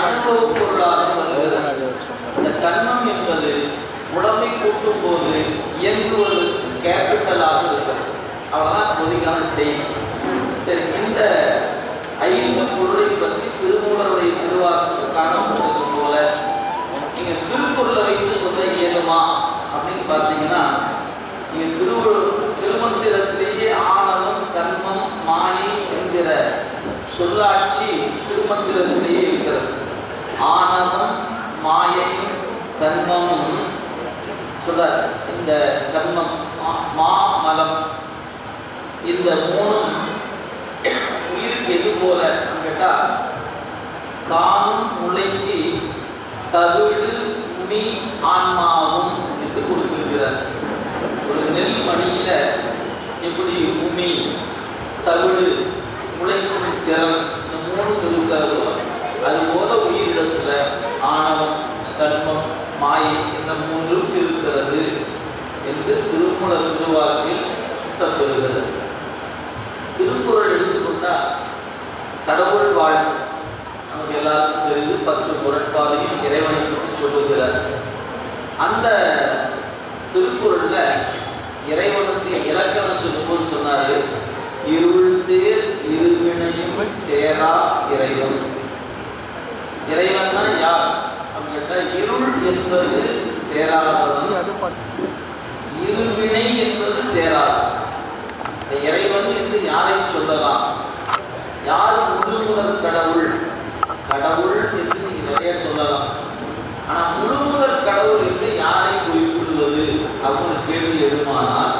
அனுபவ பொருளாக வருகிறது. இந்த கர்மம் என்பது உடம்பை கூட்டும் போது இயங்குவதற்கு கேபிட்டலாக இருக்கிறது. அவ்வளோதான் பொதுவான செய்தி. சரி, இந்த 5 பொருளை பற்றி திருமூலருடைய திருவாக்கு காணப்பட்டது போல நீங்கள் திருக்குறளை வைத்து சொல்ல இயலுமா அப்படின்னு பார்த்தீங்கன்னா, நீங்கள் திருமந்திரத்திலேயே ஆணவம், கர்மம், மாயை என்கிற சொல்லாட்சி திருமந்திரத்திலேயே இருக்கிறது. ஆணவம், மாயை, கர்மமும் சொல்ல இந்த கர்மம், மாமலம், இந்த 3ம் உயிருக்கு எது போல கேட்டால் காணும் முளைக்கு தவிடு உமி ஆன்மாவும் என்று கொடுத்திருக்கிறார். ஒரு நெல் மணியில எப்படி உமி, தவிடு, முளைக்கும் திறன் இந்த 3 இருக்கிறதோ அதுபோல உயிரிடத்துல ஆணவம், கர்மம், மாயை என்ற 3 இருக்கிறது என்று திருமூலர் திருவாக்கில் சுட்டப்பெறுகிறது. திருக்குறள் எடுத்துக்கொண்டால் கடவுள் வாழ்த்து நமக்கு எல்லாருக்கும் தெரிந்து 10 குறட்பாவையும் இறைவனை பற்றி சொல்லுகிறார். அந்த திருக்குறள்ல இறைவனுக்கு இலக்கணம் சொல்லும்போது சொன்னாரு, இருள் சேர் இருவினையும் சேரா இறைவன். இறைவன் தான் யார் அப்படின்னு கேட்டால், இருள் என்பது சேராதவன், இருவினை என்பது சேராதவன். இறைவன் என்று யாரை சொல்லலாம்? யார் முழுமுதற் கடவுள்? கடவுள் என்று நீங்க நிறைய சொல்லலாம். ஆனால் முழுமுதற் கடவுள் என்று யாரை குறிப்பிடுவது அப்படின்னு கேள்வி எழுமானால்,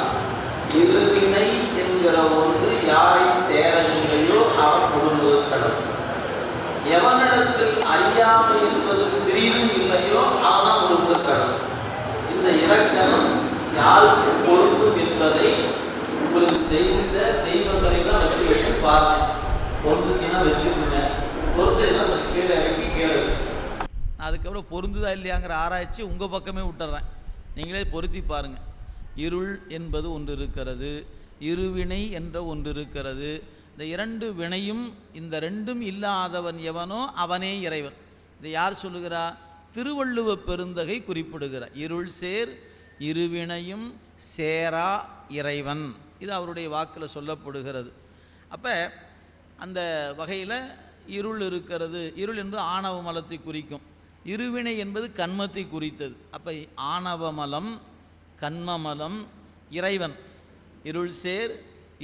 இருவினை என்கிற ஒன்று யாரை சேரவில்லையோ அவன் முழுமுதற் கடவுள். எவனிடத்தில் அறியாமை என்பது சிறிதும் இல்லையோ அவன் முழுமுதற் கடவுள். இந்த இலக்கணம் யாருக்கு பொருந்தும் என்பதை உங்களுக்கு தெரிந்த தெய்வங்களைலாம் வச்சு பாருங்க. பொருந்துச்சுன்னா வச்சுக்கோங்க, பொருந்தெல்லாம் கீழே இறக்கி கீழே வச்சு. அதுக்கப்புறம் பொருந்துதா இல்லையாங்கிற ஆராய்ச்சி உங்கள் பக்கமே விட்டுறேன், நீங்களே பொருத்தி பாருங்கள். இருள் என்பது ஒன்று இருக்கிறது, இருவினை என்ற ஒன்று இருக்கிறது. இந்த 2 வினையும், இந்த 2ம் இல்லாதவன் எவனோ அவனே இறைவன். இதை யார் சொல்லுகிறா? திருவள்ளுவ பெருந்தகை குறிப்பிடுகிறார். இருள் சேர் இருவினையும் சேரா இறைவன், இது அவருடைய வாக்கில் சொல்லப்படுகிறது. அப்போ அந்த வகையில் இருள் இருக்கிறது. இருள் என்பது ஆணவ மலத்தை குறிக்கும், இருவினை என்பது கண்மத்தை குறித்தது. அப்போ ஆணவ மலம், கண்மமலம், இறைவன். இருள் சேர்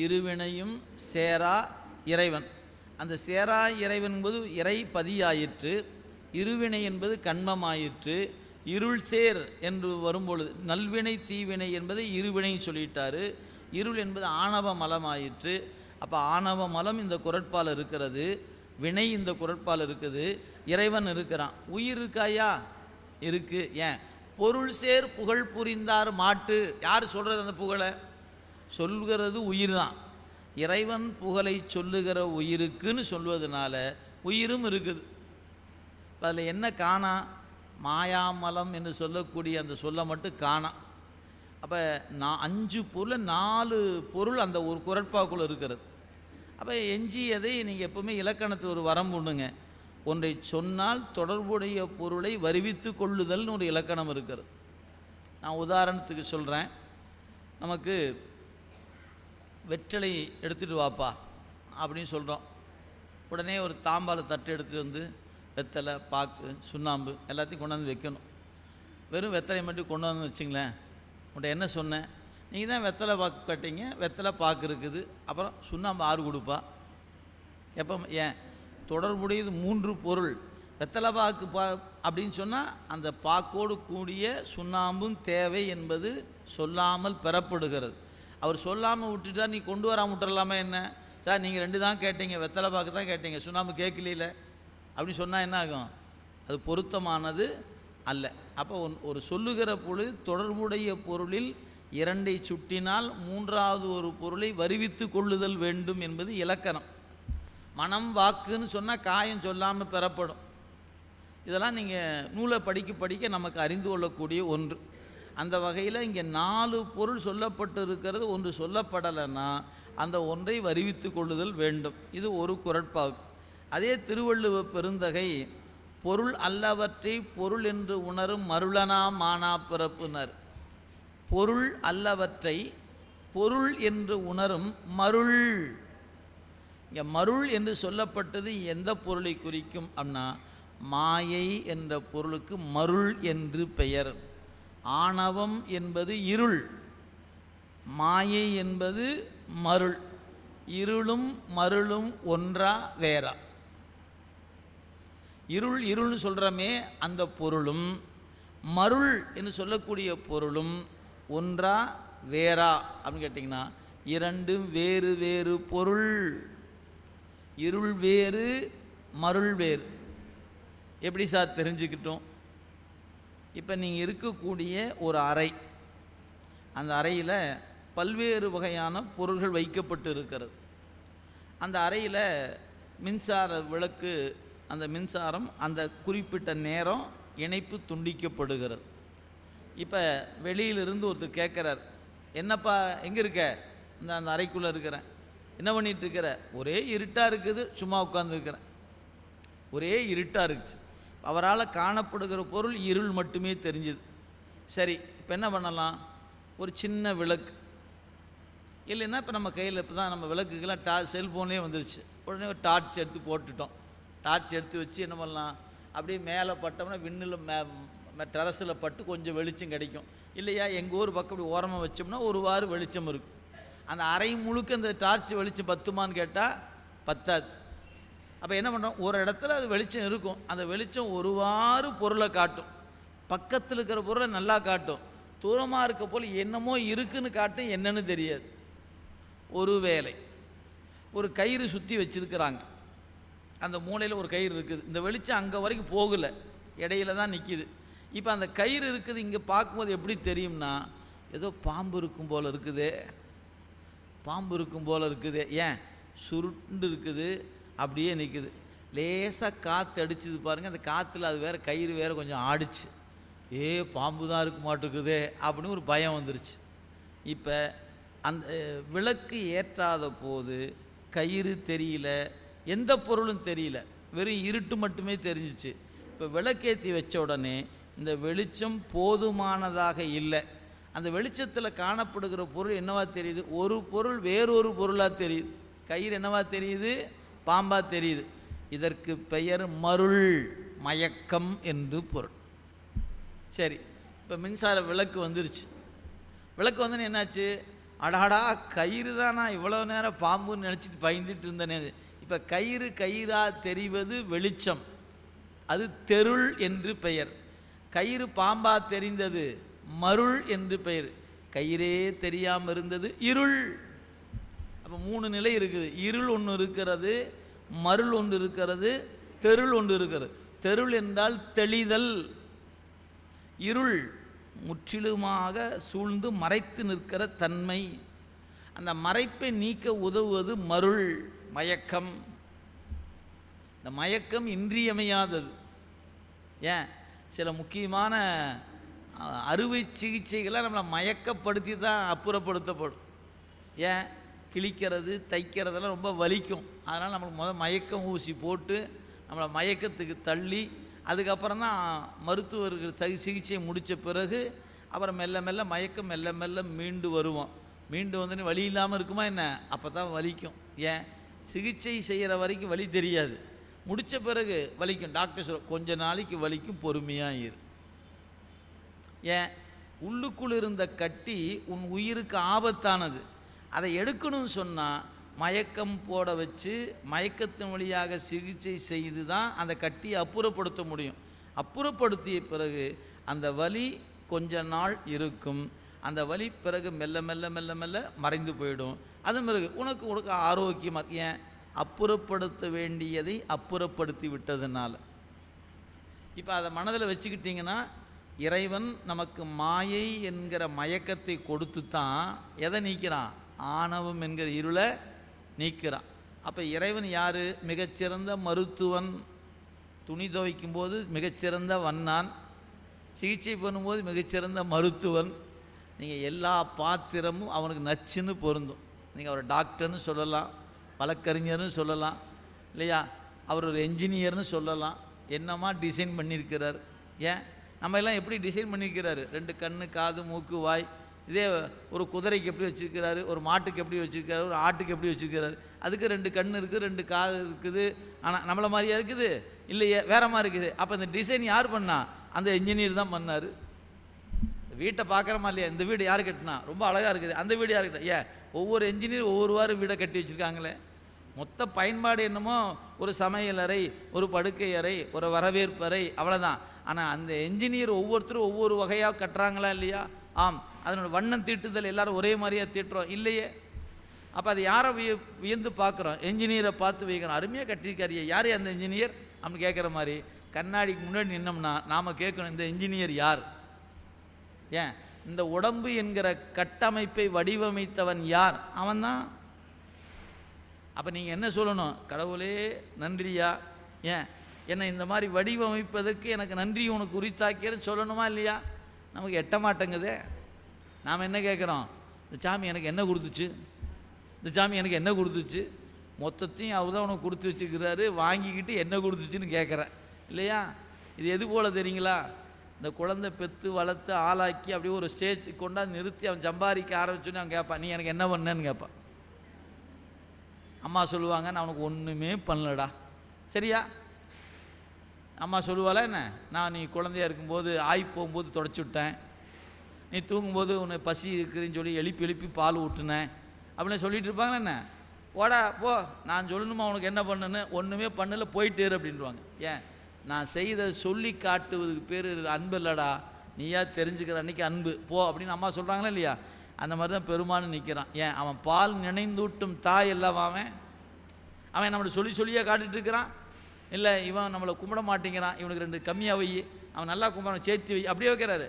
இருவினையும் சேரா இறைவன். அந்த சேரா இறைவன் என்பது இறை பதியாயிற்று, இருவினை என்பது கண்மமாயிற்று. இருள் சேர் என்று வரும்பொழுது நல்வினை தீவினை என்பதை இருவினைன்னு சொல்லிட்டாரு. இருள் என்பது ஆணவ மலமாயிற்று. அப்போ ஆணவ மலம் இந்த குறட்பால் இருக்கிறது, வினை இந்த குறட்பால் இருக்குது, இறைவன் இருக்கிறான். உயிர் இருக்காயா? இருக்கு. ஏன்? பொருள் சேர் புகழ் புரிந்தார் மாட்டு. யார் சொல்கிறது? அந்த புகழை சொல்கிறது உயிர் தான். இறைவன் புகழை சொல்லுகிற உயிருக்குன்னு சொல்வதனால உயிரும் இருக்குது. அதில் என்ன காணா? மாயாமலம் என்று சொல்லக்கூடிய அந்த சொல்ல மட்டும் காணா. அப்போ 5 பொருள் 4 பொருள் அந்த ஒரு குறட்பாக்குள்ளே இருக்கிறது. அப்போ எஞ்சியதை நீங்கள் எப்போவுமே இலக்கணத்து ஒரு வரம்பு உண்டுங்க. ஒன்றை சொன்னால் தொடர்புடைய பொருளை வருவித்து கொள்ளுதல்னு ஒரு இலக்கணம் இருக்கிறது. நான் உதாரணத்துக்கு சொல்கிறேன். நமக்கு வெற்றலை எடுத்துகிட்டு வாப்பா அப்படின்னு சொல்கிறோம். உடனே ஒரு தாம்பால தட்டு எடுத்துகிட்டு வந்து வெத்தலை, பாக்கு, சுண்ணாம்பு எல்லாத்தையும் கொண்டாந்து வைக்கணும். வெறும் வெத்தலை மட்டும் கொண்டு வந்து வச்சிங்களேன், உன்ட்ட என்ன சொன்னேன்? நீங்கள் தான் வெத்தலை பாக்கு கட்டிங்க, வெத்தலை பாக்கு இருக்குது, அப்புறம் சுண்ணாம்பு 6 கொடுப்பா. எப்போ? ஏன்? தொடர்புடையது 3 பொருள். வெத்தலை பாக்கு அப்படின்னு சொன்னால் அந்த பாக்கோடு கூடிய சுண்ணாம்பும் தேவை என்பது சொல்லாமல் பெறப்படுகிறது. அவர் சொல்லாமல் விட்டுட்டார், நீ கொண்டு வராமல் விட்டுறலாமா என்ன? சார் நீங்கள் 2 தான் கேட்டீங்க, வெத்தலை பாக்கு தான் கேட்டீங்க, சுண்ணாம்பு கேட்கல அப்படின்னு சொன்னால் என்ன ஆகும்? அது பொருத்தமானது அல்ல. அப்போ ஒரு சொல்லுகிற பொழுது தொடர்புடைய பொருளில் 2ஐ சுட்டினால் 3வது ஒரு பொருளை வருவித்து கொள்ளுதல் வேண்டும் என்பது இலக்கணம். மனம் வாக்குன்னு சொன்னால் காயம் சொல்லாமல் பெறப்படும். இதெல்லாம் நீங்கள் நூலை படிக்க நமக்கு அறிந்து கொள்ளக்கூடிய ஒன்று. அந்த வகையில் இங்கே 4 பொருள் சொல்லப்பட்டு இருக்கிறது, ஒன்று சொல்லப்படலைன்னா அந்த ஒன்றை வருவித்து கொள்ளுதல் வேண்டும். இது ஒரு குறட்பாகு. அதே திருவள்ளுவ பெருந்தகை பொருள் அல்லவற்றை பொருள் என்று உணரும் மருளனா மானா பிறப்புனர். பொருள் அல்லவற்றை பொருள் என்று உணரும் மருள். இங்கே மருள் என்று சொல்லப்பட்டது எந்த பொருளை குறிக்கும் அப்படின்னா, மாயை என்ற பொருளுக்கு மருள் என்று பெயர். ஆணவம் என்பது இருள், மாயை என்பது மருள். இருளும் மருளும் ஒன்றா வேறா? இருள் இருள்னு சொல்கிறோமே அந்த பொருளும் மருள் என்று சொல்லக்கூடிய பொருளும் ஒன்றா வேறா அப்படின்னு கேட்டிங்கன்னா, இரண்டும் வேறு வேறு பொருள். இருள் வேறு, மருள் வேறு. எப்படி சார் தெரிஞ்சுக்கிட்டோம்? இப்போ நீங்கள் இருக்கக்கூடிய ஒரு அறை, அந்த அறையில் பல்வேறு வகையான பொருள்கள் வைக்கப்பட்டு இருக்கிறது. அந்த அறையில் மின்சார விளக்கு, அந்த மின்சாரம் அந்த குறிப்பிட்ட நேரம் இணைப்பு துண்டிக்கப்படுகிறது. இப்போ வெளியிலிருந்து ஒருத்தர் கேட்குறார், என்னப்பா எங்கே இருக்க? அந்த அறைக்குள்ளே இருக்கிறேன். என்ன பண்ணிகிட்ருக்கிற? ஒரே இருட்டாக இருக்குது, சும்மா உட்காந்துருக்கிறேன். ஒரே இருட்டாக இருக்குது. அவரால் காணப்படுகிற பொருள் இருள் மட்டுமே தெரிஞ்சுது. சரி, இப்போ என்ன பண்ணலாம்? ஒரு சின்ன விளக்கு இல்லைன்னா, இப்போ நம்ம கையில் இப்போ தான் நம்ம விளக்குக்கெல்லாம் செல்ஃபோன்லேயே வந்துருச்சு. உடனே ஒரு டார்ச் எடுத்து போட்டுட்டோம். டார்ச் எடுத்து வச்சு என்ன பண்ணலாம்? அப்படியே மேலே பட்டோம்னா விண்ணில் டெரஸில் பட்டு கொஞ்சம் வெளிச்சம் கிடைக்கும். இல்லையா, எங்கள் ஊர் பக்கம் இப்படி ஓரமாக வச்சோம்னா ஒரு வாரு வெளிச்சம் இருக்கும். அந்த அறை முழுக்க அந்த டார்ச் வெளிச்சம் பத்துமான்னு கேட்டால் பத்தாது. அப்போ என்ன பண்ணுறோம்? ஒரு இடத்துல அது வெளிச்சம் இருக்கும், அந்த வெளிச்சம் ஒருவாறு பொருளை காட்டும். பக்கத்தில் இருக்கிற பொருளை நல்லா காட்டும், தூரமாக இருக்க போல் என்னமோ இருக்குன்னு காட்டும், என்னன்னு தெரியாது. ஒரு வேளை ஒரு கயிறு சுற்றி வச்சுருக்கிறாங்க, அந்த மூலையில் ஒரு கயிறு இருக்குது. இந்த வெளிச்சம் அங்கே வரைக்கும் போகலை, இடையில தான் நிற்கிது. இப்போ அந்த கயிறு இருக்குது, இங்கே பார்க்கும்போது எப்படி தெரியும்னா, ஏதோ பாம்பு இருக்கும் போல் இருக்குது, பாம்பு இருக்கும் போல் இருக்குது. ஏன்? சுருண்டு இருக்குது, அப்படியே நிற்குது. லேசாக காற்று அடிச்சுது பாருங்கள், அந்த காற்றுல அது வேறு கயிறு வேறு கொஞ்சம் ஆடிச்சு. பாம்பு தான் இருக்க மாட்டேங்குதே அப்படின்னு ஒரு பயம் வந்துருச்சு. இப்போ அந்த விளக்கு ஏற்றாத போது கயிறு தெரியல, எந்த பொருளும் தெரியல, வெறும் இருட்டு மட்டுமே தெரிஞ்சிச்சு. இப்போ விளக்கேற்றி வச்ச உடனே இந்த வெளிச்சம் போதுமானதாக இல்லை. அந்த வெளிச்சத்தில் காணப்படுகிற பொருள் என்னவா தெரியுது? ஒரு பொருள் வேறொரு பொருளாக தெரியுது. கயிறு என்னவா தெரியுது? பாம்பாக தெரியுது. இதற்கு பெயர் மருள், மயக்கம் என்று பொருள். சரி, இப்போ மின்சார விளக்கு வந்துருச்சு. விளக்கு வந்து என்னாச்சு? அடாடா, கயிறு தான், நான் இவ்வளோ நேரம் பாம்புன்னு நினச்சிட்டு பயந்துட்டு இருந்தேனே. இப்போ கயிறு கயிறாக தெரிவது வெளிச்சம், அது தெருள் என்று பெயர். கயிறு பாம்பாக தெரிந்தது மருள் என்று பெயர். கயிறே தெரியாமல் இருந்தது இருள். அப்போ 3 நிலை இருக்குது. இருள் ஒன்று இருக்கிறது, மருள் ஒன்று இருக்கிறது, தெருள் ஒன்று இருக்கிறது. தெருள் என்றால் தெளிதல். இருள் முற்றிலுமாக சூழ்ந்து மறைத்து நிற்கிற தன்மை. அந்த மறைப்பை நீக்க உதவுவது மருள், மயக்கம். இந்த மயக்கம் இன்றியமையாதது. ஏன்? சில முக்கியமான அறுவை சிகிச்சைகளை நம்மளை மயக்கப்படுத்தி தான் அப்புறப்படுத்தப்படும். ஏன்? கிழிக்கிறது, தைக்கிறதெல்லாம் ரொம்ப வலிக்கும். அதனால் நம்மளுக்கு மயக்கம் ஊசி போட்டு நம்மளை மயக்கத்துக்கு தள்ளி, அதுக்கப்புறம் தான் மருத்துவர்கள் சிகிச்சை முடித்த பிறகு அப்புறம் மெல்ல மெல்ல மயக்கம் மெல்ல மெல்ல மீண்டு வருவோம். மீண்டு வந்து வலி இல்லாமல் இருக்குமா என்ன? அப்போ தான் வலிக்கும். ஏன்? சிகிச்சை செய்கிற வரைக்கும் வலி தெரியாது, முடித்த பிறகு வலிக்கும். டாக்டர் சொல்ல கொஞ்ச நாளைக்கு வலிக்கும், பொறுமையாக இரு. ஏன்? உள்ளுக்குள் இருந்த கட்டி உன் உயிருக்கு ஆபத்தானது. அதை எடுக்கணும்னு சொன்னால் மயக்கம் போட வச்சு மயக்கத்தின் வழியாக சிகிச்சை செய்து தான் அந்த கட்டியை அப்புறப்படுத்த முடியும். அப்புறப்படுத்திய பிறகு அந்த வலி கொஞ்ச நாள் இருக்கும். அந்த வலி பிறகு மெல்ல மெல்ல மெல்ல மெல்ல மறைந்து போயிடும். அது பிறகு உனக்கு ஆரோக்கியமாக. ஏன்? அப்புறப்படுத்த வேண்டியதை அப்புறப்படுத்தி விட்டதுனால. இப்போ அதை மனதில் வச்சுக்கிட்டிங்கன்னா, இறைவன் நமக்கு மாயை என்கிற மயக்கத்தை கொடுத்து தான் எதை நீக்கிறான்? ஆணவம் என்கிற இருளை நீக்கிறான். அப்போ இறைவன் யார்? மிகச்சிறந்த மருத்துவன். துணி துவைக்கும் போது மிகச்சிறந்த வண்ணான், சிகிச்சை பண்ணும்போது மிகச்சிறந்த மருத்துவன். நீங்கள் எல்லா பாத்திரமும் அவனுக்கு நச்சுன்னு பொருந்தும். நீங்கள் அவர் டாக்டர்னு சொல்லலாம், வழக்கறிஞர்னு சொல்லலாம், இல்லையா? அவர் ஒரு என்ஜினியர்னு சொல்லலாம், என்னமா டிசைன் பண்ணியிருக்கிறார். ஏன் நம்ம எல்லாம் எப்படி டிசைன் பண்ணியிருக்கிறாரு, 2 கண்ணு, காது, மூக்கு, வாய். இதே ஒரு குதிரைக்கு எப்படி வச்சுருக்கிறாரு, ஒரு மாட்டுக்கு எப்படி வச்சுருக்காரு, ஒரு ஆட்டுக்கு எப்படி வச்சுருக்கிறாரு. அதுக்கு 2 கண் இருக்குது, 2 காது இருக்குது. ஆனால் நம்மளை மாதிரியா இருக்குது? இல்லையே, வேற மாதிரி இருக்குது. அப்போ இந்த டிசைன் யார் பண்ணா? அந்த இன்ஜினியர் தான் பண்ணார். வீட்டை பார்க்குறமா இல்லையா, இந்த வீடு யார் கட்டினா, ரொம்ப அழகாக இருக்குது, அந்த வீடு யார் கட்டினா? ஏன் ஒவ்வொரு இன்ஜினியர் ஒவ்வொரு வாரம் வீடை கட்டி வச்சுருக்காங்களே. மொத்த பயன்பாடு என்னமோ ஒரு சமையலறை, ஒரு படுக்கை அறை, ஒரு வரவேற்பறை, அவ்வளோதான். ஆனால் அந்த என்ஜினியர் ஒவ்வொருத்தரும் ஒவ்வொரு வகையாக கட்டுறாங்களா இல்லையா? ஆம். அதனோட வண்ணம் தீட்டுதல் எல்லாரும் ஒரே மாதிரியாக தீட்டுறோம் இல்லையே. அப்போ அது யாரை வியந்து பார்க்குறோம்? என்ஜினியரை பார்த்து வைக்கிறோம். அருமையாக கட்டியிருக்காரியே, யார் அந்த என்ஜினியர் அப்படின்னு கேட்குற மாதிரி கண்ணாடிக்கு முன்னாடி நின்னோம்னா நாம் கேட்கணும், இந்த என்ஜினியர் யார்? ஏன் இந்த உடம்பு என்கிற கட்டமைப்பை வடிவமைத்தவன் யார்? அவன்தான். அப்போ நீங்கள் என்ன சொல்லணும்? கடவுளே நன்றியா, ஏன் என்னை இந்த மாதிரி வடிவமைப்பதற்கு எனக்கு நன்றி உனக்கு உரித்தாக்கிறேன்னு சொல்லணுமா இல்லையா? நமக்கு எட்ட மாட்டேங்குதே. நாம் என்ன கேட்குறோம்? இந்த சாமி எனக்கு என்ன கொடுத்துச்சு, இந்த சாமி எனக்கு என்ன கொடுத்துச்சு, மொத்தத்தையும் அவர் தான் உனக்கு கொடுத்து வச்சுக்கிறாரு, வாங்கிக்கிட்டு என்ன கொடுத்துச்சுன்னு கேட்குறேன் இல்லையா? இது எது போல் தெரியுங்களா? இந்த குழந்தை பெற்று வளர்த்து ஆளாக்கி அப்படியே ஒரு ஸ்டேஜ் கொண்டாந்து நிறுத்தி அவன் சம்பாதிக்க ஆரம்பிச்சோன்னு அவன் கேட்பான், நீ எனக்கு என்ன பண்ணேன்னு கேட்பான். அம்மா சொல்லுவாங்க, நான் உனக்கு ஒன்றுமே பண்ணலடா, சரியா? அம்மா சொல்லுவாளா என்ன, நான் நீ குழந்தையா இருக்கும்போது போகும்போது தொடச்சி விட்டேன், நீ தூங்கும்போது உன்னை பசி இருக்குதுன்னு சொல்லி எழுப்பி எழுப்பி பால் ஊட்டுனேன் அப்படின்னு சொல்லிட்டு இருப்பாங்களா என்ன? போடா போ, நான் சொல்லணுமா உனக்கு என்ன பண்ணுன்னு? ஒன்றுமே பண்ணல, போயிட்டேரு அப்படின்வாங்க. ஏன் நான் செய்த சொல்லி காட்டுவதுக்கு பேர் அன்பு இல்லைடா, நீயா தெரிஞ்சுக்கிற அன்றைக்கி அன்பு, போ அப்படின்னு அம்மா சொல்கிறாங்களா இல்லையா? அந்த மாதிரி தான் பெருமான்னு நிற்கிறான். ஏன் அவன் பால் நினைந்தூட்டும் தாய் எல்லாம் அவன் நம்மளை சொல்லி சொல்லியாக காட்டிகிட்டு இருக்கிறான். இல்லை இவன் நம்மளை கும்பிட மாட்டேங்கிறான், இவனுக்கு 2 கம்மியாக வை, அவன் நல்லா கும்பிட சேர்த்து வை, அப்படியே வைக்கிறாரு.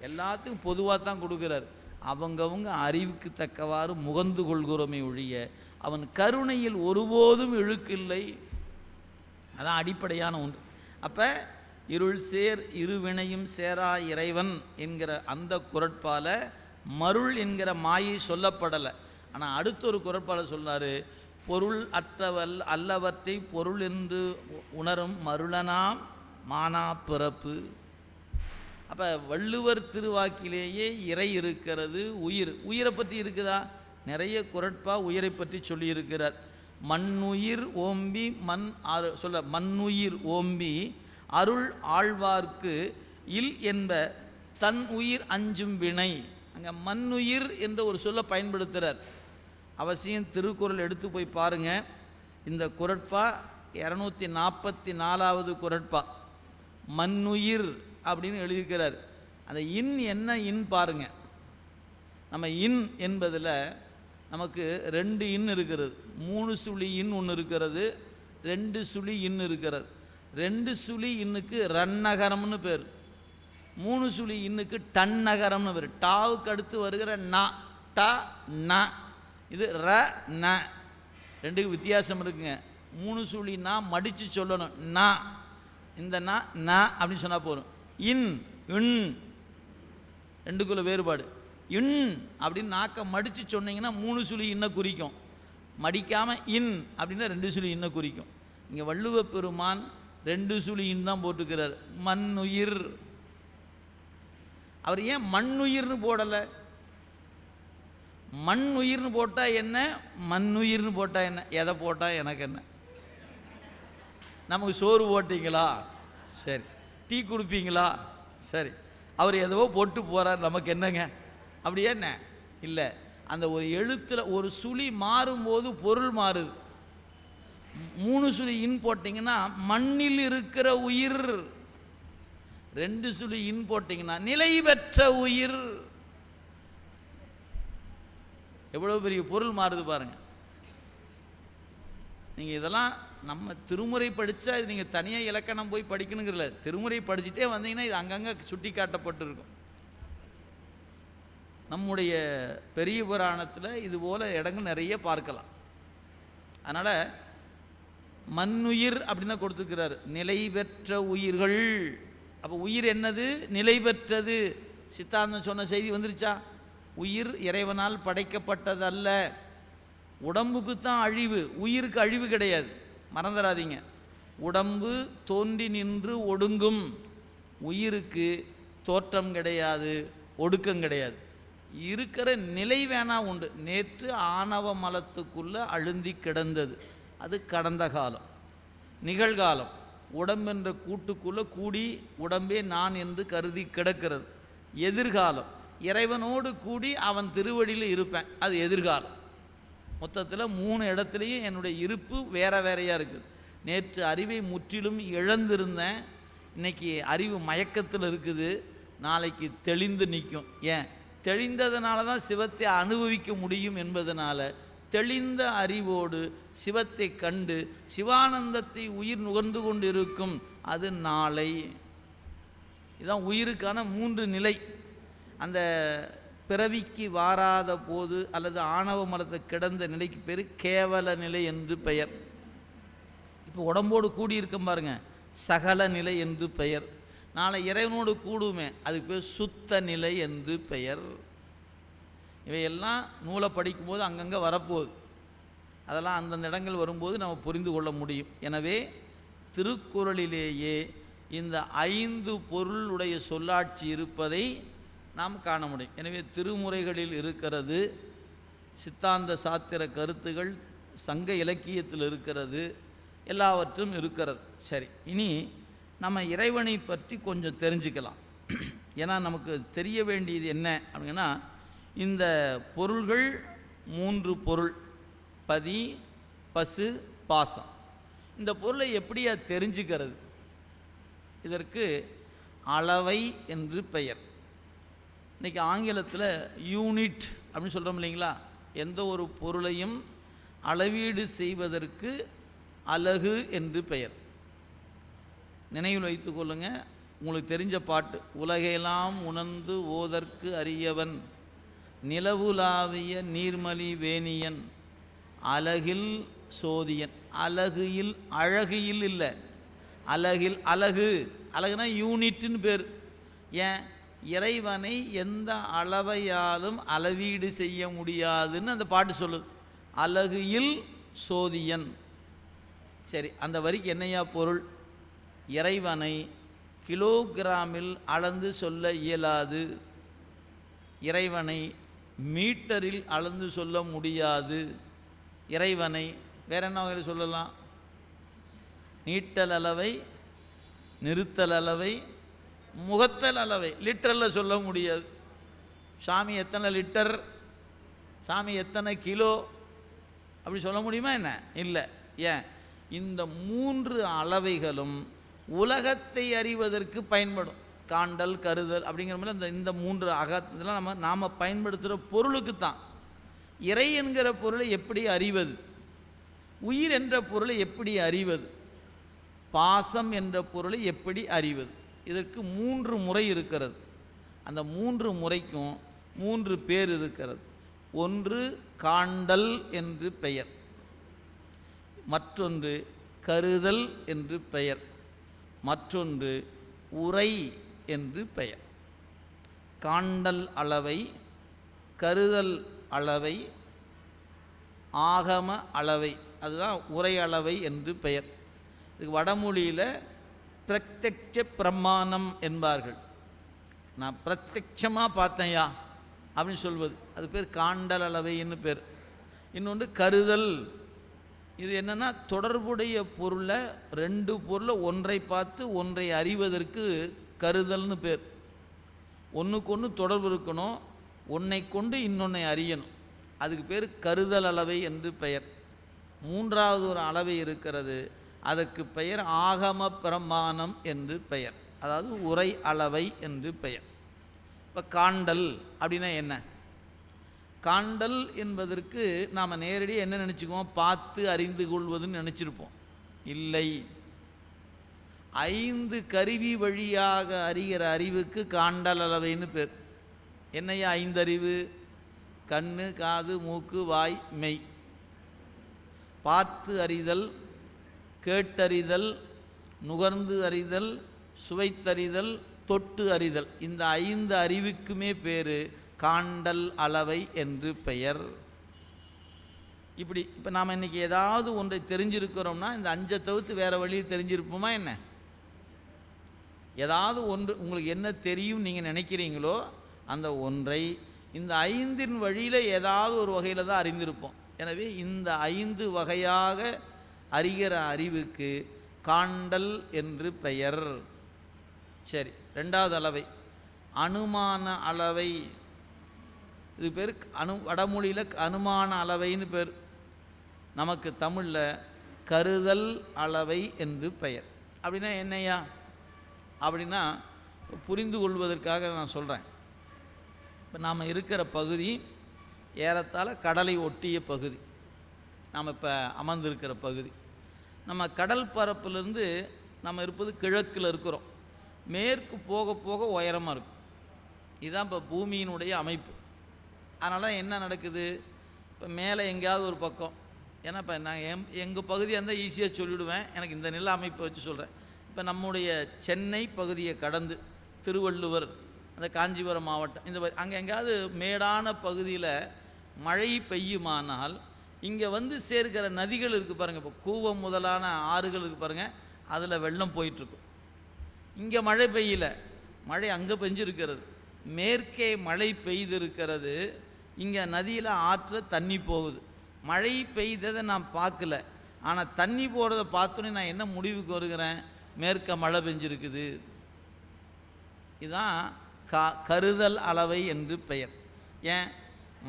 எல்லாத்துக்கும் பொதுவாக தான் கொடுக்குறாரு. அவங்கவுங்க அறிவுக்கு தக்கவாறு முகந்து கொள்கிறோமே ஒழிய அவன் கருணையில் ஒருபோதும் இழுக்கில்லை. அதான் அடிப்படையான ஒன்று. அப்போ இருள் சேர் இருவினையும் சேரா இறைவன் என்கிற அந்த குறட்பால மருள் என்கிற மாயை சொல்லப்படலை. ஆனால் அடுத்த ஒரு குறட்பால சொன்னார், பொருள் அற்றவல் அல்லவற்றை பொருள் என்று உணரும் மருளனாம் மானா பிறப்பு. அப்போ வள்ளுவர் திருவாக்கிலேயே இறை இருக்கிறது, உயிரை பற்றி இருக்குதா? நிறைய குறட்பா உயிரை பற்றி சொல்லியிருக்கிறார். மண்ணுயிர் ஓம்பி மண்ணுயிர் ஓம்பி அருள் ஆழ்வார்க்கு இல் என்ப தன் உயிர் அஞ்சும் வினை. அங்கே மண்ணுயிர் என்ற ஒரு சொல்ல பயன்படுத்துகிறார். அவசியம் திருக்குறள் எடுத்து போய் பாருங்கள். இந்த குறட்பா 244வது குறட்பா, மண்ணுயிர் அப்படின்னு எழுதியிருக்கிறார். அந்த இன் என்ன இன் பாருங்கள். நம்ம இன் என்பதில் நமக்கு 2 இன் இருக்கிறது, 3 சுழி இன் ஒன்று இருக்கிறது, 2 சுழி இன் இருக்கிறது. 2 சுழி இன்னுக்கு ரன்னகரம்னு பேர், 3 சுழி இன்னுக்கு டன்னகரம்னு பேர். டாவுக்கு அடுத்து வருகிற ந, ட ந, இது ர ந, 2க்கு வித்தியாசம் இருக்குங்க. 3 சுழி நா மடித்து சொல்லணும், ந, இந்த ந ந அப்படின்னு சொன்னால் போதும். இன் இன் 2க்குள்ள வேறுபாடு. இன் அப்படின்னு நாக்க மடித்து சொன்னீங்கன்னா 3 சுழி இன்ன குறிக்கும், மடிக்காமல் இன் அப்படின்னா 2 சுழி இன்ன குறிக்கும். இங்கே வள்ளுவ பெருமான் 2 சுழி இன் தான் போட்டுக்கிறார். மண்ணுயிர். அவர் ஏன் மண்ணுயிர்னு போடலை? மண்ணுயிர்னு போட்டால் என்ன, மண்ணுயிர்னு போட்டால் என்ன? எதை போட்டால் எனக்கு என்ன? நமக்கு சோறு போட்டிங்களா, சரி. டீ கொடுப்பீங்களா, சரி. அவர் எதோ போட்டு போகிறார், நமக்கு என்னங்க? அப்படியே என்ன இல்லை. அந்த ஒரு எழுத்தில் ஒரு சுழி மாறும்போது பொருள் மாறுது. 3 சுழி இன் போட்டிங்கன்னா மண்ணில் இருக்கிற உயிர், 2 சுழி இன் போட்டிங்கன்னா நிலை பெற்ற உயிர். எவ்வளோ பெரிய பொருள் மாறுது பாருங்கள். நீங்கள் இதெல்லாம் நம்ம திருமுறை படித்தா இது நீங்கள் தனியாக இலக்கணம் போய் படிக்கணுங்கிறல, திருமுறை படிச்சுட்டே வந்தீங்கன்னா இது அங்கங்கே சுட்டி காட்டப்பட்டிருக்கும். நம்முடைய பெரிய புராணத்தில் இது போல் இடங்கள் நிறைய பார்க்கலாம். அதனால் மண்ணுயிர் அப்படின்னு தான் கொடுத்துக்கிறார், நிலை பெற்ற உயிர்கள். அப்போ உயிர் என்னது? நிலை பெற்றது. சித்தாந்தம் சொன்ன செய்தி வந்துருச்சா? உயிர் இறைவனால் படைக்கப்பட்டதல்ல. உடம்புக்கு தான் அழிவு, உயிருக்கு அழிவு கிடையாது, மறந்துடாதீங்க. உடம்பு தோன்றி நின்று ஒடுங்கும். உயிருக்கு தோற்றம் கிடையாது, ஒடுக்கம் கிடையாது. இருக்கிற நிலை வேணா உண்டு. நேற்று ஆணவ மலத்துக்குள்ளே அழுந்தி கிடந்தது, அது கடந்த காலம். நிகழ்காலம் உடம்பென்ற கூட்டுக்குள்ளே கூடி உடம்பே நான் என்று கருதி கிடக்கிறது. எதிர்காலம் இறைவனோடு கூடி அவன் திருவடியில் இருப்பேன், அது எதிர்காலம். மொத்தத்தில் 3 இடத்துலையும் என்னுடைய இருப்பு வேறு வேறையாக இருக்குது. நேற்று அறிவை முற்றிலும் இழந்திருந்தேன், இன்றைக்கி அறிவு மயக்கத்தில் இருக்குது, நாளைக்கு தெளிந்து நிற்கும். ஏன் தெளிந்ததுனால தான் சிவத்தை அனுபவிக்க முடியும் என்பதனால தெளிந்த அறிவோடு சிவத்தை கண்டு சிவானந்தத்தை உயிர் நுகர்ந்து கொண்டு இருக்கும், அது நாளை. இதுதான் உயிருக்கான 3 நிலை. அந்த பிறவிக்கு வாராத போது அல்லது ஆணவ மரத்தை கிடந்த நிலைக்கு பேர் கேவல நிலை என்று பெயர். இப்போ உடம்போடு கூடியிருக்கும் பாருங்க, சகல நிலை என்று பெயர். நாளை இறைவனோடு கூடுமே, அதுக்கு பேர் சுத்த நிலை என்று பெயர். இவையெல்லாம் நூலை படிக்கும்போது அங்கங்கே வரப்போகுது. அதெல்லாம் அந்தந்த இடங்கள் வரும்போது நம்ம புரிந்து கொள்ள முடியும். எனவே திருக்குறளிலேயே இந்த 5 பொருளுடைய சொல்லாட்சி இருப்பதை நாம் காண முடியும். எனவே திருமுறைகளில் இருக்கிறது, சித்தாந்த சாத்திர கருத்துகள் சங்க இலக்கியத்தில் இருக்கிறது, எல்லாவற்றும் இருக்கிறது. சரி, இனி நம்ம இறைவனை பற்றி கொஞ்சம் தெரிஞ்சுக்கலாம். ஏன்னா நமக்கு தெரிய வேண்டியது என்ன அப்படின்னா, இந்த பொருள்கள் 3 பொருள்: பதி, பசு, பாசம். இந்த பொருளை எப்படியா தெரிஞ்சுக்கிறது? இதற்கு அளவை என்று பெயர். இன்றைக்கி ஆங்கிலத்தில் யூனிட் அப்படின்னு சொல்கிறோம் இல்லைங்களா? எந்த ஒரு பொருளையும் அளவீடு செய்வதற்கு அலகு என்று பெயர். நினைவில் வைத்து கொள்ளுங்கள், உங்களுக்கு தெரிஞ்ச பாட்டு: உலகெல்லாம் உணர்ந்து ஓதற்கு அரியவன், நிலவுலாவிய நீர்மலி வேணியன், அலகில் சோதியன். அழகில், அழகில் இல்லை, அலகில். அலகு, அழகுனா யூனிட்னு பேர். ஏன்? இறைவனை எந்த அளவையாலும் அளவீடு செய்ய முடியாதுன்னு அந்த பாட்டு சொல்லுது. அலகில் சோதியன். சரி, அந்த வரிக்கு என்னையா பொருள்? இறைவனை கிலோகிராமில் அளந்து சொல்ல இயலாது, இறைவனை மீட்டரில் அளந்து சொல்ல முடியாது. இறைவனை வேற என்ன வகையில் சொல்லலாம்? நீட்டல் அளவை, நிறுத்தல் அளவை, முகத்தல் அளவை. லிட்டரில் சொல்ல முடியாது. சாமி எத்தனை லிட்டர், சாமி எத்தனை கிலோ அப்படி சொல்ல முடியுமா என்ன? இல்லை. ஏன்? இந்த 3 அளவைகளும் உலகத்தை அறிவதற்கு பயன்படும். காண்டல், கருதல் அப்படிங்கிற மாதிரி இந்த 3 இதெல்லாம் நாம் பயன்படுத்துகிற பொருளுக்கு தான். இறை என்கிற பொருளை எப்படி அறிவது? உயிர் என்ற பொருளை எப்படி அறிவது? பாசம் என்ற பொருளை எப்படி அறிவது? இதற்கு 3 முறை இருக்கிறது. அந்த 3 முறைக்கும் 3 பேர் இருக்கிறது. ஒன்று காண்டல் என்று பெயர், மற்றொன்று கருதல் என்று பெயர், மற்றொன்று உரை என்று பெயர். காண்டல் அளவை, கருதல் அளவை, ஆகம அளவை, அதுதான் உரை அளவை என்று பெயர். இதுக்கு வடமொழியில் பிரத்யட்ச பிரமாணம் என்பார்கள். நான் பிரத்யட்சமாக பார்த்தேன்யா அப்படின்னு சொல்வது, அது பேர் காண்டல் அளவைன்னு பேர். இன்னொன்று கருதல். இது என்னென்னா, தொடர்புடைய பொருளை 2 பொருளை ஒன்றை பார்த்து ஒன்றை அறிவதற்கு கருதல்னு பேர். ஒன்றுக்கு ஒன்று தொடர்பு இருக்கணும், ஒன்றை கொண்டு இன்னொன்றை அறியணும், அதுக்கு பேர் கருதல் அளவை என்று பெயர். 3வது ஒரு அளவை இருக்கிறது, அதற்கு பெயர் ஆகம பிரமாணம் என்று பெயர், அதாவது உரை அளவை என்று பெயர். இப்போ காண்டல் அப்படின்னா என்ன? காண்டல் என்பதற்கு நாம் நேரடியாக என்ன நினச்சிக்குவோம்? பார்த்து அறிந்து கொள்வதுன்னு நினச்சிருப்போம். இல்லை, 5 கருவி வழியாக அறிகிற அறிவுக்கு காண்டல் அளவைன்னு பேர். என்னையா 5 அறிவு? கண்ணு, காது, மூக்கு, வாய், மெய். பார்த்து அறிதல், கேட்டறிதல், நுகர்ந்து அறிதல், சுவைத்தறிதல், தொட்டு அறிதல். இந்த 5 அறிவுக்குமே பேர் காண்டல் அளவை என்று பெயர். இப்போ நாம் இன்றைக்கி ஏதாவது ஒன்றை தெரிஞ்சிருக்கிறோம்னா இந்த 5 தவிர்த்து வேறு வழியை தெரிஞ்சிருப்போமா என்ன? ஏதாவது ஒன்று உங்களுக்கு என்ன தெரியும் நீங்கள் நினைக்கிறீங்களோ அந்த ஒன்றை இந்த 5 வழியில் ஏதாவது ஒரு வகையில் தான் அறிந்திருப்போம். எனவே இந்த 5 வகையாக அறிகிற அறிவுக்கு காண்டல் என்று பெயர். சரி, 2வது அளவை அனுமான அளவை. இது பேர் வடமொழியில் அனுமான அளவைன்னு பேர். நமக்கு தமிழில் கருதல் அளவை என்று பெயர். அப்படின்னா என்னையா அப்படின்னா புரிந்து கொள்வதற்காக நான் சொல்கிறேன். இப்போ நாம் இருக்கிற பகுதி ஏறத்தாழ கடலை ஒட்டிய பகுதி. நாம் இப்போ அமர்ந்திருக்கிற பகுதி நம்ம கடல் பரப்பிலிருந்து நம்ம இருப்பது கிழக்கில் இருக்கிறோம். மேற்கு போக போக உயரமாக இருக்கும். இதுதான் இப்போ பூமியினுடைய அமைப்பு. அதனால் என்ன நடக்குது, இப்போ மேலே எங்கேயாவது ஒரு பக்கம், ஏன்னா இப்போ நான் எங்கள் பகுதியாக இருந்தால் ஈஸியாக சொல்லிவிடுவேன், எனக்கு இந்த நில அமைப்பை வச்சு சொல்கிறேன். இப்போ நம்முடைய சென்னை பகுதியை கடந்து திருவள்ளுவர், அந்த காஞ்சிபுரம் மாவட்டம், இந்த அங்கே எங்கேயாவது மேடான பகுதியில் மழை பெய்யுமானால் இங்கே வந்து சேர்க்கிற நதிகள் இருக்குது பாருங்கள். இப்போ கூவம் முதலான ஆறுகள் இருக்குது பாருங்கள், அதில் வெள்ளம் போயிட்டுருக்கும். இங்கே மழை பெய்யல, மழை அங்கே பெஞ்சிருக்கிறது. மேற்கே மழை பெய்திருக்கிறது, இங்கே நதியில் ஆற்ற தண்ணி போகுது. மழை பெய்ததை நான் பார்க்கல, ஆனால் தண்ணி போகிறத பார்த்தோன்னே நான் என்ன முடிவுக்கு வருகிறேன், மேற்க மழை பெஞ்சிருக்குது. இதுதான் கருதல் அளவை என்று பெயர். ஏன்,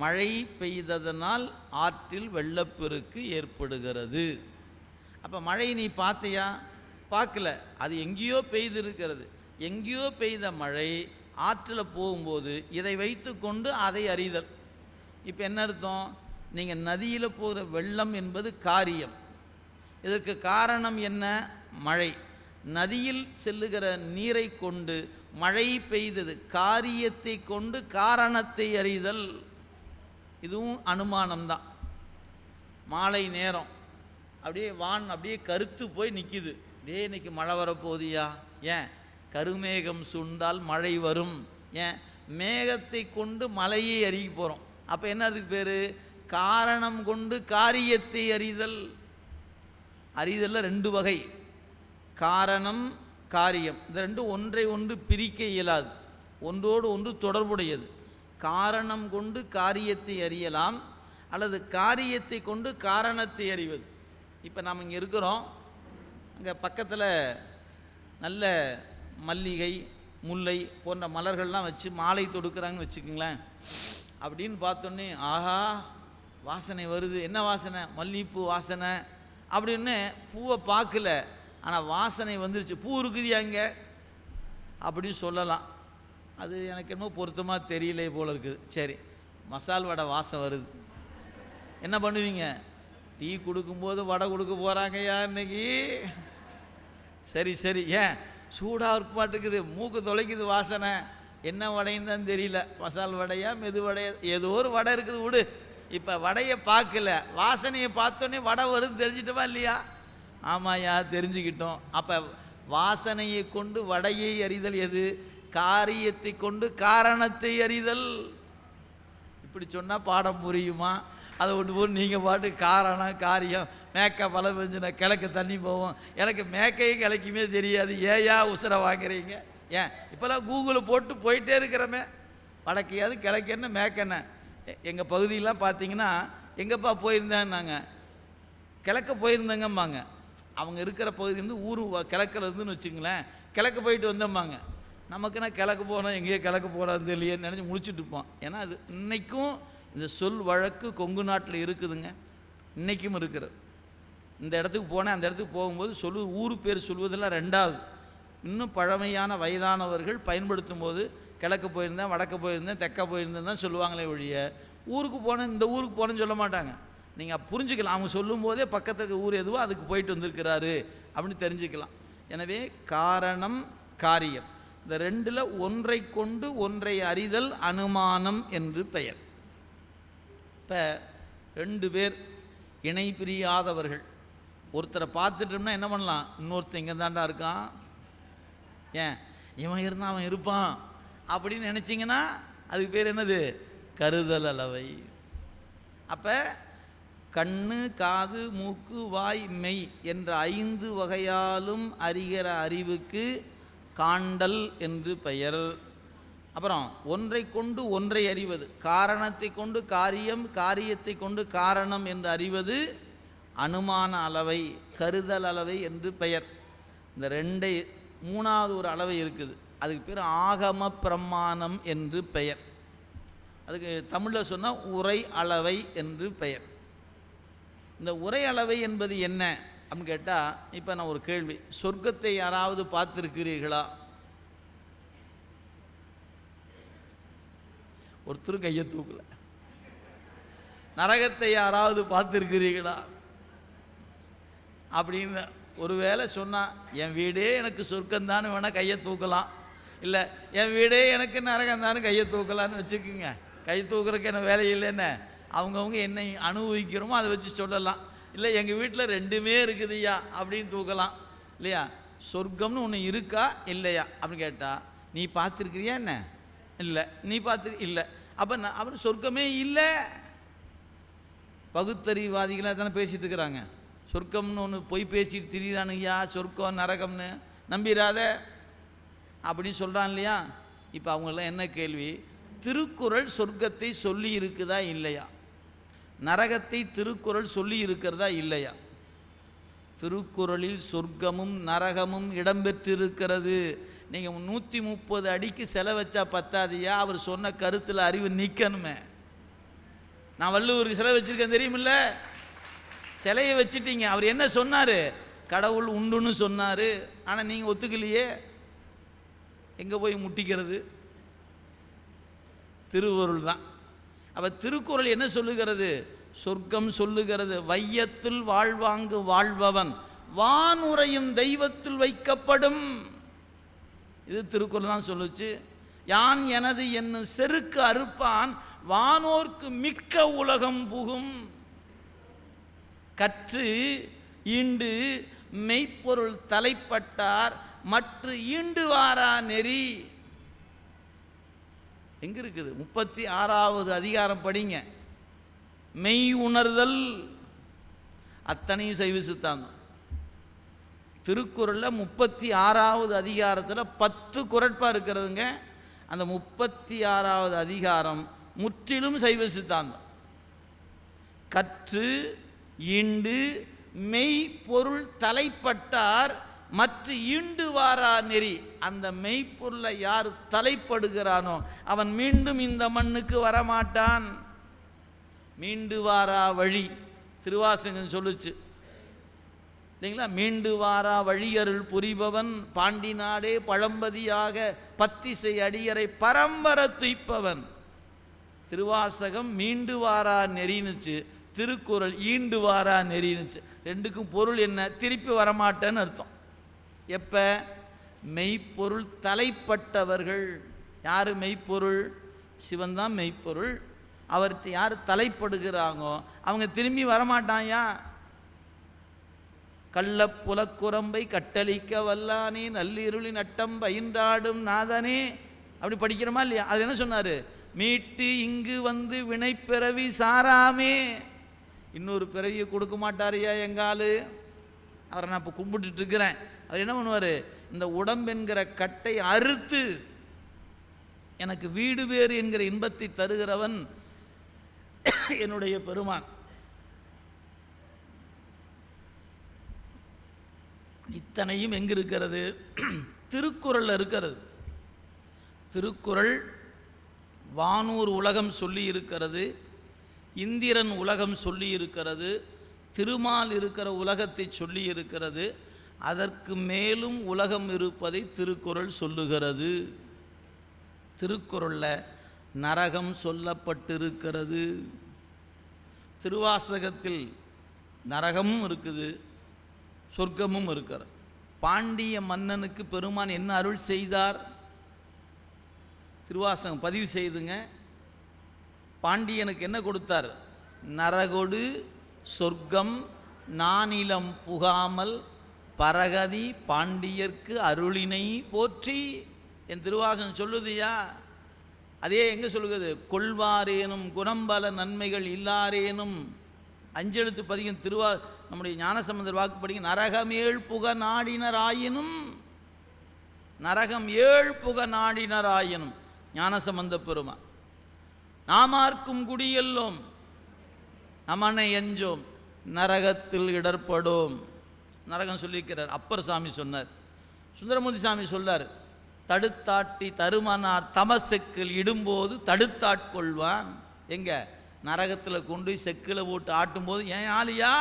மழை பெய்ததனால் ஆற்றில் வெள்ளப்பெருக்கு ஏற்படுகிறது. அப்போ மழை நீ பார்த்தியா? பார்க்கல, அது எங்கேயோ பெய்திருக்கிறது. எங்கேயோ பெய்த மழை ஆற்றில் போகும்போது இதை வைத்து கொண்டு அதை அறிதல். இப்போ என்ன அர்த்தம், நீங்கள் நதியில் போகிற வெள்ளம் என்பது காரியம். இதற்கு காரணம் என்ன, மழை. நதியில் செல்லுகிற நீரை கொண்டு மழை பெய்தது, காரியத்தை கொண்டு காரணத்தை அறிதல். இதுவும் அனுமானம்தான். மாலை நேரம் அப்படியே வான் அப்படியே கருத்து போய் நிற்கிது. டே இன்னைக்கு மழை வரப்போதியா? ஏன், கருமேகம் சுண்டால் மழை வரும். ஏன், மேகத்தை கொண்டு மழையை அறிய போகிறோம். அப்போ என்ன, அதுக்கு பேர் காரணம் கொண்டு காரியத்தை அறிதல். அறிதலில் 2 வகை, காரணம் காரியம். இந்த ரெண்டும் ஒன்றை ஒன்று பிரிக்க இயலாது, ஒன்றோடு ஒன்று தொடர்புடையது. காரணம் கொண்டு காரியத்தை அறியலாம், அல்லது காரியத்தை கொண்டு காரணத்தை அறிவது. இப்போ நாம் இங்கே இருக்கிறோம், அங்கே பக்கத்தில் நல்ல மல்லிகை முல்லை போன்ற மலர்கள்லாம் வச்சு மாலை தொடுக்கிறாங்கன்னு வச்சுக்கோங்களேன். அப்படின்னு பார்த்தோன்னே ஆஹா வாசனை வருது, என்ன வாசனை, மல்லிகைப்பூ வாசனை அப்படின்னு பூவை பார்க்கல, ஆனால் வாசனை வந்துருச்சு, பூ இருக்குது அங்கே அப்படின்னு சொல்லலாம். அது எனக்கு என்னமோ பொருத்தமாக தெரியல போல் இருக்குது. சரி, மசால் வடை வாசம் வருது, என்ன பண்ணுவீங்க? டீ கொடுக்கும்போது வடை கொடுக்க போகிறாங்கய்யா இன்னைக்கு. சரி சரி, ஏன் சூடாக இருக்க மாட்டேங்குது, மூக்கு தொலைக்குது வாசனை, என்ன வடைன்னு தான் தெரியல, மசால் வடையா மெது வடையா, ஏதோ ஒரு வடை இருக்குது விடு. இப்போ வடையை பார்க்கல, வாசனையை பார்த்தோன்னே வடை வருது, தெரிஞ்சிட்டோமா இல்லையா? ஆமாயா தெரிஞ்சுக்கிட்டோம். அப்போ வாசனையை கொண்டு வடையை அறிதல் எது, காரியத்தை கொண்டு காரணத்தை அறிதல். இப்படி சொன்னால் பாடம் புரியுமா? அதை விட்டு போய் நீங்கள் பாட்டு காரணம் காரியம் மேக்கை பல பெஞ்சுனா கிழக்கு தண்ணி போவோம், எனக்கு மேக்கையும் கிழக்குமே தெரியாது, ஏயா உசுரை வாங்குறீங்க? ஏன் இப்போல்லாம் கூகுளில் போட்டு போயிட்டே இருக்கிறமே, வடக்கையாவது கிழக்கென்ன மேக்கென்ன. எங்கள் பகுதியெலாம் பார்த்தீங்கன்னா எங்கப்பா போயிருந்தேன்னாங்க, கிழக்க போயிருந்தேங்கம்பாங்க. அவங்க இருக்கிற பகுதி வந்து ஊர் கிழக்கில் இருந்துன்னு வச்சுங்களேன், கிழக்கு போயிட்டு வந்தோம்பாங்க. நமக்குன்னா கிழக்கு போனோம், எங்கேயோ கிழக்கு போடாது இல்லையேன்னு நினச்சி முடிச்சுட்டு இருப்போம். ஏன்னா அது இன்றைக்கும் இந்த சொல் வழக்கு கொங்கு நாட்டில் இருக்குதுங்க, இன்றைக்கும் இருக்கிறது. இந்த இடத்துக்கு போனேன், அந்த இடத்துக்கு போகும்போது ஊர் பேர் சொல்வதெல்லாம் 2வது. இன்னும் பழமையான வயதானவர்கள் பயன்படுத்தும் போது கிழக்கு போயிருந்தேன், வடக்கு போயிருந்தேன், தெற்க போயிருந்தேன் தான் சொல்லுவாங்களே ஒழிய ஊருக்கு போனேன், இந்த ஊருக்கு போனேன்னு சொல்ல மாட்டாங்க. நீங்கள் புரிஞ்சுக்கலாம், அவங்க சொல்லும் போதே பக்கத்தில் இருக்க ஊர் எதுவோ அதுக்கு போயிட்டு வந்திருக்கிறாரு அப்படின்னு தெரிஞ்சுக்கலாம். எனவே காரணம் காரியம் இந்த 2ல் ஒன்றை கொண்டு ஒன்றை அறிதல் அனுமானம் என்று பெயர். இப்போ 2 பேர் இணை பிரியாதவர்கள், ஒருத்தரை பார்த்துட்டோம்னா என்ன பண்ணலாம், இன்னொருத்தர் இங்கே தாண்டா இருக்கான், ஏன் இவன் இருந்தால் அவன் இருப்பான் அப்படின்னு நினச்சிங்கன்னா அதுக்கு பேர் என்னது, கருதல் அளவை. அப்போ கண்ணு, காது, மூக்கு, வாய், மெய் என்ற 5 வகையாலும் அறிகிற அறிவுக்கு காண்டல் என்று பெயர். அப்புறம் ஒன்றை கொண்டு ஒன்றை அறிவது, காரணத்தை கொண்டு காரியம், காரியத்தை கொண்டு காரணம் என்று அறிவது அனுமான அளவை, கருதல் அளவை என்று பெயர். இந்த ரெண்டை, மூணாவது ஒரு அளவை இருக்குது, அதுக்கு பேர் ஆகம பிரமாணம் என்று பெயர். அதுக்கு தமிழில் சொன்னால் உரை அளவை என்று பெயர். இந்த உரை அளவை என்பது என்ன அப்படின்னு கேட்டால், இப்போ நான் ஒரு கேள்வி, சொர்க்கத்தை யாராவது பார்த்துருக்கிறீர்களா? ஒருத்தரும் கையை தூக்கல. நரகத்தை யாராவது பார்த்துருக்கிறீர்களா அப்படின்னு ஒருவேளை சொன்னால், என் வீடே எனக்கு சொர்க்கம்தான்னு வேணால் கையை தூக்கலாம், இல்லை என் வீடே எனக்கு நரகம்தான்னு கையை தூக்கலான்னு வச்சுக்கோங்க. கை தூக்குறதுக்கு என்ன வேலை இல்லைன்னு அவங்கவுங்க என்னை அனுபவிக்கிறோமோ அதை வச்சு சொல்லலாம். இல்லை எங்கள் வீட்டில் ரெண்டுமே இருக்குதுய்யா அப்படின்னு தூக்கலாம் இல்லையா? சொர்க்கம்னு ஒன்று இருக்கா இல்லையா அப்படின்னு கேட்டால், நீ பார்த்துருக்கிறியா என்ன? இல்லை. நீ இல்லை. அப்புறம் சொர்க்கமே இல்லை. பகுத்தறிவாதிகளாக தானே பேசிட்டு இருக்கிறாங்க. சொர்க்கம்னு ஒன்று பொய் பேசிட்டு திரியிறானுங்கய்யா, சொர்க்கம் நரகம்னு நம்பிடாத அப்படின்னு சொல்கிறான் இல்லையா? இப்போ அவங்களாம் என்ன கேள்வி, திருக்குறள் சொர்க்கத்தை சொல்லி இருக்குதா இல்லையா? நரகத்தை திருக்குறள் சொல்லி இருக்கிறதா இல்லையா? திருக்குறளில் சொர்க்கமும் நரகமும் இடம்பெற்றிருக்கிறது. நீங்கள் 130 அடிக்கு சிலை வச்சா பத்தாதியா? அவர் சொன்ன கருத்தில் அறிவு நிற்கணுமே. நான் வள்ளுவருக்கு சிலை வச்சுருக்கேன் தெரியுமில்ல? சிலையை வச்சுட்டீங்க. அவர் என்ன சொன்னார்? கடவுள் உண்டுன்னு சொன்னார். ஆனால் நீங்கள் ஒத்துக்கலையே. எங்கே போய் முட்டிக்கிறது? திருவருள் தான். அப்போ திருக்குறள் என்ன சொல்லுகிறது? சொர்க்கம் சொல்லுகிறது, வையத்துள் வாழ்வாங்கு வாழ்பவன் வானுரையும் தெய்வத்தில் வைக்கப்படும். இது திருக்குறள் தான் சொல்லுச்சு. யான் எனது என்னும் செருக்கு அறுப்பான் வானோர்க்கு மிக்க உலகம் புகும். கற்று ஈண்டு மெய்ப்பொருள் தலைப்பட்டார் மற்ற ஈண்டு வாரா நெறி. எங்க இருக்குது? 36வது அதிகாரம் படிங்க. மெய் உணர்தல் அத்தனையும் சைவ சித்தாந்தம். திருக்குறளில் 36வது அதிகாரத்தில் 10 குறட்பா இருக்கிறதுங்க. அந்த 36வது அதிகாரம் முற்றிலும் சைவ சித்தாந்தம். கற்று ஈண்டு மெய் பொருள் தலைப்பட்டார் மற்ற ஈண்டு வாரா நெறி. அந்த மெய்ப்பொருளை யார் தலைப்படுகிறானோ அவன் மீண்டும் இந்த மண்ணுக்கு வரமாட்டான். மீண்டு வாரா வழி திருவாசகம் சொல்லுச்சு இல்லைங்களா? மீண்டு வாரா வழியருள் புரிபவன் பாண்டி நாடே பழம்பதியாக பத்திசை அடியரை பரம்பர துய்ப்பவன். திருவாசகம் மீண்டு வாரா நெறினுச்சு, திருக்குறள் ஈண்டு வாரா நெறினுச்சு. ரெண்டுக்கும் பொருள் என்ன? திருப்பி வரமாட்டேன்னு அர்த்தம். எப்போ? மெய்ப்பொருள் தலைப்பட்டவர்கள். யார் மெய்ப்பொருள்? சிவன் தான் மெய்ப்பொருள். அவர்கிட்ட யார் தலைப்படுகிறாங்கோ அவங்க திரும்பி வரமாட்டாயா? கள்ள புலக்குரம்பை கட்டளிக்க வல்லானே நள்ளிருளின் நட்டம் பயின்றாடும் நாதனே அப்படி படிக்கிறோமா இல்லையா? அது என்ன சொன்னார்? மீட்டு இங்கு வந்து வினை பிறவி சாராமே. இன்னொரு பிறவியை கொடுக்க மாட்டாரையா எங்காலு? அவரை நான் இப்போ கும்பிட்டுட்டு இருக்கிறேன். அவர் என்ன பண்ணுவார்? இந்த உடம்பென்கிற கட்டை அறுத்து எனக்கு வீடு வேறு என்கிற இன்பத்தை தருகிறவன் என்னுடைய பெருமான். இத்தனையும் எங்கு இருக்கிறது? திருக்குறளில் இருக்கிறது. திருக்குறள் வானூர் உலகம் சொல்லி இருக்கிறது, இந்திரன் உலகம் சொல்லி இருக்கிறது, திருமால் இருக்கிற உலகத்தை சொல்லி இருக்கிறது. அதற்கு மேலும் உலகம் இருப்பதை திருக்குறள் சொல்லுகிறது. திருக்குறளில் நரகம் சொல்லப்பட்டிருக்கிறது. திருவாசகத்தில் நரகமும் இருக்குது, சொர்க்கமும் இருக்கிறது. பாண்டிய மன்னனுக்கு பெருமான் என்ன அருள் செய்தார்? திருவாசகம் பதிவு செய்துங்க. பாண்டியனுக்கு என்ன கொடுத்தார்? நரகொடு சொர்க்கம் நானிலம் புகாமல் பரகதி பாண்டியர்க்கு அருளினை போற்றி. என் திருவாசகம் சொல்லுதியா? அதே எங்கே சொல்லுகிறது? கொள்வாரேனும் குணம்பல நன்மைகள் இல்லாரேனும் 5 எழுத்து பதிகம் நம்முடைய ஞானசம்பந்தர் வாக்கு படிங்க. நரகம் 7 புக நாடினராயினும், நரகம் 7 புக நாடினராயினும் ஞானசம்பந்த பெருமான். நாமார்க்கும் குடியெல்லோம் நமனை எஞ்சோம் நரகத்தில் இடர்படோம். நரகம் சொல்லியிருக்கிறார். அப்பர் சாமி சொன்னார். சுந்தரமூர்த்தி சாமி சொல்லார், தடுத்தாட்டி தருமனார் தமசெக்கில் இடும்போது தடுத்தாட்கொள்வான். எங்க நரகத்தில் கொண்டு செக்கில் போட்டு ஆட்டும்போது ஏன் ஆளியா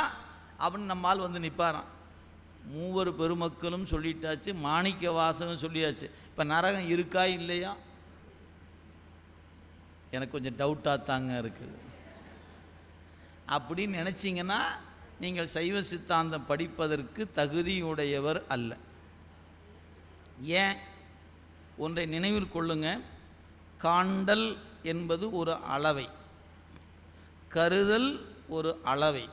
அப்படின்னு நம்மால் வந்து நிற்பாரான். மூவர் பெருமக்களும் சொல்லிட்டாச்சு, மாணிக்க வாசகம் சொல்லியாச்சு. இப்போ நரகம் இருக்கா இல்லையா? எனக்கு கொஞ்சம் டவுட்டாக தாங்க இருக்குது. அப்படின்னு நினச்சிங்கன்னா நீங்கள் சைவ சித்தாந்தம் படிப்பதற்கு தகுதியுடையவர் அல்ல. ஏன்? ஒன்றை நினைவில் கொள்ளுங்க. காண்டல் என்பது ஒரு அளவை, கருதல் ஒரு அளவை,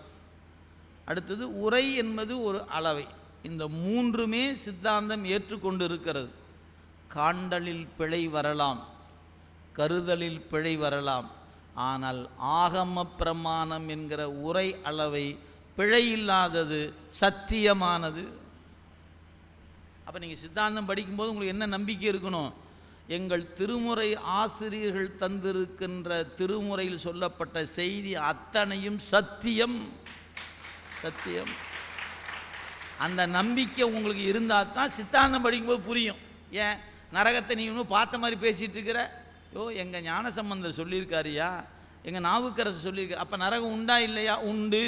அடுத்தது உரை என்பது ஒரு அளவை. இந்த மூன்றுமே சித்தாந்தம் ஏற்றுக்கொண்டு இருக்கிறது. காண்டலில் பிழை வரலாம், கருதலில் பிழை வரலாம், ஆனால் ஆகம பிரமாணம் என்கிற உரை அளவை பிழை இல்லாதது, சத்தியமானது. அப்போ நீங்கள் சித்தாந்தம் படிக்கும்போது உங்களுக்கு என்ன நம்பிக்கை இருக்கணும்? எங்கள் திருமுறை ஆசிரியர்கள் தந்திருக்கின்ற திருமுறையில் சொல்லப்பட்ட செய்தி அத்தனையும் சத்தியம், சத்தியம். அந்த நம்பிக்கை உங்களுக்கு இருந்தால் தான் சித்தாந்தம் படிக்கும்போது புரியும். ஏன் நரகத்தை நீ இன்னும் பார்த்த மாதிரி பேசிகிட்டு இருக்கிற? எங்கள் ஞானசம்பந்தர் சொல்லியிருக்காருயா, எங்கள் நாவுக்கரசு சொல்லியிருக்காரு. அப்போ நரகம் உண்டா இல்லையா? உண்டு.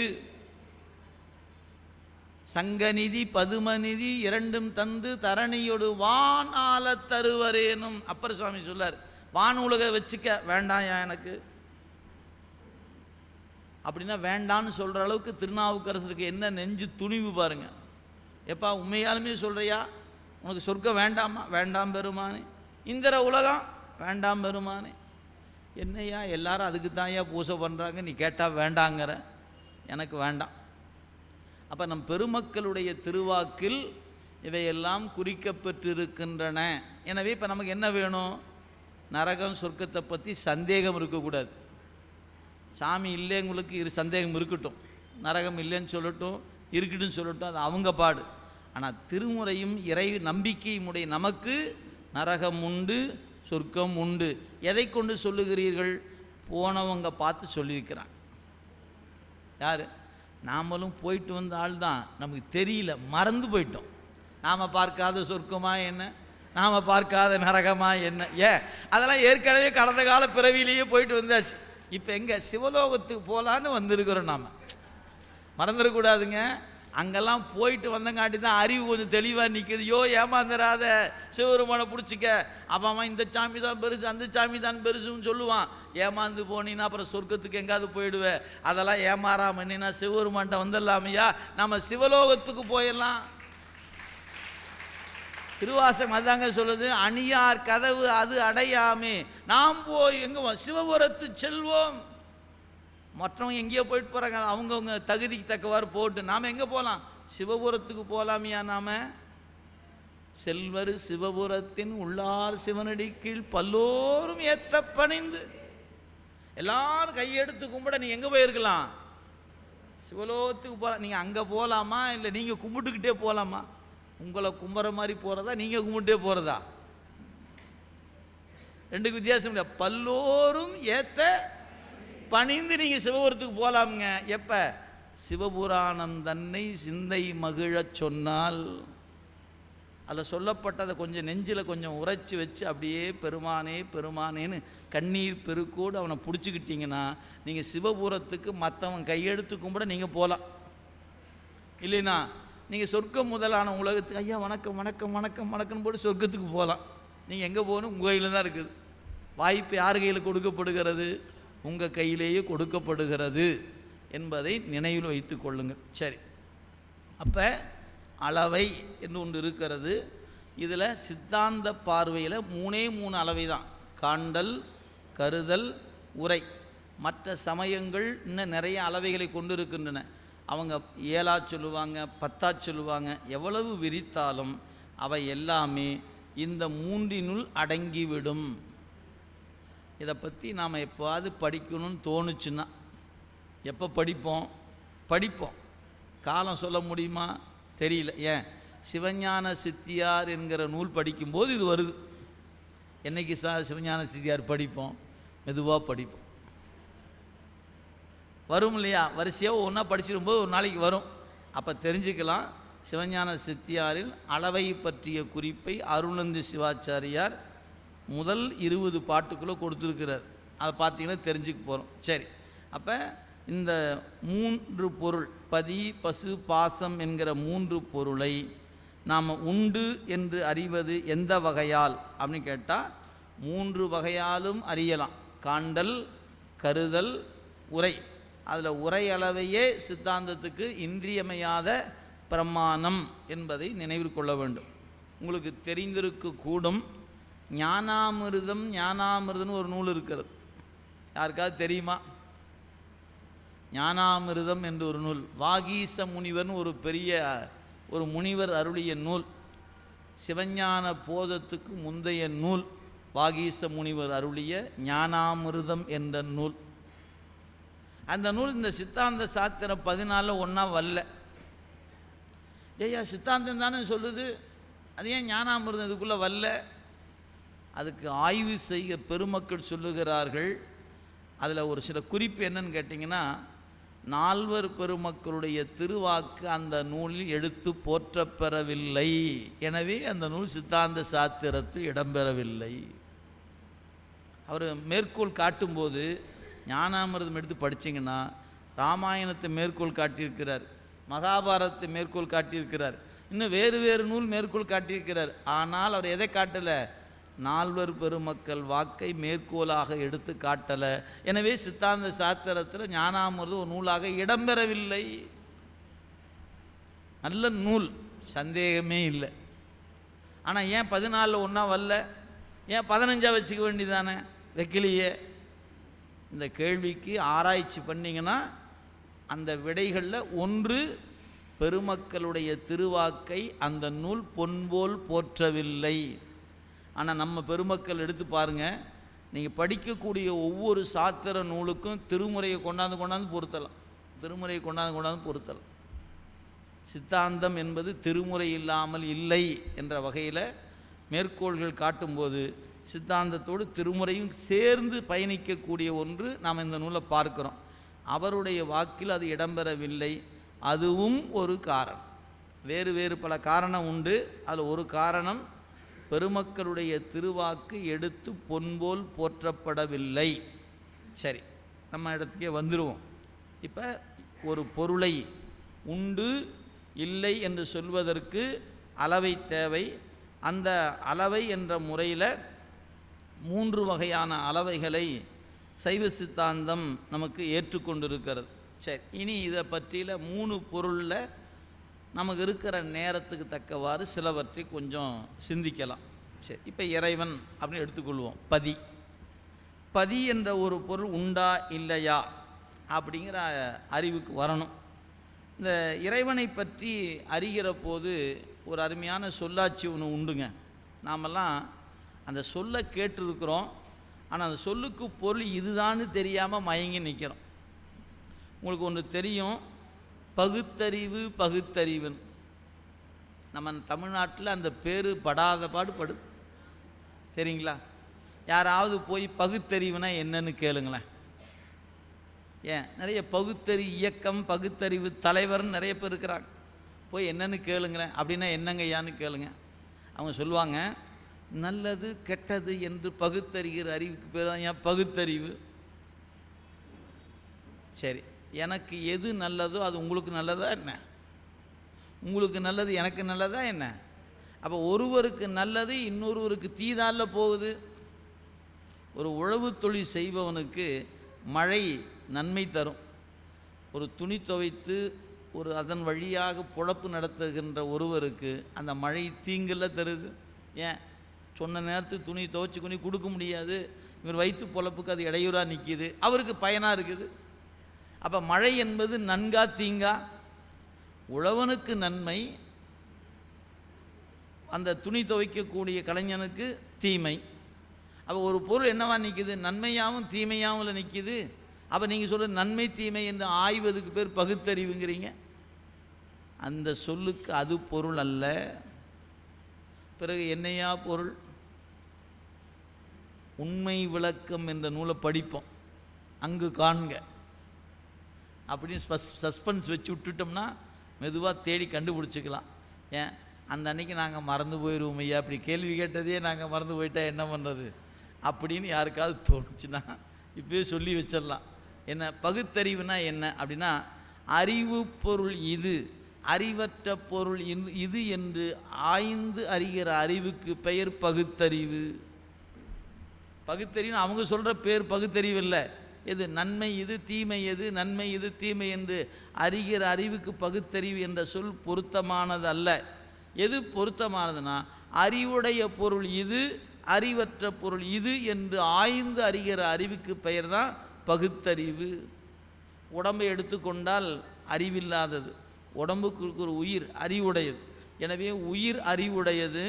சங்கநிதி பதுமநிதி இரண்டும் தந்து தரணியோடு வான் ஆள தருவரேனும் அப்பர் சுவாமி சொல்லார். வான் உலக வச்சுக்க வேண்டாம் எனக்கு அப்படின்னா வேண்டான்னு சொல்கிற அளவுக்கு திருநாவுக்கரசருக்கு என்ன நெஞ்சு துணிவு பாருங்க. எப்பா உண்மையாலுமே சொல்கிறியா? உனக்கு சொர்க்கம் வேண்டாமா? வேண்டாம் பெருமானே. இந்திர உலகம் வேண்டாம் பெருமானே. என்னையா எல்லாரும் அதுக்கு தான்யா பூசை பண்ணுறாங்க, நீ கேட்டால் வேண்டாங்கிற? எனக்கு வேண்டாம். அப்போ நம் பெருமக்களுடைய திருவாக்கில் இவையெல்லாம் குறிக்கப்பட்டிருக்கின்றன. எனவே இப்போ நமக்கு என்ன வேணும்? நரகம் சொர்க்கத்தை பற்றி சந்தேகம் இருக்கக்கூடாது. சாமி இல்லைங்களுக்கு சந்தேகம் இருக்கட்டும், நரகம் இல்லைன்னு சொல்லட்டும், இருக்கட்டுன்னு சொல்லட்டும், அது அவங்க பாடு. ஆனால் திருமுறையும் இறை நம்பிக்கையும் உடைய நமக்கு நரகம் உண்டு, சொர்க்கம் உண்டு. எதை கொண்டு சொல்லுகிறீர்கள்? போனவங்க பார்த்து சொல்லியிருக்கிறான். யார்? நாமளும் போயிட்டு வந்த ஆள் தான், நமக்கு தெரியல, மறந்து போயிட்டோம். நாம் பார்க்காத சொர்க்கமா என்ன, நாம் பார்க்காத நரகமா என்ன? அதெல்லாம் ஏற்கனவே கடந்த கால பிறவிலேயே போயிட்டு வந்தாச்சு. இப்போ எங்கே சிவலோகத்துக்கு போகலான்னு வந்திருக்கிறோம். நாம் மறந்துடக்கூடாதுங்க. அங்கெல்லாம் போயிட்டு வந்தங்காட்டி தான் அறிவு கொஞ்சம் தெளிவாக நிற்குது. ஏமாந்துடாத, சிவபெருமானை பிடிச்சிக்க. அவன் இந்த சாமி தான் பெருசு, அந்த சாமி தான் பெருசுன்னு சொல்லுவான். ஏமாந்து போனீங்கன்னா அப்புறம் சொர்க்கத்துக்கு எங்காவது போயிடுவேன். அதெல்லாம் ஏமாறாம என்னன்னா சிவபெருமான்ட்ட வந்துடலாமையா, நம்ம சிவலோகத்துக்கு போயிடலாம். திருவாசகம் அதாங்க சொல்லுது, அணியார் கதவு அது அடையாமே நாம் போய் எங்கே சிவபுரத்து செல்வோம். மற்றவங்க எங்கேயோ போயிட்டு போகிறாங்க, அவங்கவுங்க தகுதிக்கு தக்கவாறு போட்டு நாம் எங்கே போகலாம்? சிவபுரத்துக்கு போகலாமியா? நாம் செல்வர் சிவபுரத்தின் உள்ளார் சிவனடி கீழ் பல்லோரும் ஏத்த பணிந்து. எல்லாரும் கையெடுத்து கும்பிட நீ எங்கே போயிருக்கலாம்? சிவலோகத்துக்கு போகலாம். நீங்கள் அங்கே போகலாமா இல்லை நீங்கள் கும்பிட்டுக்கிட்டே போகலாமா? உங்களை கும்புற மாதிரி போகிறதா, நீங்கள் கும்பிட்டே போகிறதா? ரெண்டுக்கு வித்தியாசம் இல்லை. பல்லோரும் ஏத்த பணிந்து நீங்கள் சிவபுரத்துக்கு போகலாமுங்க. எப்போ? சிவபுராணம் தன்னை சிந்தை மகிழச் சொன்னால், அதில் சொல்லப்பட்டதை கொஞ்சம் நெஞ்சில் கொஞ்சம் உரைச்சி வச்சு அப்படியே பெருமானே பெருமானேன்னு கண்ணீர் பெருக்கோடு அவனை பிடிச்சிக்கிட்டீங்கன்னா நீங்கள் சிவபுரத்துக்கு மற்றவன் கையெடுத்து கும்பிட நீங்கள் போகலாம். இல்லைன்னா நீங்கள் சொர்க்கம் முதலான உலகத்துக்கு ஐயா வணக்கம் வணக்கம் வணக்கம் வணக்கம் போட்டு சொர்க்கத்துக்கு போகலாம். நீங்கள் எங்கே போகணும்? உங்கள் கையில் தான் இருக்குது. வாய்ப்பு யார் கையில் கொடுக்கப்படுகிறது? உங்கள் கையிலேயே கொடுக்கப்படுகிறது என்பதை நினைவில் வைத்து கொள்ளுங்கள். சரி, அப்போ அளவை என்று ஒன்று இருக்கிறது. இதில் சித்தாந்த பார்வையில் 3 அளவை தான், காண்டல், கருதல், உரை. மற்ற சமயங்கள் இன்னும் நிறைய அளவைகளை கொண்டு இருக்கின்றன. அவங்க 7 சொல்லுவாங்க, 10 சொல்லுவாங்க. எவ்வளவு விரித்தாலும் அவை எல்லாமே இந்த 3னுள் அடங்கிவிடும். இதை பற்றி நாம் எப்போது படிக்கணும்னு தோணுச்சுன்னா எப்போ படிப்போம்? படிப்போம். காலம் சொல்ல முடியுமா தெரியல. ஏன் சிவஞான சித்தியார் என்கிற நூல் படிக்கும்போது இது வருது. என்னைக்கு சிவஞான சித்தியார் படிப்போம்? மெதுவாக படிப்போம். வரும் இல்லையா? வரிசையாக ஒன்றா படிச்சிடும்போது ஒரு நாளைக்கு வரும். அப்போ தெரிஞ்சுக்கலாம் சிவஞான சித்தியாரில் அளவை பற்றிய குறிப்பை அருணந்தி சிவாச்சாரியார் முதல் 20 பாட்டுக்குள்ளே கொடுத்துருக்கிறார். அதை பார்த்தீங்கன்னா தெரிஞ்சுக்க போகிறோம். சரி, அப்போ இந்த 3 பொருள், பதி பசு பாசம் என்கிற 3 பொருளை நாம் உண்டு என்று அறிவது எந்த வகையால் அப்படின்னு கேட்டால் 3 வகையாலும் அறியலாம். காண்டல், கருதல், உரை. அதில் உரை அளவையே சித்தாந்தத்துக்கு இன்றியமையாத பிரமாணம் என்பதை நினைவில் கொள்ள வேண்டும். உங்களுக்கு தெரிந்திருக்க கூடும், ஞானாமிர்தம்னு ஒரு நூல் இருக்கிறது. யாருக்காவது தெரியுமா? ஞானாமிர்தம் என்று ஒரு நூல், வாகீச முனிவர்னு ஒரு பெரிய ஒரு முனிவர் அருளிய நூல். சிவஞான போதத்துக்கு முந்தைய நூல் வாகீச முனிவர் அருளிய ஞானாமிர்தம் என்ற நூல். அந்த நூல் இந்த சித்தாந்த சாத்திரம் 14 ஒன்றா வரல. ஏய்யா, சித்தாந்தம் தானே சொல்லுது, அது ஏன் ஞானாமிர்தம் இதுக்குள்ளே வரல? அதுக்கு ஆய்வு செய்ய பெருமக்கள் சொல்லுகிறார்கள். அதில் ஒரு சில குறிப்பு என்னன்னு கேட்டிங்கன்னா, 4 பெருமக்களுடைய திருவாக்கு அந்த நூலில் எடுத்து போற்றப்பெறவில்லை. எனவே அந்த நூல் சித்தாந்த சாத்திரத்தில் இடம்பெறவில்லை. அவர் மேற்கோள் காட்டும்போது ஞானாமிர்தம் எடுத்து படிச்சிங்கன்னா ராமாயணத்தை மேற்கோள் காட்டியிருக்கிறார், மகாபாரதத்தை மேற்கோள் காட்டியிருக்கிறார், இன்னும் வேறு வேறு நூல் மேற்கோள் காட்டியிருக்கிறார். ஆனால் அவர் எதை காட்டலை? 4 பெருமக்கள் வாக்கை மேற்கோளாக எடுத்து காட்டலை. எனவே சித்தாந்த சாத்திரத்தில் ஞானாமிர்தம் ஒரு நூலாக இடம்பெறவில்லை. நல்ல நூல், சந்தேகமே இல்லை. ஆனால் ஏன் 14 ஒன்றா வரல? ஏன் 15 வச்சுக்க வேண்டியதானே? வைக்கலையே. இந்த கேள்விக்கு ஆராய்ச்சி பண்ணிங்கன்னா அந்த விடைகளில் ஒன்று, பெருமக்களுடைய திருவாக்கை அந்த நூல் பொன்போல் போற்றவில்லை. ஆனால் நம்ம பெருமக்கள் எடுத்து பாருங்கள், நீங்கள் படிக்கக்கூடிய ஒவ்வொரு சாத்திர நூலுக்கும் திருமுறையை கொண்டாந்து பொருத்தலாம். திருமுறையை கொண்டாந்து பொருத்தலாம். சித்தாந்தம் என்பது திருமுறை இல்லாமல் இல்லை என்ற வகையில் மேற்கோள்கள் காட்டும்போது சித்தாந்தத்தோடு திருமுறையும் சேர்ந்து பயணிக்கக்கூடிய ஒன்று நாம் இந்த நூலை பார்க்கிறோம். அவருடைய வாக்கில் அது இடம்பெறவில்லை. அதுவும் ஒரு காரணம். வேறு வேறு பல காரணம் உண்டு. அதில் ஒரு காரணம், பெருமக்களுடைய திருவாக்கு எடுத்து பொன்போல் போற்றப்படவில்லை. சரி, நம்ம இடத்துக்கே வந்துடுவோம். இப்போ ஒரு பொருளை உண்டு இல்லை என்று சொல்வதற்கு அளவை தேவை. அந்த அளவை என்ற முறையில் 3 வகையான அளவைகளை சைவ சித்தாந்தம் நமக்கு ஏற்றுக்கொண்டிருக்கிறது. சரி, இனி இதை பற்றியில் 3 பொருளில் நமக்கு இருக்கிற நேரத்துக்கு தக்கவாறு சிலவற்றை கொஞ்சம் சிந்திக்கலாம். சரி, இப்போ இறைவன் அப்படின்னு எடுத்துக்கொள்வோம். பதி என்ற ஒரு பொருள் உண்டா இல்லையா அப்படிங்கிற அறிவுக்கு வரணும். இந்த இறைவனை பற்றி அறிகிற போது ஒரு அருமையான சொல்லாட்சி ஒன்று உண்டுங்க. நாமெல்லாம் அந்த சொல்லை கேட்டிருக்கிறோம், ஆனால் அந்த சொல்லுக்கு பொருள் இதுதான்னு தெரியாமல் மயங்கி நிற்கிறோம். உங்களுக்கு ஒன்று தெரியும், பகுத்தறிவுன்னு. நம்ம தமிழ்நாட்டில் அந்த பேர் படாத பாடுபடுது, சரிங்களா? யாராவது போய் பகுத்தறிவுனா என்னன்னு கேளுங்களேன். ஏன், நிறைய பகுத்தறிவு இயக்கம், பகுத்தறிவு தலைவர்னு நிறைய பேர் இருக்கிறாங்க. போய் என்னன்னு கேளுங்களேன். அப்படின்னா என்னங்கய்யான்னு கேளுங்க. அவங்க சொல்லுவாங்க, நல்லது கெட்டது என்று பகுத்தறிகிற அறிவுக்கு பேர் தான் ஏன் பகுத்தறிவு. சரி, எனக்கு எது நல்லதோ அது உங்களுக்கு நல்லதா என்ன? உங்களுக்கு நல்லது எனக்கு நல்லதா என்ன? அப்போ ஒருவருக்கு நல்லது இன்னொருவருக்கு தீதால போகுது. ஒரு உழவு தொழில் செய்பவனுக்கு மழை நன்மை தரும். ஒரு துணி துவைத்து ஒரு அதன் வழியாக பொழப்பு நடத்துகின்ற ஒருவருக்கு அந்த மழை தீங்குல தருது. ஏன், சொன்ன நேரத்துக்கு துணி துவைச்சி கொண்டு கொடுக்க முடியாது, இவர் வயிற்று பொழப்புக்கு அது இடையூறாக நிற்கிது, அவருக்கு பயனாக இருக்குது. அப்போ மழை என்பது நன்கா தீங்கா? உழவனுக்கு நன்மை, அந்த துணி துவைக்கக்கூடிய கலைஞனுக்கு தீமை. அப்போ ஒரு பொருள் என்னவா நிற்கிது? நன்மையாகவும் தீமையாகவும் நிற்கிது. அப்போ நீங்கள் சொல்கிற நன்மை தீமை என்று ஆய்வதுக்கு பேர் பகுத்தறிவுங்கிறீங்க. அந்த சொல்லுக்கு அது பொருள் அல்ல. பிறகு என்னையா பொருள்? உண்மை விளக்கம் என்ற நூலை படிப்போம், அங்கு காண்க அப்படின்னு சஸ்பென்ஸ் வச்சு விட்டுட்டோம்னா மெதுவாக தேடி கண்டுபிடிச்சிக்கலாம். ஏன் அந்த அன்னைக்கு நாங்கள் மறந்து போயிடுவோம் ஐயா, அப்படி கேள்வி கேட்டதே நாங்கள் மறந்து போயிட்டா என்ன பண்ணுறது அப்படின்னு யாருக்காவது தோணுச்சுன்னா இப்போயே சொல்லி வச்சிடலாம். என்ன பகுத்தறிவுனா என்ன அப்படின்னா, அறிவு பொருள் இது, அறிவற்ற பொருள் இது என்று ஆய்ந்து அறிகிற அறிவுக்கு பெயர் பகுத்தறிவு. பகுத்தறிவு அவங்க சொல்கிற பேர் பகுத்தறிவு இல்லை. எது நன்மை இது தீமை எது, நன்மை இது தீமை என்று அறிகிற அறிவுக்கு பகுத்தறிவு என்ற சொல் பொருத்தமானது அல்ல. எது பொருத்தமானதுன்னா, அறிவுடைய பொருள் இது, அறிவற்ற பொருள் இது என்று ஆய்ந்து அறிகிற அறிவுக்கு பெயர் தான் பகுத்தறிவு. உடம்பை எடுத்துக்கொண்டால் அறிவில்லாதது, உடம்புக்கு இருக்கிற உயிர் அறிவுடையது. எனவே உயிர் அறிவுடையது,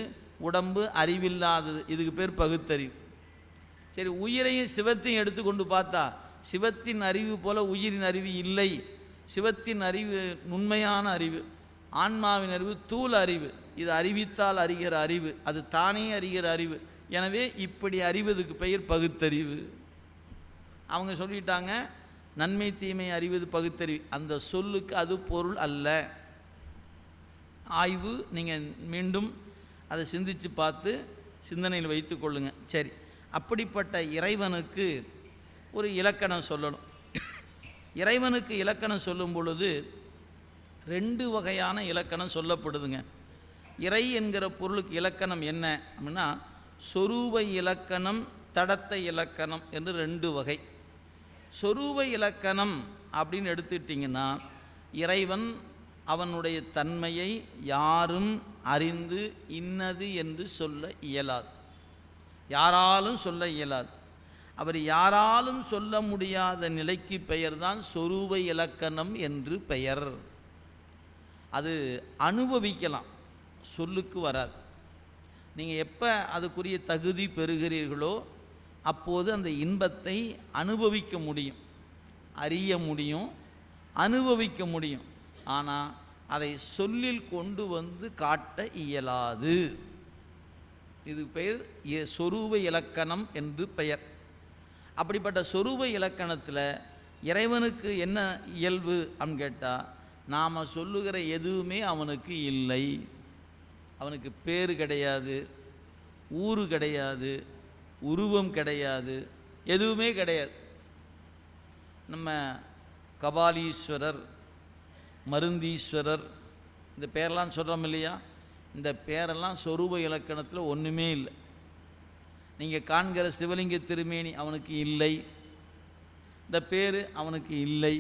உடம்பு அறிவில்லாதது, இதுக்கு பேர் பகுத்தறிவு. சரி, உயிரையும் சிவத்தையும் எடுத்துக்கொண்டு பார்த்தா சிவத்தின் அறிவு போல உயிரின் அறிவு இல்லை. சிவத்தின் அறிவு நுண்மையான அறிவு, ஆன்மாவின் அறிவு தூள் அறிவு. இது அறிவித்தால் அறிகிற அறிவு, அது தானே அறிகிற அறிவு. எனவே இப்படி அறிவதுக்கு பெயர் பகுத்தறிவு. அவங்க சொல்லிட்டாங்க நன்மை தீமை அறிவது பகுத்தறிவு. அந்த சொல்லுக்கு அது பொருள் அல்ல. ஆய்வு நீங்கள் மீண்டும் அதை சிந்தித்து பார்த்து சிந்தனையில் வைத்து கொள்ளுங்க. சரி, அப்படிப்பட்ட இறைவனுக்கு ஒரு இலக்கணம் சொல்லணும். இறைவனுக்கு இலக்கணம் சொல்லும் பொழுது 2 வகையான இலக்கணம் சொல்லப்படுதுங்க. இறை என்கிற பொருளுக்கு இலக்கணம் என்ன அப்படின்னா, சொரூப இலக்கணம், தடத்த இலக்கணம் என்று 2 வகை. சொரூப இலக்கணம் அப்படின்னு எடுத்துக்கிட்டிங்கன்னா, இறைவன் அவனுடைய தன்மையை யாரும் அறிந்து இன்னது என்று சொல்ல இயலாது, யாராலும் சொல்ல இயலாது. அவர் யாராலும் சொல்ல முடியாத நிலைக்கு பெயர்தான் சொரூப இலக்கணம் என்று பெயர். அது அனுபவிக்கலாம், சொல்லுக்கு வராது. நீங்கள் எப்போ அதுக்குரிய தகுதி பெறுகிறீர்களோ அப்போது அந்த இன்பத்தை அனுபவிக்க முடியும், அறிய முடியும், அனுபவிக்க முடியும். ஆனால் அதை சொல்லில் கொண்டு வந்து காட்ட இயலாது. இது பெயர் சொரூப இலக்கணம் என்று பெயர். அப்படிப்பட்ட சொரூப இலக்கணத்தில் இறைவனுக்கு என்ன இயல்பு அப்படின்னு கேட்டால், நாம் சொல்லுகிற எதுவுமே அவனுக்கு இல்லை. அவனுக்கு பேர் கிடையாது, ஊரு கிடையாது, உருவம் கிடையாது, எதுவுமே கிடையாது. நம்ம கபாலீஸ்வரர், மருந்தீஸ்வரர் இந்த பேரெல்லாம் சொல்கிறோம் இல்லையா, இந்த பேரெல்லாம் சொரூப இலக்கணத்தில் ஒன்றுமே இல்லை. நீங்கள் காண்கிற சிவலிங்க திருமேனி அவனுக்கு இல்லை, இந்த பேர் அவனுக்கு இல்லை.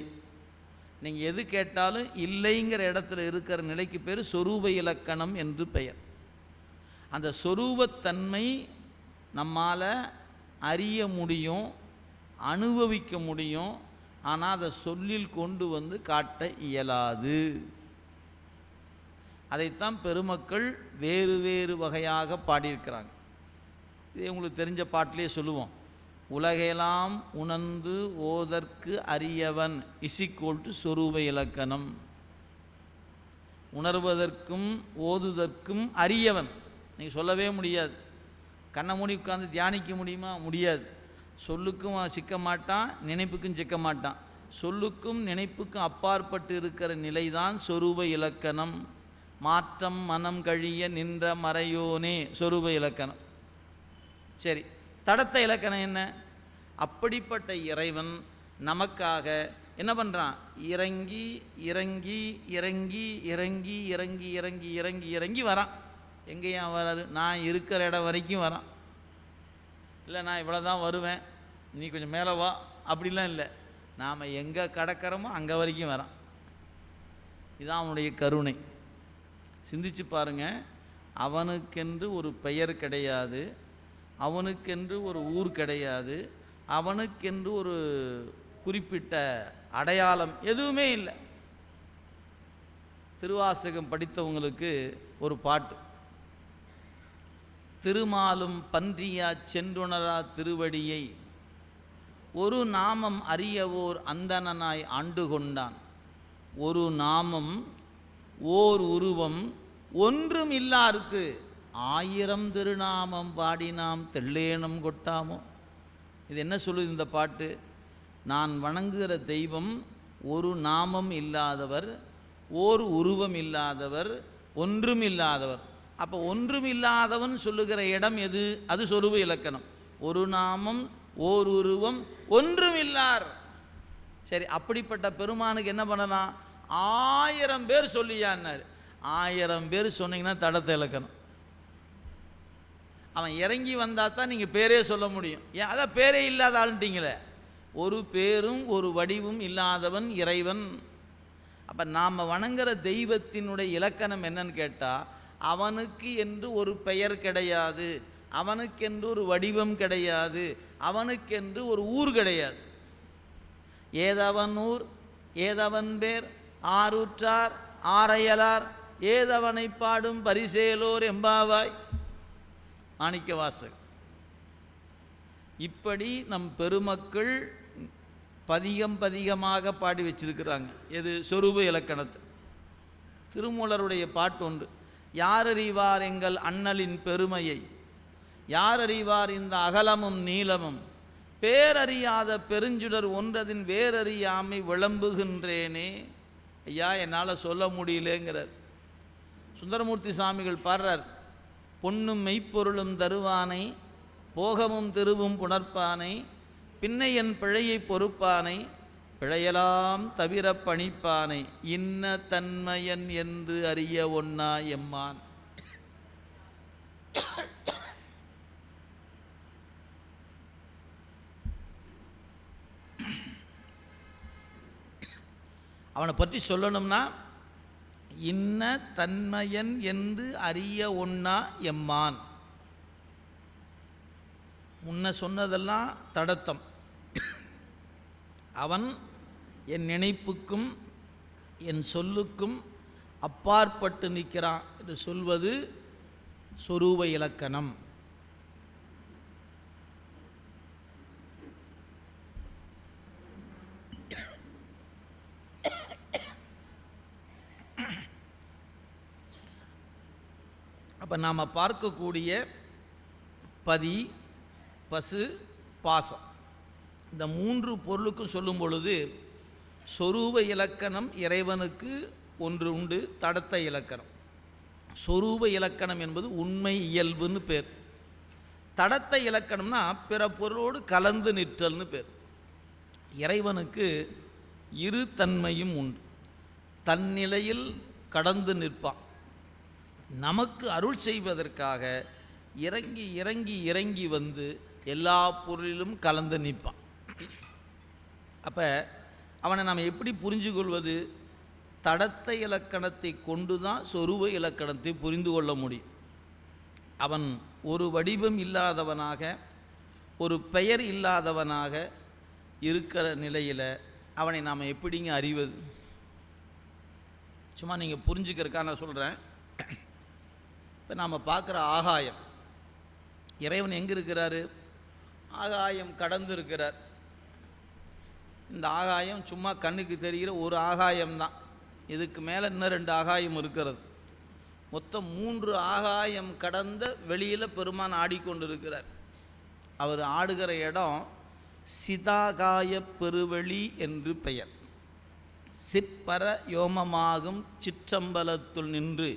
நீங்கள் எது கேட்டாலும் இல்லைங்கிற இடத்துல இருக்கிற நிலைக்கு பேர் சொரூப இலக்கணம் என்று பெயர். அந்த சொரூபத்தன்மை நம்மால் அறிய முடியும், அனுபவிக்க முடியும். ஆனால் அதை சொல்லில் கொண்டு வந்து காட்ட இயலாது. அதைத்தான் பெருமக்கள் வேறு வேறு வகையாக பாடியிருக்கிறாங்க. இதே உங்களுக்கு தெரிஞ்ச பாட்டிலே சொல்லுவோம், உலகெல்லாம் உணர்ந்து ஓதற்கு அறியவன் இசிக்கோல்ட்டு சொரூப இலக்கணம். உணர்வதற்கும் ஓதுதற்கும் அறியவன். நீங்கள் சொல்லவே முடியாது. கண்ணை மூடி உட்காந்து தியானிக்க முடியுமா? முடியாது. சொல்லுக்கும் சிக்க மாட்டான், நினைப்புக்கும் சிக்க மாட்டான். சொல்லுக்கும் நினைப்புக்கும் அப்பாற்பட்டு இருக்கிற நிலைதான் சொரூப இலக்கணம். மாற்றம் மனம் கழிய நின்ற மறையோனே சொரூப இலக்கணம். சரி, தடத்த இலக்கணம் என்ன? அப்படிப்பட்ட இறைவன் நமக்காக என்ன பண்ணுறான்? இறங்கி இறங்கி இறங்கி இறங்கி இறங்கி இறங்கி இறங்கி இறங்கி வரான். எங்கேயா வராது? நான் இருக்கிற இடம் வரைக்கும் வரான். இல்லை நான் இவ்வளோ தான் வருவேன், நீ கொஞ்சம் மேலே வா, அப்படிலாம் இல்லை. நாம் எங்கே கடக்கிறோமோ அங்கே வரைக்கும் வரான். இதுதான் அவனுடைய கருணை. சிந்திச்சு பாருங்கள். அவனுக்கென்று ஒரு பெயர் கிடையாது, அவனுக்கென்று ஒரு ஊர் கிடையாது, அவனுக்கென்று ஒரு குறிப்பிட்ட அடையாளம் எதுவுமே இல்லை. திருவாசகம் படித்தவங்களுக்கு ஒரு பாட்டு, திருமாலும் பன்றியா சென்றுணரா திருவடியை ஒரு நாமம் அறியவோர் அந்தணனாய் ஆண்டு கொண்டான். ஒரு நாமம் ஓர் உருவம் ஒன்றும் இல்லாருக்கு 1000 திருநாமம் பாடினாம் தெள்ளேனம் கொட்டாமோ. இது என்ன சொல்லுது இந்த பாட்டு? நான் வணங்குகிற தெய்வம் ஒரு நாமம் இல்லாதவர், ஓர் உருவம் இல்லாதவர், ஒன்றும் இல்லாதவர். அப்போ ஒன்றும் இல்லாதவன் சொல்லுகிற இடம் எது? அது சொரூப இலக்கணம். ஒரு நாமம் ஓர் உருவம் ஒன்றும் இல்லார். சரி, அப்படிப்பட்ட பெருமானுக்கு என்ன பண்ணலாம்? 1000 பேர் சொல்லியான்னாரு. 1000 பேர் சொன்னீங்கன்னா தடத்தை இலக்கணம். அவன் இறங்கி வந்தால் தான் நீங்கள் பேரே சொல்ல முடியும். ஏன் அதான் பேரே இல்லாத ஆளுன்ட்டீங்களே. ஒரு பேரும் ஒரு வடிவும் இல்லாதவன் இறைவன். அப்போ நாம் வணங்குற தெய்வத்தினுடைய இலக்கணம் என்னன்னு கேட்டால், அவனுக்கு என்று ஒரு பெயர் கிடையாது, அவனுக்கென்று ஒரு வடிவம் கிடையாது, அவனுக்கென்று ஒரு ஊர் கிடையாது. ஏதவன் ஊர் ஏதவன் பேர் ஆரூற்றார் ஆரையலார் ஏதவனை பாடும் பரிசேலோர் எம்பாவாய் மாணிக்கவாசகர். இப்படி நம் பெருமக்கள் பதிகமாக பாடி வச்சிருக்கிறாங்க. எது? சொரூப இலக்கணத்தை. திருமூலருடைய பாட்டு உண்டு. யார் அறிவார் எங்கள் அண்ணலின் பெருமையை, யார் அறிவார் இந்த அகலமும் நீளமும், பேரறியாத பெருஞ்சுடர் ஒன்றதின் வேறறியாமை விளம்புகின்றேனே. ஐயா, என்னால் சொல்ல முடியலேங்கிறார். சுந்தரமூர்த்தி சாமிகள் பாடுறார். பொன்னும் மெய்ப்பொருளும் தருவானை, போகமும் திருவும் புணர்ப்பானை, பின்னை என் பிழையை பொறுப்பானை, பிழையலாம் தவிர பணிப்பானை, இன்ன தன்மையன் என்று அறிய ஒண்ணா எம்மான். அவனை பற்றி சொல்லணும்னா, இன்ன தன்மையன் என்று அறிய ஒண்ணா எம்மான். முன்ன சொன்னதெல்லாம் தடத்தம். அவன் என் நினைப்புக்கும் என் சொல்லுக்கும் அப்பாற்பட்டு நிற்கிறான் என்று சொல்வது சொரூப இலக்கணம். அப்போ நாம் பார்க்கக்கூடிய பதி, பசு, பாசம், இந்த 3 பொருளுக்கும் சொல்லும் பொழுது சொரூப இலக்கணம் இறைவனுக்கு ஒன்று உண்டு, தடத்த இலக்கணம். சொரூப இலக்கணம் என்பது உண்மை இயல்புன்னு பேர். தடத்த இலக்கணம்னா பிற பொருளோடு கலந்து நிற்றல்னு பேர். இறைவனுக்கு இரு தன்மையும் உண்டு. தன்னிலையில் கடந்து நிற்பான். நமக்கு அருள் செய்வதற்காக இறங்கி இறங்கி இறங்கி வந்து எல்லா பொருளிலும் கலந்து நிற்பான். அப்போ அவனை நாம் எப்படி புரிஞ்சு கொள்வது? தடத்த இலக்கணத்தை கொண்டு தான் சொரூப இலக்கணத்தை புரிந்து கொள்ள முடியும். அவன் ஒரு வடிவம் இல்லாதவனாக, ஒரு பெயர் இல்லாதவனாக இருக்கிற நிலையில் அவனை நாம் எப்படிங்க அறிவது? சும்மா நீங்கள் புரிஞ்சுக்கிறதுக்காக நான் சொல்கிறேன். இப்போ நாம் பார்க்குற ஆகாயம், இறைவன் எங்கே இருக்கிறாரு? ஆகாயம் கடந்து இருக்கிறார். இந்த ஆகாயம் சும்மா கண்ணுக்கு தெரிகிற ஒரு ஆகாயம்தான். இதுக்கு மேலே இன்னும் 2 ஆகாயம் இருக்கிறது. மொத்தம் 3 ஆகாயம் கடந்த வெளியில் பெருமான் ஆடிக்கொண்டிருக்கிறார். அவர் ஆடுகிற இடம் சிதாகாய பெருவெளி என்று பெயர். சிற்பர யோமமாகும் சிற்றம்பலத்துள் நின்று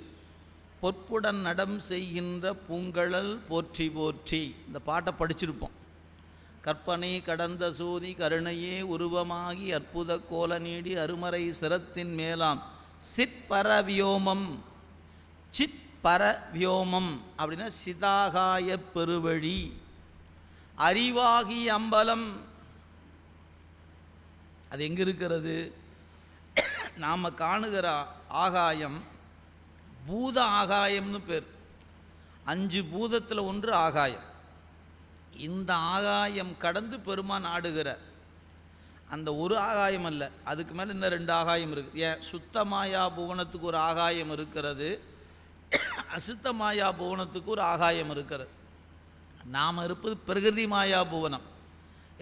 பொற்புடன் நடம் செய்கின்ற பூங்கழல் போற்றி போற்றி. இந்த பாட்டை படிச்சிருப்போம். கற்பனை கடந்த சோதி கருணையே உருவமாகி அற்புத கோல நீடி அருமறை சிரத்தின் மேலாம் சிற்பர வியோமம். சிற்பர வியோமம் அப்படின்னா சிதாகாய பெருவழி, அறிவாகி அம்பலம். அது எங்கே இருக்கிறது? நாம் காணுகிற ஆகாயம் பூத ஆகாயம்னு பேர். 5 பூதத்தில் ஒன்று ஆகாயம். இந்த ஆகாயம் கடந்து பெருமான் ஆடுகிறார். அந்த ஒரு ஆகாயம் அல்ல, அதுக்கு மேலே இன்னும் 2 ஆகாயம் இருக்குது. ஏன்? சுத்தமாயா புவனத்துக்கு ஒரு ஆகாயம் இருக்கிறது, அசுத்தமாயா புவனத்துக்கு ஒரு ஆகாயம் இருக்கிறது. நாம் இருப்பது பிரகிருதி மாயா புவனம்.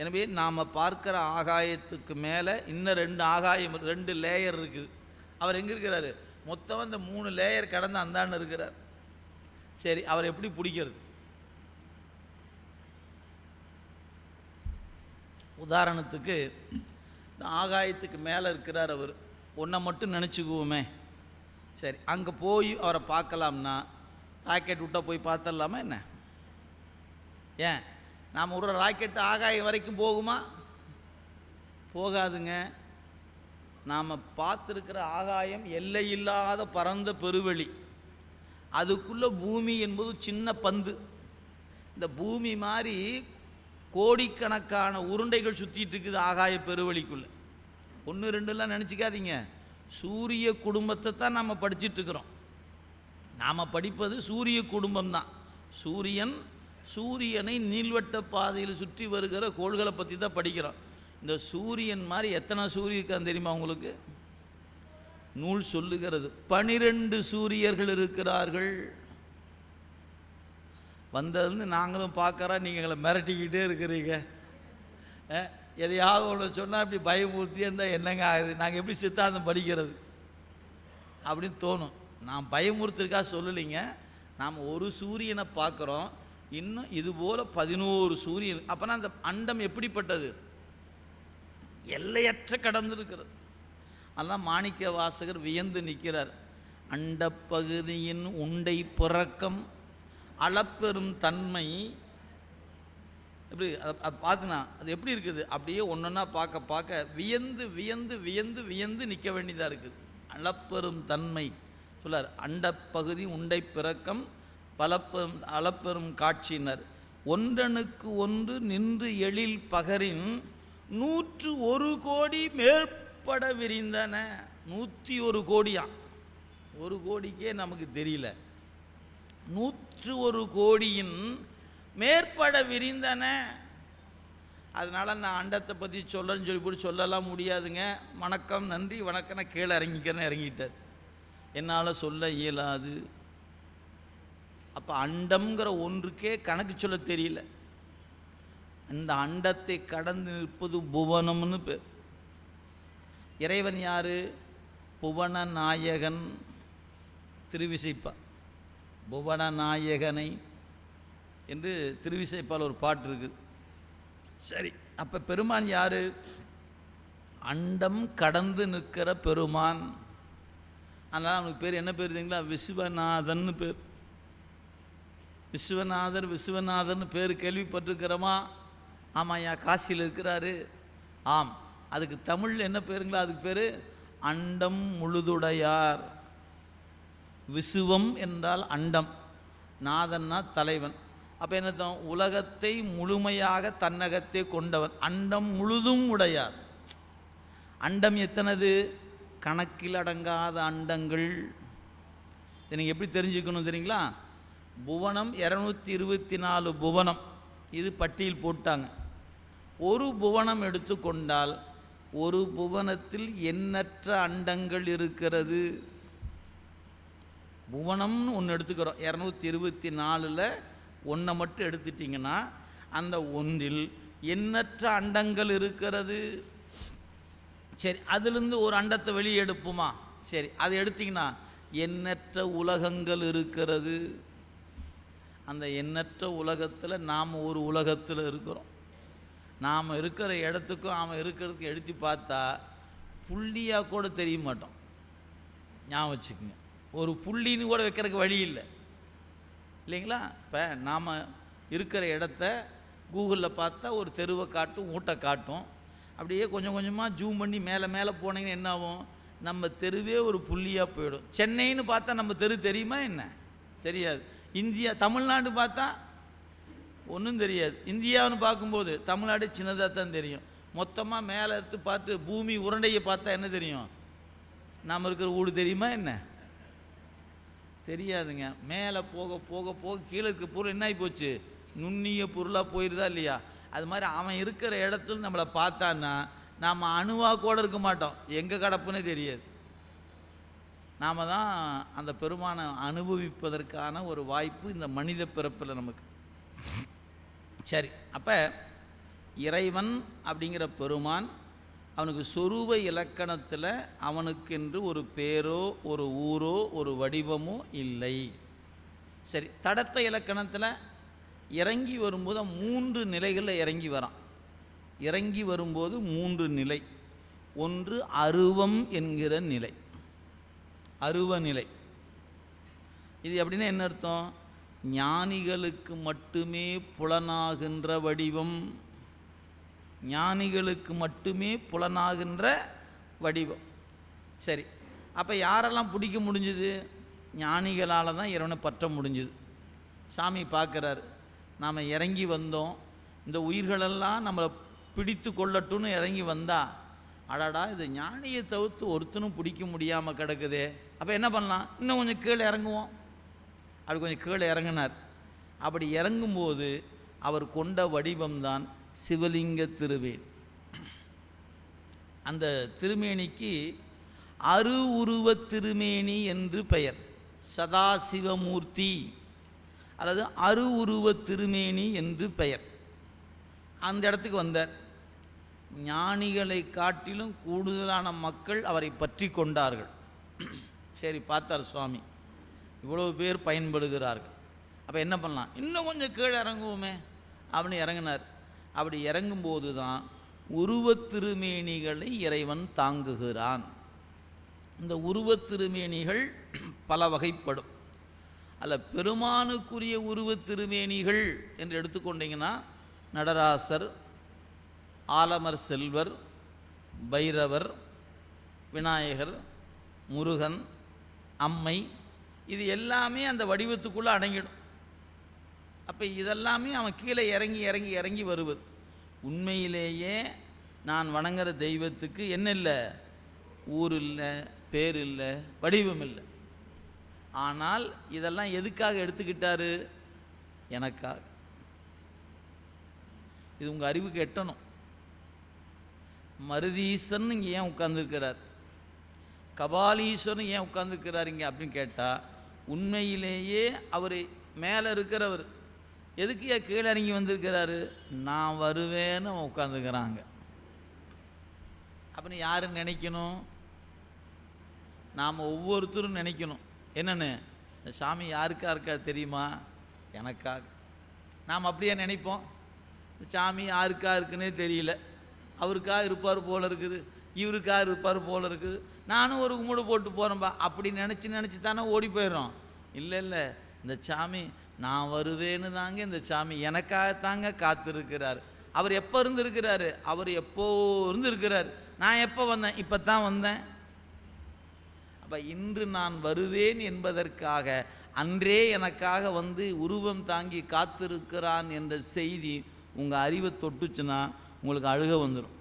எனவே நாம் பார்க்குற ஆகாயத்துக்கு மேலே இன்னும் 2 ஆகாயம் 2 லேயர் இருக்குது. அவர் எங்கே இருக்கிறாரு? மொத்தம் இந்த 3 லேயர் கடந்து அந்தாண்டு இருக்கிறார். சரி, அவர் எப்படி பிடிக்கிறது? உதாரணத்துக்கு இந்த ஆகாயத்துக்கு மேலே இருக்கிறார் அவர். ஒன்றை மட்டும் நினச்சிக்குவோமே. சரி, அங்கே போய் அவரை பார்க்கலாம்னா ராக்கெட் விட்டால் போய் பார்த்துடலாமா என்ன? ஏன், நாம் ஒரு ராக்கெட்டு ஆகாயம் வரைக்கும் போகுமா? போகாதுங்க. நாம் பார்த்துருக்கிற ஆகாயம் எல்லையில்லாத பரந்த பெருவெளி. அதுக்குள்ளே பூமி என்பது சின்ன பந்து. இந்த பூமி மாதிரி கோடிக்கணக்கான உருண்டைகள் சுற்றிட்டு இருக்குது ஆகாய பெருவெளிக்குள்ளே. 1 2லாம் நினச்சிக்காதீங்க. சூரிய குடும்பத்தை தான் நாம் படிச்சிட்ருக்கிறோம். நாம் படிப்பது சூரிய குடும்பம் தான். சூரியனை நீள்வட்ட பாதையில் சுற்றி வருகிற கோள்களை பற்றி தான் படிக்கிறோம். இந்த சூரியன் மாதிரி எத்தனை சூரியன் இருக்கான்னு தெரியுமா உங்களுக்கு? நூல் சொல்லுகிறது 12 சூரியர்கள் இருக்கிறார்கள். வந்ததுன்னு நாங்களும் பார்க்குறோம், நீங்கள் எங்களை மிரட்டிக்கிட்டே இருக்கிறீங்க. எதையாவது ஒன்று சொன்னால் இப்படி பயமூர்த்தியே இருந்தால் என்னங்க ஆகுது, நாங்கள் எப்படி சித்தாந்தம் படிக்கிறது அப்படின்னு தோணும். நான் பயமுறுத்திருக்கா சொல்லலைங்க. நாம் ஒரு சூரியனை பார்க்குறோம், இன்னும் இதுபோல் 11 சூரியன். அப்போனா அந்த அண்டம் எப்படிப்பட்டது? எல்லையற்ற கடந்திருக்கிறது. அதெல்லாம் மாணிக்க வாசகர் வியந்து நிற்கிறார். அண்டப்பகுதியின் உண்டை பிறக்கம் அளப்பெரும் தன்மை. எப்படி அதை பார்த்துனா அது எப்படி இருக்குது? அப்படியே ஒன்றொன்னா பார்க்க பார்க்க வியந்து வியந்து வியந்து வியந்து நிற்க வேண்டியதாக இருக்குது. அளப்பெரும் தன்மை சொல்லார். அண்டப்பகுதி உண்டை பிறக்கம் பலப்பெரும் அளப்பெரும் காட்சியினர் ஒன்றனுக்கு ஒன்று நின்று எழில் பகரின் 101 கோடி மேற்பட விரிந்தன. 101 கோடியாம். 1 கோடிக்கே நமக்கு தெரியல. 101 கோடியின் மேற்பட விரிந்தன. அதனால் நான் அண்டத்தை பற்றி சொல்லன்னு சொல்லி போட்டு சொல்லலாம் முடியாதுங்க. வணக்கம் நன்றி வணக்கம், நான் கீழே இறங்கிக்கிறேன்னு இறங்கிட்டார். என்னால் சொல்ல இயலாது. அப்போ அண்டம்ங்கிற ஒன்றுக்கே கணக்கு சொல்ல தெரியல. இந்த அண்டத்தை கடந்து நிற்பது புவனம்னு பேர். இறைவன் யார்? புவன நாயகன். திருவிசைப்பா புவனநாயகனை என்று திருவிசைப்பால் ஒரு பாட்டு இருக்குது. சரி, அப்போ பெருமான் யார்? அண்டம் கடந்து நிற்கிற பெருமான். அதனால் அவனுக்கு பேர் என்ன பேர் தெரியுங்களா? விஸ்வநாதன் பேர். விஸ்வநாதர்னு பேர் கேள்விப்பட்டிருக்கிறோமா? ஆமாம், ஐயா காசியில் இருக்கிறாரு. ஆம், அதுக்கு தமிழில் என்ன பேருங்களா? அதுக்கு பேர் அண்டம் முழுதுடையார். விசுவம் என்றால் அண்டம், நாதன்னா தலைவன். அப்போ என்னத்தான்? உலகத்தை முழுமையாக தன்னகத்தே கொண்டவன். அண்டம் முழுதும் உடையார். அண்டம் எத்தனது? கணக்கில் அடங்காத அண்டங்கள். இதை நீங்கள் எப்படி தெரிஞ்சுக்கணும் தெரியுங்களா? புவனம் 224 புவனம். இது பட்டியல் போட்டாங்க. ஒரு புவனம் எடுத்துக்கொண்டால் ஒரு புவனத்தில் எண்ணற்ற அண்டங்கள் இருக்கிறது. புவனம்னு ஒன்று எடுத்துக்கிறோம். 224ல் ஒன்றை மட்டும் எடுத்துட்டிங்கன்னா அந்த ஒன்றில் எண்ணற்ற அண்டங்கள் இருக்கிறது. சரி, அதிலிருந்து ஒரு அண்டத்தை வெளியே எடுப்போமா? சரி, அதை எடுத்திங்கன்னா எண்ணற்ற உலகங்கள் இருக்கிறது. அந்த எண்ணற்ற உலகத்தில் நாம் ஒரு உலகத்தில் இருக்கிறோம். நாம் இருக்கிற இடத்துக்கும் அவன் இருக்கிறதுக்கு எடுத்து பார்த்தா புள்ளியாக கூட தெரிய மாட்டோம். ஞாபகம் வச்சுக்கோங்க, ஒரு புள்ளின்னு கூட வைக்கிறதுக்கு வழி இல்லை இல்லைங்களா? இப்போ நாம் இருக்கிற இடத்த கூகுளில் பார்த்தா ஒரு தெருவை காட்டும், ஊட்டை காட்டும். அப்படியே கொஞ்சம் கொஞ்சமாக ஜூம் பண்ணி மேலே மேலே போனீங்கன்னா என்ன ஆகும்? நம்ம தெருவே ஒரு புள்ளியாக போயிடும். சென்னைன்னு பார்த்தா நம்ம தெரு தெரியுமா என்ன? தெரியாது. இந்தியா தமிழ்நாடு பார்த்தா ஒன்றும் தெரியாது. இந்தியாவுன்னு பார்க்கும்போது தமிழ்நாடு சின்னதாக தான் தெரியும். மொத்தமாக மேலே எடுத்து பார்த்து பூமி உருண்டையை பார்த்தா என்ன தெரியும்? நாம் இருக்கிற ஊடு தெரியுமா என்ன? தெரியாதுங்க. மேலே போக போக போக கீழே இருக்க பொருள் என்ன ஆகி போச்சு? நுண்ணிய பொருளாக போயிடுதா இல்லையா? அது மாதிரி அவன் இருக்கிற இடத்துல நம்மளை பார்த்தான்னா நாம் அணுவாக கூட இருக்க மாட்டோம். எங்கே கிடப்புன்னே தெரியாது. நாம் தான் அந்த பெருமானை அனுபவிப்பதற்கான ஒரு வாய்ப்பு இந்த மனித பிறப்பில் நமக்கு. சரி, அப்போ இறைவன் அப்படிங்கிற பெருமான் அவனுக்கு சொரூப இலக்கணத்தில் அவனுக்கென்று ஒரு பேரோ ஒரு ஊரோ ஒரு வடிவமோ இல்லை. சரி, தடத்த இலக்கணத்தில் இறங்கி வரும்போது 3 நிலைகளில் இறங்கி வரான். இறங்கி வரும்போது 3 நிலை. ஒன்று அருவம் என்கிற நிலை, அருவ நிலை. இது அப்படின்னா என்ன அர்த்தம்? ஞானிகளுக்கு மட்டுமே புலனாகின்ற வடிவம், ஞானிகளுக்கு மட்டுமே புலனாகின்ற வடிவம். சரி, அப்போ யாரெல்லாம் பிடிக்க முடிஞ்சுது? ஞானிகளால் தான் இறைவனை பற்ற முடிஞ்சுது. சாமி பார்க்குறாரு, நாம் இறங்கி வந்தோம், இந்த உயிர்களெல்லாம் நம்மளை பிடித்து கொள்ளட்டும்னு இறங்கி வந்தா, அடாடா இது ஞானியை தவிர்த்து ஒருத்தனும் பிடிக்க முடியாமல் கிடக்குதே, அப்போ என்ன பண்ணலாம்? இன்னும் கொஞ்சம் கீழே இறங்குவோம். அப்படி கொஞ்சம் கீழே இறங்கினார். அப்படி இறங்கும்போது அவர் கொண்ட வடிவம்தான் சிவலிங்க திருவேணி. அந்த திருமேனிக்கு அரு உருவ திருமேனி என்று பெயர். சதாசிவமூர்த்தி அல்லது அரு உருவ திருமேனி என்று பெயர். அந்த இடத்துக்கு வந்தார். ஞானிகளை காட்டிலும் கூடுதலான மக்கள் அவரை பற்றி கொண்டார்கள். சரி, பார்த்தார் சுவாமி, இவ்வளவு பேர் பயன்படுகிறார்கள், அப்போ என்ன பண்ணலாம்? இன்னும் கொஞ்சம் கீழே இறங்குவோமே அப்படின்னு இறங்கினார். அப்படி இறங்கும்போது தான் உருவத் திருமேனிகளை இறைவன் தாங்குகிறான். இந்த உருவத் திருமேனிகள் பல வகைப்படும். அதில் பெருமானுக்குரிய உருவத் திருமேனிகள் என்று எடுத்துக்கொண்டீங்கன்னா நடராசர், ஆலமர் செல்வர், பைரவர், விநாயகர், முருகன், அம்மை, இது எல்லாமே அந்த வடிவத்துக்குள்ளே அடங்கிடும். அப்போ இதெல்லாமே அவன் கீழே இறங்கி இறங்கி இறங்கி வருவது. உண்மையிலேயே நான் வணங்குற தெய்வத்துக்கு என்ன இல்லை? ஊர் இல்லை, பேர் இல்லை, வடிவம் இல்லை. ஆனால் இதெல்லாம் எதுக்காக எடுத்துக்கிட்டாரு? எனக்காக. இது உங்கள் அறிவுக்கு எட்டணும். மருதீசன் இங்கே ஏன் உட்கார்ந்துருக்கிறார், கபாலீஸ்வரன் ஏன் உட்கார்ந்துருக்கிறார் இங்கே அப்படின்னு கேட்டால், உண்மையிலேயே அவர் மேலே இருக்கிறவர். எதுக்கு ஏன் கீழே இறங்கி வந்திருக்கிறாரு? நான் வருவேன்னு அவன் உட்காந்துக்கிறாங்க. அப்படின்னு யாருன்னு நினைக்கணும்? நாம் ஒவ்வொருத்தரும் நினைக்கணும். என்னென்னு, இந்த சாமி யாருக்கா இருக்கா தெரியுமா? எனக்காக. நாம் அப்படியே நினைப்போம், இந்த சாமி யாருக்கா இருக்குன்னே தெரியல, அவருக்காக இருப்பார் போல் இருக்குது, இவருக்காக இருப்பார் போல் இருக்குது, நானும் ஒரு கும்பிடு போட்டு போகிறேன்பா அப்படி நினச்சி தானே ஓடி போயிடும். இல்லை இல்லை, இந்த சாமி நான் வருவேன்னு தாங்க, இந்த சாமி எனக்காகத்தாங்க காத்திருக்கிறார். அவர் எப்போ இருந்திருக்கிறாரு? அவர் எப்போ இருந்திருக்கிறார். நான் எப்போ வந்தேன்? இப்போ தான் வந்தேன். அப்போ இன்று நான் வருவேன் என்பதற்காக அன்றே எனக்காக வந்து உருவம் தாங்கி காத்திருக்கிறான் என்ற செய்தி உங்கள் அறிவை தொட்டுச்சுன்னா உங்களுக்கு அழுக வந்துடும்.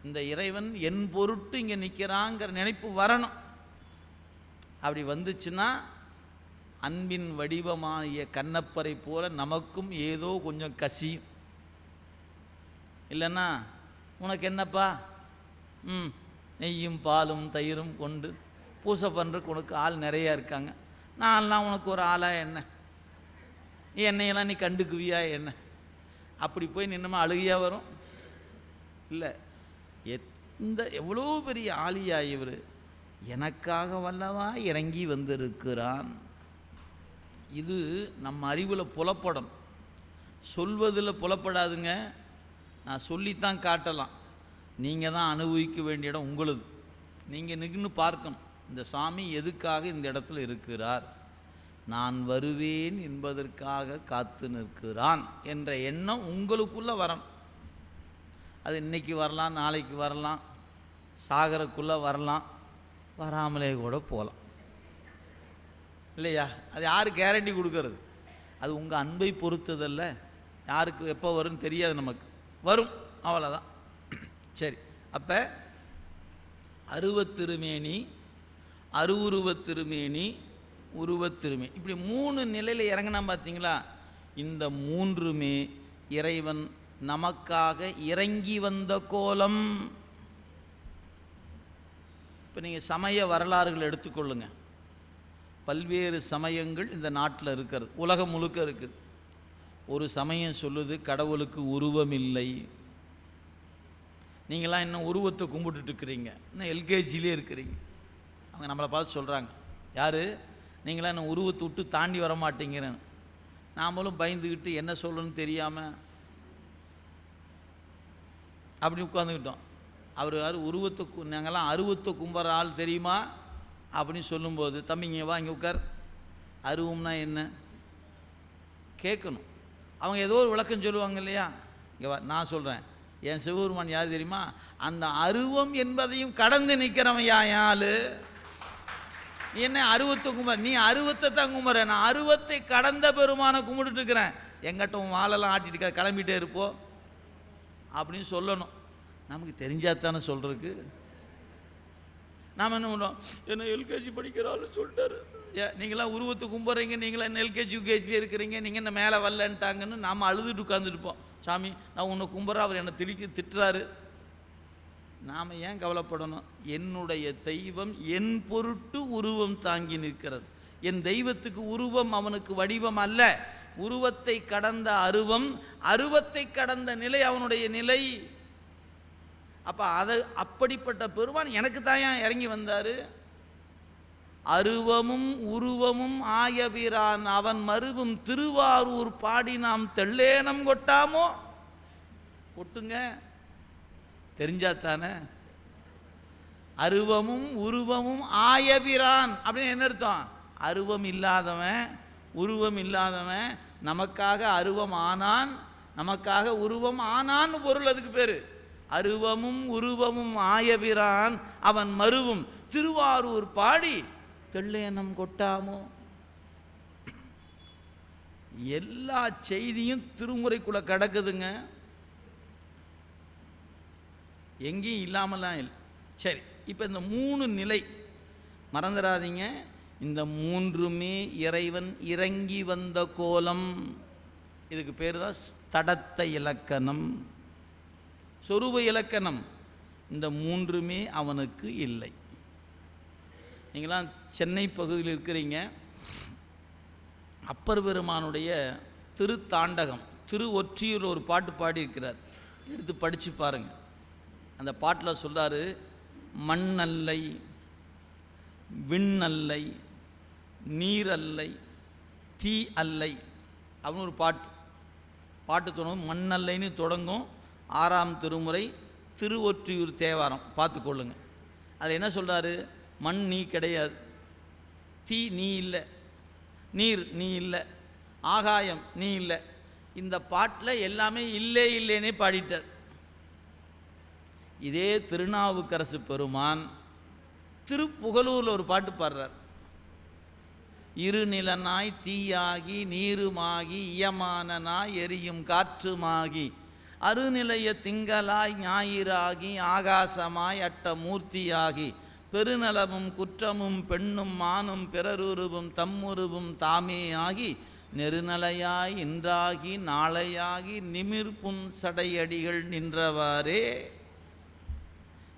இந்த இறைவன் என் பொருட்டு இங்கே நிற்கிறாங்கிற நினைப்பு வரணும். அப்படி வந்துச்சுன்னா அன்பின் வடிவமாகிய கண்ணப்பரை போல நமக்கும் ஏதோ கொஞ்சம் கசியும். இல்லைன்னா உனக்கு என்னப்பா, நெய்யும் பாலும் தயிரும் கொண்டு பூசை பண்ணுறதுக்கு உனக்கு ஆள் நிறையா இருக்காங்க, நான்லாம் உனக்கு ஒரு ஆளாக என்ன, என்னையெல்லாம் நீ கண்டுக்குவியா என்ன? அப்படி போய் நின்னமா அழுகையாக வரும். இல்லை, எவ்வளோ பெரிய ஆளியா இவர், எனக்காக வல்லவா இறங்கி வந்திருக்கிறான். இது நம்ம அறிவில் புலப்படும், சொல்வதில் புலப்படாதுங்க. நான் சொல்லித்தான் காட்டலாம், நீங்கள் தான் அனுபவிக்க வேண்டிய இடம் உங்களுது. நீங்கள் நின்று பார்க்கணும், இந்த சாமி எதுக்காக இந்த இடத்துல இருக்கிறார், நான் வருவேன் என்பதற்காக காத்து நிற்கிறான் என்ற எண்ணம் உங்களுக்குள்ளே வரணும். அது இன்றைக்கி வரலாம், நாளைக்கு வரலாம், சாகரக்குள்ளே வரலாம், வராமலே கூட போகலாம். இல்லையா? அது யார் கேரண்டி கொடுக்கறது? அது உங்கள் அன்பை பொறுத்ததல்ல. யாருக்கு எப்போ வரும்னு தெரியாது, நமக்கு வரும், அவ்வளோதான். சரி, அப்போ அருவத்திருமேனி, அருவுருவத்திருமேனி, உருவத்திருமேனி, இப்படி 3 நிலையில் இறங்கினா பார்த்தீங்களா? இந்த 3மே இறைவன் நமக்காக இறங்கி வந்த கோலம். இப்போ நீங்கள் சமய வரலாறுகள் எடுத்துக்கொள்ளுங்க. பல்வேறு சமயங்கள் இந்த நாட்டில் இருக்கிறது, உலகம் முழுக்க இருக்குது. ஒரு சமயம் சொல்லுது கடவுளுக்கு உருவம் இல்லை. நீங்களாம் இன்னும் உருவத்தை கும்பிட்டுட்டு இருக்கிறீங்க, இன்னும் எல்கேஜிலே இருக்கிறீங்க. அவங்க நம்மளை பார்த்து சொல்கிறாங்க, யார் நீங்களாம் இன்னும் உருவத்தை விட்டு தாண்டி வர மாட்டேங்கிறேன்னு. நாமளும் பயந்துக்கிட்டு என்ன சொல்லணும்னு தெரியாமல் அப்படி உட்காந்துக்கிட்டோம். அவர் யார் உருவத்தை நாங்கள்லாம் அருவத்தை கும்புற ஆள் தெரியுமா அப்படின்னு சொல்லும்போது, தம்பிங்க வா இங்கே உட்கார், அருவம்னா என்ன கேட்கணும். அவங்க ஏதோ ஒரு விளக்கம் சொல்லுவாங்க இல்லையா, இங்கே வா நான் சொல்கிறேன். என் சிவபெருமான் யார் தெரியுமா? அந்த அருவம் என்பதையும் கடந்து நிற்கிறவன் யாழ். நீ என்ன அருவத்தை கும்புற? நீ அருவத்தை தான் கும்புற, நான் அருவத்தை கடந்த பெருமானை கும்பிட்டுட்டு இருக்கிறேன். எங்கிட்ட உன் வாழெல்லாம் ஆட்டிட்டு கிளம்பிட்டே இருப்போ அப்படின்னு சொல்லணும். நமக்கு தெரிஞ்சாதானே சொல்கிறதுக்கு. நாம் என்ன பண்ணுறோம், என்ன எல்கேஜி படிக்கிறாள்னு சொல்லிட்டாரு, நீங்களாம் உருவத்தை கும்புறீங்க, நீங்களாம் என்ன எல்கேஜி யூகேஜி இருக்கிறீங்க, நீங்கள் என்ன மேலே வரலன்ட்டாங்கன்னு நாம் அழுதுட்டு உட்காந்துருப்போம். சாமி நான் உன்னை கும்புறேன், அவர் என்னை திட்டுறாரு. நாம் ஏன் கவலைப்படணும்? என்னுடைய தெய்வம் என் பொருட்டு உருவம் தாங்கி நிற்கிறது. என் தெய்வத்துக்கு உருவம் அவனுக்கு வடிவம் அல்ல, உருவத்தை கடந்த அருவம், அருவத்தை கடந்த நிலை அவனுடைய நிலை. அப்போ அதை அப்படிப்பட்ட பெருமான் எனக்கு தான் இறங்கி வந்தார். அருவமும் உருவமும் ஆயபிரான் அவன் மருவும் திருவாரூர் பாடி நாம் தெள்ளேனம் கொட்டாமோ. கொட்டுங்க, தெரிஞ்சாத்தானே. அருவமும் உருவமும் ஆயபிரான் அப்படின்னு என்ன அர்த்தம்? அருவம் இல்லாதவன் உருவம் இல்லாதவன் நமக்காக அருவம் ஆனான், நமக்காக உருவம் ஆனான்னு பொருள். அதுக்கு பேர் அருவமும் உருவமும் ஆயபிரான் அவன் மருவும் திருவாரூர் பாடி தெள்ளேனம் கொட்டாமோ. எல்லா செய்தியும் திருமுறைக்குள்ள கிடக்குதுங்க, எங்கேயும் இல்லாமலாம் இல்லை. சரி, இப்போ இந்த 3 நிலை மறந்துடாதீங்க. இந்த 3மே இறைவன் இறங்கி வந்த கோலம். இதுக்கு பேர் தான் தடத்த இலக்கணம், சொரூப இலக்கணம். இந்த 3மே அவனுக்கு இல்லை. நீங்களாம் சென்னை பகுதியில் இருக்கிறீங்க. அப்பர் பெருமானுடைய திருத்தாண்டகம் திருவொற்றியூர் ஒரு பாட்டு பாடியிருக்கிறார், எடுத்து படித்து பாருங்கள். அந்த பாட்டில் சொல்கிறாரு, மண்ணல்லை விண்ணல்லை நீரல்லை தீ அல்லை அப்படின்னு ஒரு பாட்டு தொடங்கும். மண்ணல்லைன்னு தொடங்கும். 6ஆம் திருமுறை திருவொற்றியூர் தேவாரம் பார்த்துக்கொள்ளுங்க. அதில் என்ன சொல்கிறாரு? மண் நீ கிடையாது, தீ நீ இல்லை, நீர் நீ இல்லை, ஆகாயம் நீ இல்லை. இந்த பாட்டில் எல்லாமே இல்லை இல்லைன்னே பாடிட்டார். இதே திருநாவுக்கரசு பெருமான் திருப்புகலூரில் ஒரு பாட்டு பாடுறார். இருநிலனாய் தீயாகி நீருமாகி இயமானனாய் எரியும் காற்றுமாகி அருநிலைய திங்களாய் ஞாயிறாகி ஆகாசமாய் அட்ட மூர்த்தியாகி பெருநலமும் குற்றமும் பெண்ணும் மானும் பிறருருவும் தம்முருவும் தாமே ஆகி நெருநலையாய் இன்றாகி நாளையாகி நிமிர்ப்பும் சடையடிகள் நின்றவாறே.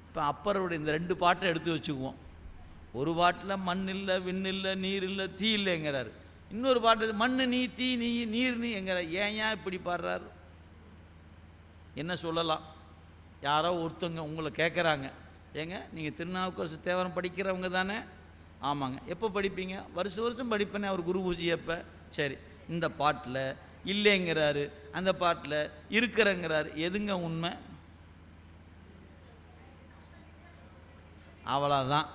இப்போ அப்பருடைய இந்த 2 பாட்டை எடுத்து வச்சுக்குவோம். ஒரு பாட்டில் மண் இல்லை விண் இல்லை நீர் இல்லை தீ இல்லைங்கிறார். இன்னொரு பாட்டு மண் நீ தீ நீ நீர் நீ என்கிற. ஏன் இப்படி பாடுறார்? என்ன சொல்லலாம்? யாரோ ஒருத்தவங்க உங்களை கேட்குறாங்க, ஏங்க நீங்கள் திருநாவுக்கரசு தேவாரம் படிக்கிறவங்க தானே? ஆமாங்க. எப்போ படிப்பீங்க? வருஷம் படிப்பேனே. அவர் குரு பூஜை எப்போ? சரி, இந்த பாட்டில் இல்லைங்கிறாரு, அந்த பாட்டில் இருக்கிறங்கிறாரு. எதுங்க உண்மை? அவ்வளோதான்.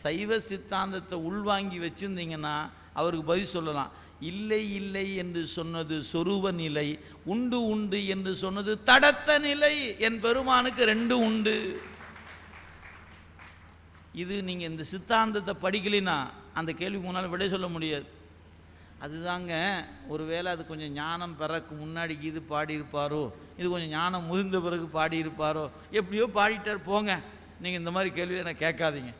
சைவ சித்தாந்தத்தை உள்வாங்கி வச்சுருந்தீங்கன்னா அவருக்கு பதில் சொல்லலாம். இல்லை இல்லை என்று சொன்னது சொரூப நிலை, உண்டு உண்டு என்று சொன்னது தடத்த நிலை. என் பெருமானுக்கு 2 உண்டு. இது நீங்கள் இந்த சித்தாந்தத்தை படிக்கலைன்னா அந்த கேள்விக்கு முன்னால் விடை சொல்ல முடியாது. அதுதாங்க, ஒருவேளை அது கொஞ்சம் ஞானம் பெறக்கு முன்னாடிக்கு இது பாடியிருப்பாரோ, இது கொஞ்சம் ஞானம் முதிர்ந்த பிறகு பாடியிருப்பாரோ, எப்படியோ பாடிட்டார் போங்க. நீங்கள் இந்த மாதிரி கேள்வி எனக்கு கேட்காதீங்க.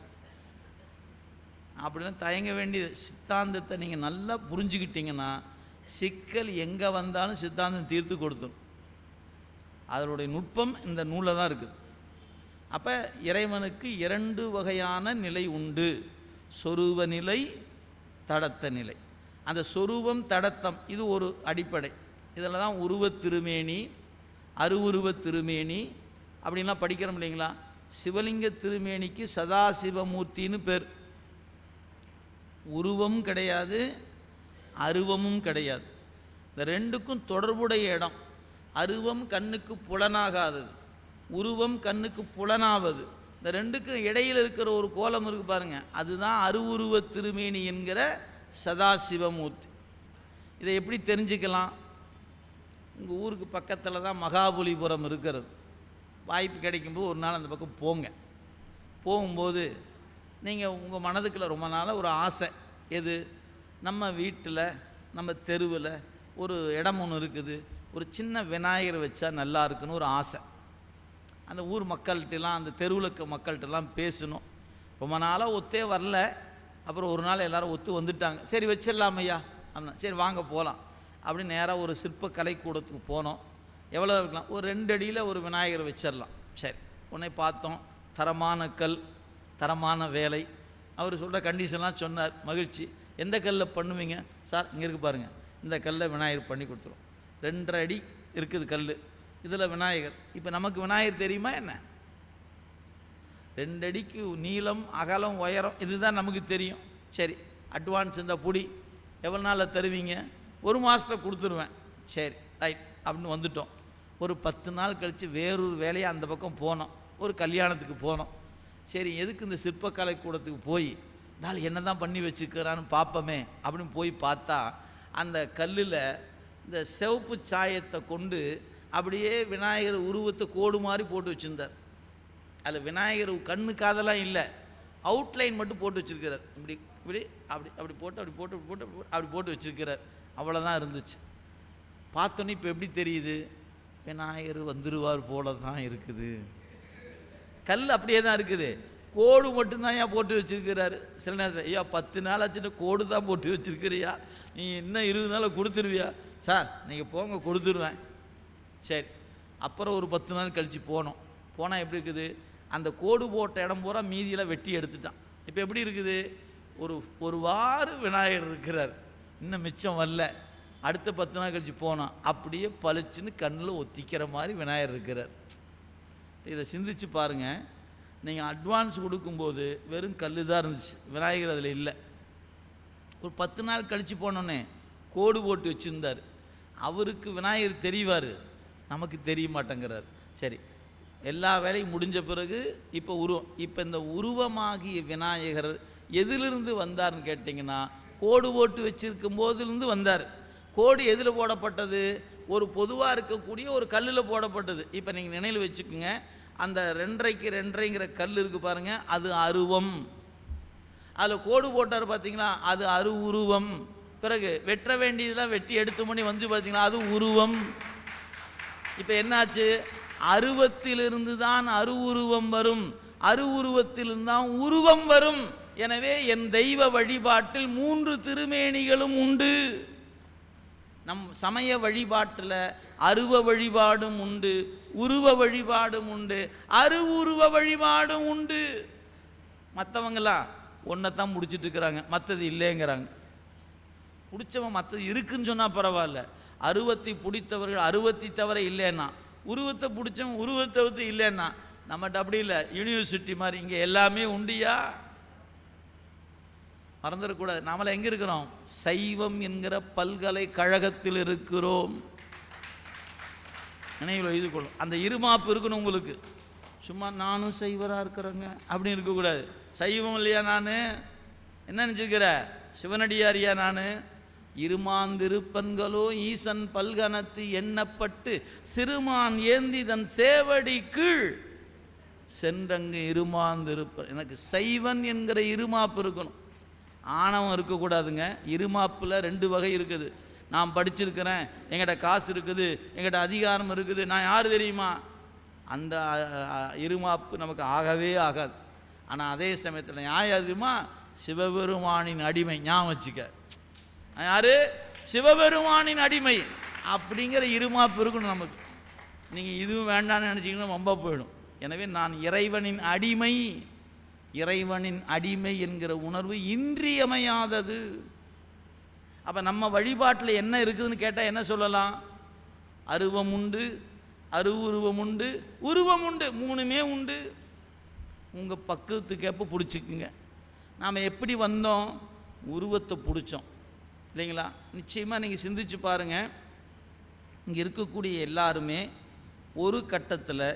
அப்படிலாம் தயங்க வேண்டியது. சித்தாந்தத்தை நீங்கள் நல்லா புரிஞ்சுக்கிட்டீங்கன்னா சிக்கல் எங்கே வந்தாலும் சித்தாந்தம் தீர்த்து கொடுத்துடும். அதனுடைய நுட்பம் இந்த நூலில் தான் இருக்குது. அப்போ இறைவனுக்கு 2 வகையான நிலை உண்டு, சொரூப நிலை, தடத்த நிலை. அந்த சொரூபம் தடத்தம் இது ஒரு அடிப்படை. இதில் தான் உருவத் திருமேனி, அருவுருவத் திருமேனி அப்படின்லாம் படிக்கிறோம் இல்லைங்களா. சிவலிங்க திருமேனிக்கு சதாசிவமூர்த்தின்னு பேர். உருவம் கிடையாது, அருவமும் கிடையாது. இந்த ரெண்டுக்கும் தொடர்புடைய இடம். அருவம் கண்ணுக்கு புலனாகாதது, உருவம் கண்ணுக்கு புலனாவது. இந்த ரெண்டுக்கும் இடையில் இருக்கிற ஒரு கோலம் இருக்குது பாருங்க, அதுதான் அருவுருவ திருமேனி என்கிற சதாசிவமூர்த்தி. இதை எப்படி தெரிஞ்சுக்கலாம்? உங்கள் ஊருக்கு பக்கத்தில் தான் மகாபலிபுரம் இருக்கிறது. வாய்ப்பு கிடைக்கும்போது ஒரு நாள் அந்த பக்கம் போங்க. போகும்போது நீங்கள் உங்கள் மனதுக்குள்ள ரொம்ப நாளாக ஒரு ஆசை, எது? நம்ம வீட்டில் நம்ம தெருவில் ஒரு இடம் ஒன்று இருக்குது, ஒரு சின்ன விநாயகர் வச்சா நல்லா இருக்குன்னு ஒரு ஆசை. அந்த ஊர் மக்கள்கிட்டலாம், அந்த தெருவில் இருக்க மக்கள்கிட்டலாம் பேசணும். ரொம்ப நாளாக ஒத்தே வரல. அப்புறம் ஒரு நாள் எல்லோரும் ஒத்து வந்துட்டாங்க. சரி வச்சிடலாம் ஐயா அப்படின்னா, சரி வாங்க போகலாம் அப்படின்னு நேராக ஒரு சிற்ப கலைக்கூடத்துக்கு போனோம். எவ்வளோ இருக்கலாம்? ஒரு 2 அடியில் ஒரு விநாயகர் வச்சிடலாம். சரி, உடனே பார்த்தோம், தரமான கல், தரமான வேலை. அவர் சொல்கிற கண்டிஷன்லாம் சொன்னார். மகிழ்ச்சி. எந்த கல்லில் பண்ணுவீங்க சார்? இங்கே இருக்குது பாருங்கள், இந்த கல்லை விநாயகர் பண்ணி கொடுத்துரும். 2.5 அடி இருக்குது கல், இதில் விநாயகர். இப்போ நமக்கு விநாயகர் தெரியுமா என்ன? 2 அடிக்கு நீளம், அகலம், உயரம், இதுதான் நமக்கு தெரியும். சரி, அட்வான்ஸ் இந்த புடி எவ்வளோ நாளில் தருவீங்க? 1 மாதத்தில் கொடுத்துருவேன். சரி ரைட் அப்படின்னு வந்துட்டோம். ஒரு 10 நாள் கழித்து வேறொரு வேலையை அந்த பக்கம் போனோம், ஒரு கல்யாணத்துக்கு போனோம். சரி, எதுக்கு இந்த சிற்பக்கலை கூடத்துக்கு போய் நாள் என்ன தான் பண்ணி வச்சுக்கிறான்னு பார்ப்போமே அப்படின்னு போய் பார்த்தா, அந்த கல்லில் இந்த சிவப்பு சாயத்தை கொண்டு அப்படியே விநாயகர் உருவத்தை கோடு மாதிரி போட்டு வச்சுருந்தார். அதில் விநாயகர் கண்ணு காதெல்லாம் இல்லை, அவுட்லைன் மட்டும் போட்டு வச்சுருக்கிறார். இப்படி இப்படி அப்படி அப்படி போட்டு அப்படி போட்டு போட்டு அப்படி போட்டு வச்சுருக்கிறார். அவ்வளோதான் இருந்துச்சு. பார்த்தோன்னே இப்போ எப்படி தெரியுது? விநாயகர் வந்துடுவார் போல தான் இருக்குது. கல் அப்படியே தான் இருக்குது, கோடு மட்டும்தான் ஏன் போட்டு வச்சுருக்கிறாரு. சில நேரத்தில், ஐயா 10 நாள் ஆச்சுட்டு கோடு தான் போட்டு வச்சுருக்கிறியா, நீ இன்னும் 20 நாளில் கொடுத்துருவியா? சார் நீங்கள் போங்க கொடுத்துருவேன். சரி, அப்புறம் ஒரு 10 நாள் கழித்து போனோம். போனால் எப்படி இருக்குது? அந்த கோடு போட்ட இடம் பூரா மீதியில் வெட்டி எடுத்துட்டான். இப்போ எப்படி இருக்குது? ஒரு வார விநாயகர் இருக்கிறார், இன்னும் மிச்சம் வரல. அடுத்த 10 நாள் கழித்து போனோம், அப்படியே பளிச்சுன்னு கண்ணில் ஒத்திக்கிற மாதிரி விநாயகர் இருக்கிறார். இதை சிந்திச்சு பாருங்கள். நீங்கள் அட்வான்ஸ் கொடுக்கும்போது வெறும் கல் தான் இருந்துச்சு, விநாயகர் அதில் இல்லை. ஒரு 10 நாள் கழித்து போனோன்னே கோடு போட்டு வச்சுருந்தார். அவருக்கு விநாயகர் தெரிவார், நமக்கு தெரிய மாட்டேங்கிறார். சரி, எல்லா வேலையும் முடிஞ்ச பிறகு இப்போ இப்போ இந்த உருவமாகிய விநாயகர் எதிலிருந்து வந்தார்னு கேட்டிங்கன்னா, கோடு போட்டு வச்சுருக்கும் போதிலிருந்து வந்தார். கோடு எதில் போடப்பட்டது? ஒரு பொதுவாக இருக்கக்கூடிய ஒரு கல்லில் போடப்பட்டது. இப்போ நீங்கள் நினைவில் வச்சுக்கோங்க, அந்த 2.5க்கு 2.5ங்கிற கல் இருக்குது பாருங்கள், அது அருவம். அதில் கோடு போட்டார் பார்த்தீங்களா, அது அருவுருவம். பிறகு வெட்ட வேண்டியதெல்லாம் வெட்டி எடுத்து பண்ணி வந்து பார்த்தீங்களா, அது உருவம். இப்போ என்னாச்சு? அருவத்திலிருந்து தான் அருவுருவம் வரும், அருவுருவத்திலிருந்து தான் உருவம் வரும். எனவே என் தெய்வ வழிபாட்டில் 3 திருமேனிகளும் உண்டு. நம் சமய வழிபாட்டில் அருவ வழிபாடும் உண்டு, உருவ வழிபாடும் உண்டு, அருவுருவ வழிபாடும் உண்டு. மற்றவங்களாம் ஒன்றைத்தான் முடிச்சுட்டு இருக்கிறாங்க, மற்றது இல்லைங்கிறாங்க. பிடிச்சவன் மற்றது இருக்குன்னு சொன்னால் பரவாயில்ல. அருவத்தை பிடித்தவர்கள் அருவத்தை தவிர இல்லைன்னா, உருவத்தை பிடிச்சவன் உருவத்தை தவிர்த்து இல்லைன்னா, நம்மகிட்ட அப்படி இல்லை. யூனிவர்சிட்டி மாதிரி இங்கே எல்லாமே உண்டியா, மறந்துடக்கூடாது. நாமள எங்கே இருக்கிறோம்? சைவம் என்கிற பல்கலைக்கழகத்தில் இருக்கிறோம். நினைவில் எழுதி கொள்ளும். அந்த இருமாப்பு இருக்கணும் உங்களுக்கு. சும்மா நானும் சைவராக இருக்கிறேங்க அப்படின்னு இருக்கக்கூடாது. சைவம் இல்லையா நான்? என்ன நினச்சிருக்கிற? சிவனடியாரியா நான்? இருமாந்திருப்பன்களோ ஈசன் பல்கனத்து எண்ணப்பட்டு சிறுமான் ஏந்தி தன் சேவடி கீழ் சென்றங்கு இருமாந்திருப்பன். எனக்கு சைவன் என்கிற இருமாப்பு இருக்கணும், ஆணவம் இருக்கக்கூடாதுங்க. இருமாப்பில் 2 வகை இருக்குது. நான் படிச்சிருக்கிறேன், எங்கிட்ட காசு இருக்குது, எங்கிட்ட அதிகாரம் இருக்குது, நான் யார் தெரியுமா? அந்த இருமாப்பு நமக்கு ஆகவே ஆகாது. ஆனால் அதே சமயத்தில் நியாயம் அதிகமா சிவபெருமானின் அடிமை. ஞாபகம் வச்சுக்க, யார்? சிவபெருமானின் அடிமை அப்படிங்கிற இருமாப்பு இருக்கணும் நமக்கு. நீங்கள் இதுவும் வேண்டான்னு நினச்சிங்கன்னா ரொம்ப போயிடும். எனவே நான் இறைவனின் அடிமை, இறைவனின் அடிமை என்கிற உணர்வு இன்றியமையாதது. அப்போ நம்ம வழிபாட்டில் என்ன இருக்குதுன்னு கேட்டால் என்ன சொல்லலாம்? அருவம் உண்டு, அருவுருவம் உண்டு, உருவம் உண்டு, மூணுமே உண்டு. உங்கள் பக்குவத்துக்கு எப்போ பிடிச்சிக்குங்க. நாம் எப்படி வந்தோம்? உருவத்தை பிடிச்சோம் இல்லைங்களா? நிச்சயமாக நீங்கள் சிந்திச்சு பாருங்கள். இங்கே இருக்கக்கூடிய எல்லாருமே ஒரு கட்டத்தில்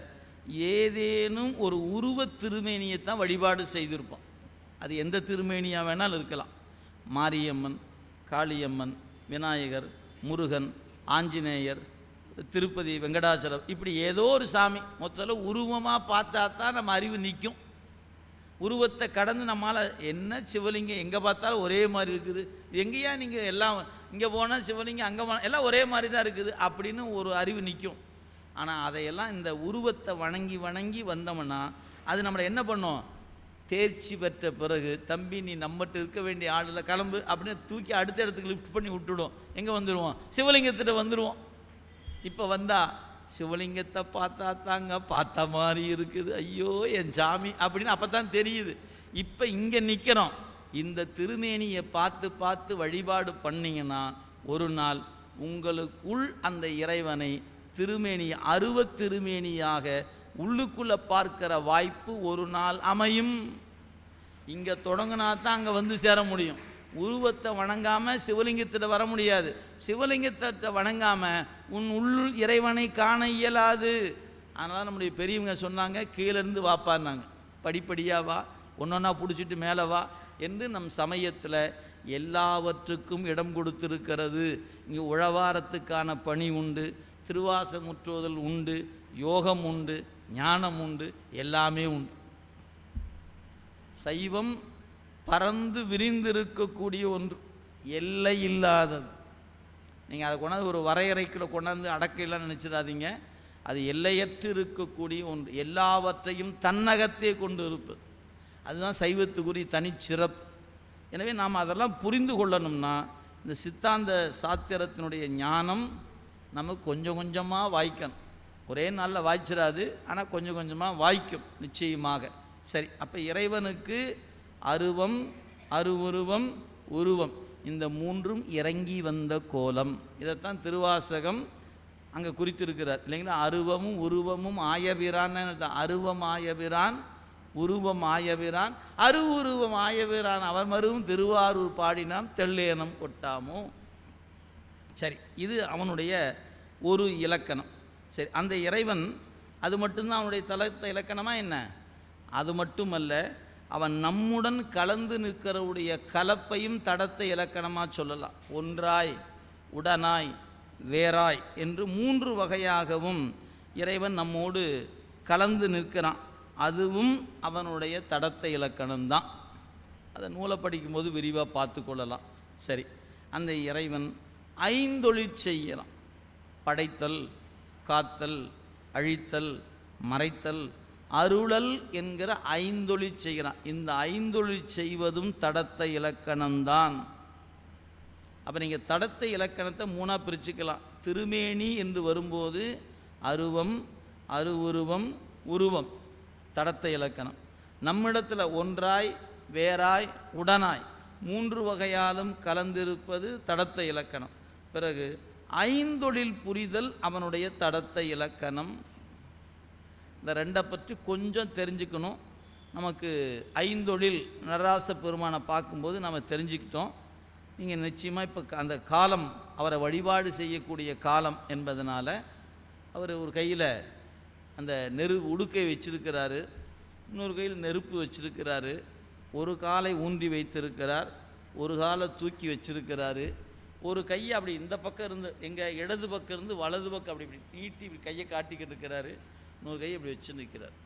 ஏதேனும் ஒரு உருவ திருமேனியைத்தான் வழிபாடு செய்திருப்போம். அது எந்த திருமேனியாக வேணாலும் இருக்கலாம். மாரியம்மன், காளியம்மன், விநாயகர், முருகன், ஆஞ்சநேயர், திருப்பதி வெங்கடாச்சலம், இப்படி ஏதோ ஒரு சாமி. மொத்தத்தில் உருவமாக பார்த்தா தான் நம்ம அறிவு நிற்கும். உருவத்தை கடந்து நம்மளால் என்ன சிவலிங்கம் எங்கே பார்த்தாலும் ஒரே மாதிரி இருக்குது, எங்கேயா நீங்கள் எல்லாம் இங்கே போனால் சிவலிங்கம் அங்கே போனால் எல்லாம் ஒரே மாதிரி தான் இருக்குது அப்படின்னு ஒரு அறிவு நிற்கும். ஆனால் அதையெல்லாம் இந்த உருவத்தை வணங்கி வணங்கி வந்தோம்னா அது நம்மளை என்ன பண்ணும்? தேர்ச்சி பெற்ற பிறகு, தம்பி நீ நம்மகிட்ட இருக்க வேண்டிய ஆளில் கிளம்பு அப்படின்னு தூக்கி அடுத்த இடத்துக்கு லிஃப்ட் பண்ணி விட்டுடும். எங்கே வந்துடுவோம்? சிவலிங்கத்திட்ட வந்துடுவோம். இப்போ வந்தால் சிவலிங்கத்தை பார்த்தா தாங்க பார்த்த மாதிரி இருக்குது, ஐயோ என் சாமி அப்படின்னு அப்போ தான் தெரியுது. இப்போ இங்கே நிற்கிறோம். இந்த திருமேனியை பார்த்து பார்த்து வழிபாடு பண்ணிங்கன்னா ஒரு நாள் உங்களுக்குள் அந்த இறைவனை திருமேனி அருவ திருமேனியாக உள்ளுக்குள்ளே பார்க்கிற வாய்ப்பு ஒரு நாள் அமையும். இங்கே தொடங்கினா தான் அங்கே வந்து சேர முடியும். உருவத்தை வணங்காமல் சிவலிங்கத்தில் வர முடியாது. சிவலிங்கத்தை வணங்காமல் உன் உள் இறைவனை காண இயலாது. அதனால் நம்முடைய பெரியவங்க சொன்னாங்க, கீழேருந்து வாப்பான்னாங்க. படிப்படியாக வா, ஒன்றொன்னா பிடிச்சிட்டு மேலே வா என்று நம் சமயத்தில் எல்லாவற்றுக்கும் இடம் கொடுத்திருக்கிறது. இங்கே உழவாரத்துக்கான பணி உண்டு, திருவாசமுற்றுவதல் உண்டு, யோகம் உண்டு, ஞானம் உண்டு, எல்லாமே உண்டு. சைவம் பறந்து விரிந்திருக்கக்கூடிய ஒன்று, எல்லை இல்லாதது. நீங்கள் அதை கொண்டாந்து ஒரு வரையறைக்குள்ள கொண்டாந்து அடக்கலாம் நினச்சிடாதீங்க. அது எல்லையற்று இருக்கக்கூடிய ஒன்று, எல்லாவற்றையும் தன்னகத்தே கொண்டு இருப்பது. அதுதான் சைவத்துக்குரிய தனிச்சிறப்பு. எனவே நாம் அதெல்லாம் புரிந்து கொள்ளணும்னா இந்த சித்தாந்த சாத்திரத்தினுடைய ஞானம் நமக்கு கொஞ்சம் கொஞ்சமாக வாய்க்கணும். ஒரே நாளில் வாய்ச்சிடாது, ஆனால் கொஞ்சம் கொஞ்சமாக வாய்க்கும் நிச்சயமாக. சரி, அப்போ இறைவனுக்கு அருவம், அருவுருவம், உருவம், இந்த மூன்றும் இறங்கி வந்த கோலம். இதைத்தான் திருவாசகம் அங்கே குறித்திருக்கிறார் இல்லைங்களா? அருவமும் உருவமும் ஆயபிரான்னு தான். அருவம் ஆயபிரான், உருவம் ஆயபிரான், அருவுருவம் ஆயபிரான், அவர் மருவும் திருவாரூர் பாடினாம் தெள்ளேனம் கொட்டாமோ. சரி, இது அவனுடைய ஒரு இலக்கணம். சரி, அந்த இறைவன் அது மட்டும்தான் அவனுடைய தலத்த இலக்கணமாக என்ன? அது மட்டுமல்ல, அவன் நம்முடன் கலந்து நிற்கிறவுடைய கலப்பையும் தடத்தை இலக்கணமாக சொல்லலாம். ஒன்றாய், உடனாய், வேறாய் என்று மூன்று வகையாகவும் இறைவன் நம்மோடு கலந்து நிற்கிறான். அதுவும் அவனுடைய தடத்தை இலக்கணம்தான். அதை நூலை படிக்கும்போது விரிவாக பார்த்து கொள்ளலாம். சரி, அந்த இறைவன் ஐந்தொழில் செய்கிறான். படைத்தல், காத்தல், அழித்தல், மறைத்தல், அருளல் என்கிற ஐந்தொழில் செய்கிறான். இந்த ஐந்தொழில் செய்வதும் தடத்தை இலக்கணம்தான். அப்போ நீங்கள் தடத்தை இலக்கணத்தை மூணாக பிரிச்சுக்கலாம். திருமேனி என்று வரும்போது அருவம், அருவுருவம், உருவம் தடத்தை இலக்கணம். நம்மிடத்தில் ஒன்றாய், வேறாய், உடனாய் மூன்று வகையாலும் கலந்திருப்பது தடத்தை இலக்கணம். பிறகு ஐந்தொழில் புரிதல் அவனுடைய தடத்தை இலக்கணம். இந்த ரெண்டை பற்றி கொஞ்சம் தெரிஞ்சுக்கணும். நமக்கு ஐந்தொழில் நடராச பெருமானை பார்க்கும்போது நம்ம தெரிஞ்சுக்கிட்டோம். நீங்கள் நிச்சயமாக இப்போ அந்த காலம் அவரை வழிபாடு செய்யக்கூடிய காலம் என்பதனால் அவர் ஒரு கையில் அந்த உடுக்கை வச்சிருக்கிறாரு, இன்னொரு கையில் நெருப்பு வச்சிருக்கிறாரு, ஒரு காலை ஊன்றி வைத்திருக்கிறார், ஒரு காலை தூக்கி வச்சிருக்கிறாரு, ஒரு கையை அப்படி இந்த பக்கம் இருந்து எங்கள் இடது பக்கம் இருந்து வலது பக்கம் அப்படி இப்படி நீட்டி இப்படி கையை காட்டிக்கிட்டு இருக்கிறாரு, இன்னொரு கையை இப்படி வச்சு நிற்கிறார்.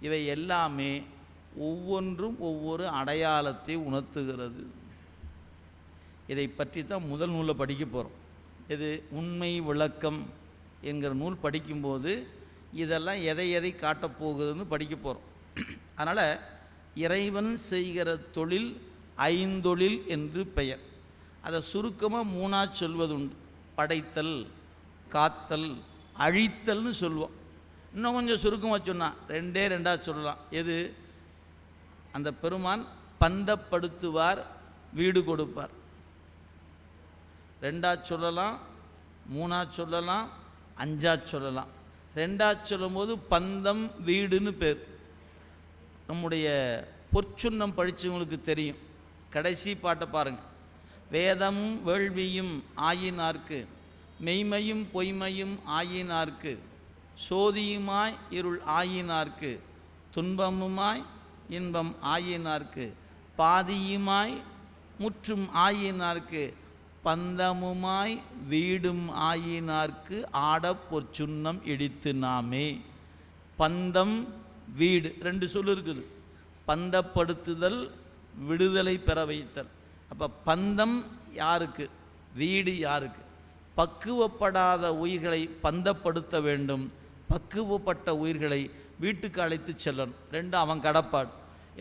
இவை எல்லாமே ஒவ்வொன்றும் ஒவ்வொரு அடையாளத்தை உணர்த்துகிறது. இதை பற்றி தான் முதல் நூலை படிக்க போகிறோம். இது உண்மை விளக்கம் என்கிற நூல் படிக்கும்போது இதெல்லாம் எதை எதை காட்டப்போகுதுன்னு படிக்க போகிறோம். அதனால் இறைவன் செய்கிற தொழில் ஐந்தொழில் என்று பெயர். அதை சுருக்கமாக மூணாக சொல்வதுண்டு. படைத்தல், காத்தல், அழித்தல்னு சொல்லுவோம். இன்னும் கொஞ்சம் சுருக்கமாக சொன்னால் ரெண்டாக சொல்லலாம். எது? அந்த பெருமான் பந்தப்படுத்துவார், வீடு கொடுப்பார். ரெண்டாக சொல்லலாம். மூணா சொல்லலாம், அஞ்சா சொல்லலாம். ரெண்டா சொல்லும்போது பந்தம் வீடுன்னு பேர். நம்முடைய பொற்சுன்னம் படித்தவங்களுக்கு தெரியும். கடைசி பாட்டை பாருங்கள். வேதமும் வேள்வியும் ஆயினார்க்கு, மெய்மையும் பொய்மையும் ஆயினார்க்கு, சோதியுமாய் இருள் ஆயினார்க்கு, துன்பமுமாய் இன்பம் ஆயினார்க்கு, பாதியுமாய் முற்றும் ஆயினார்க்கு, பந்தமுமாய் வீடும் ஆயினார்க்கு ஆடப் பொற்சுன்னம் இடித்து நாமே. பந்தம் வீடு ரெண்டு சொல் இருக்குது. பந்தப்படுத்துதல், விடுதலை பெற வைத்தல். அப்போ பந்தம் யாருக்கு, வீடு யாருக்கு? பக்குவப்படாத உயிர்களை பந்தப்படுத்த வேண்டும், பக்குவப்பட்ட உயிர்களை வீட்டுக்கு அழைத்து செல்லணும். ரெண்டு அவன் கடப்பாடு.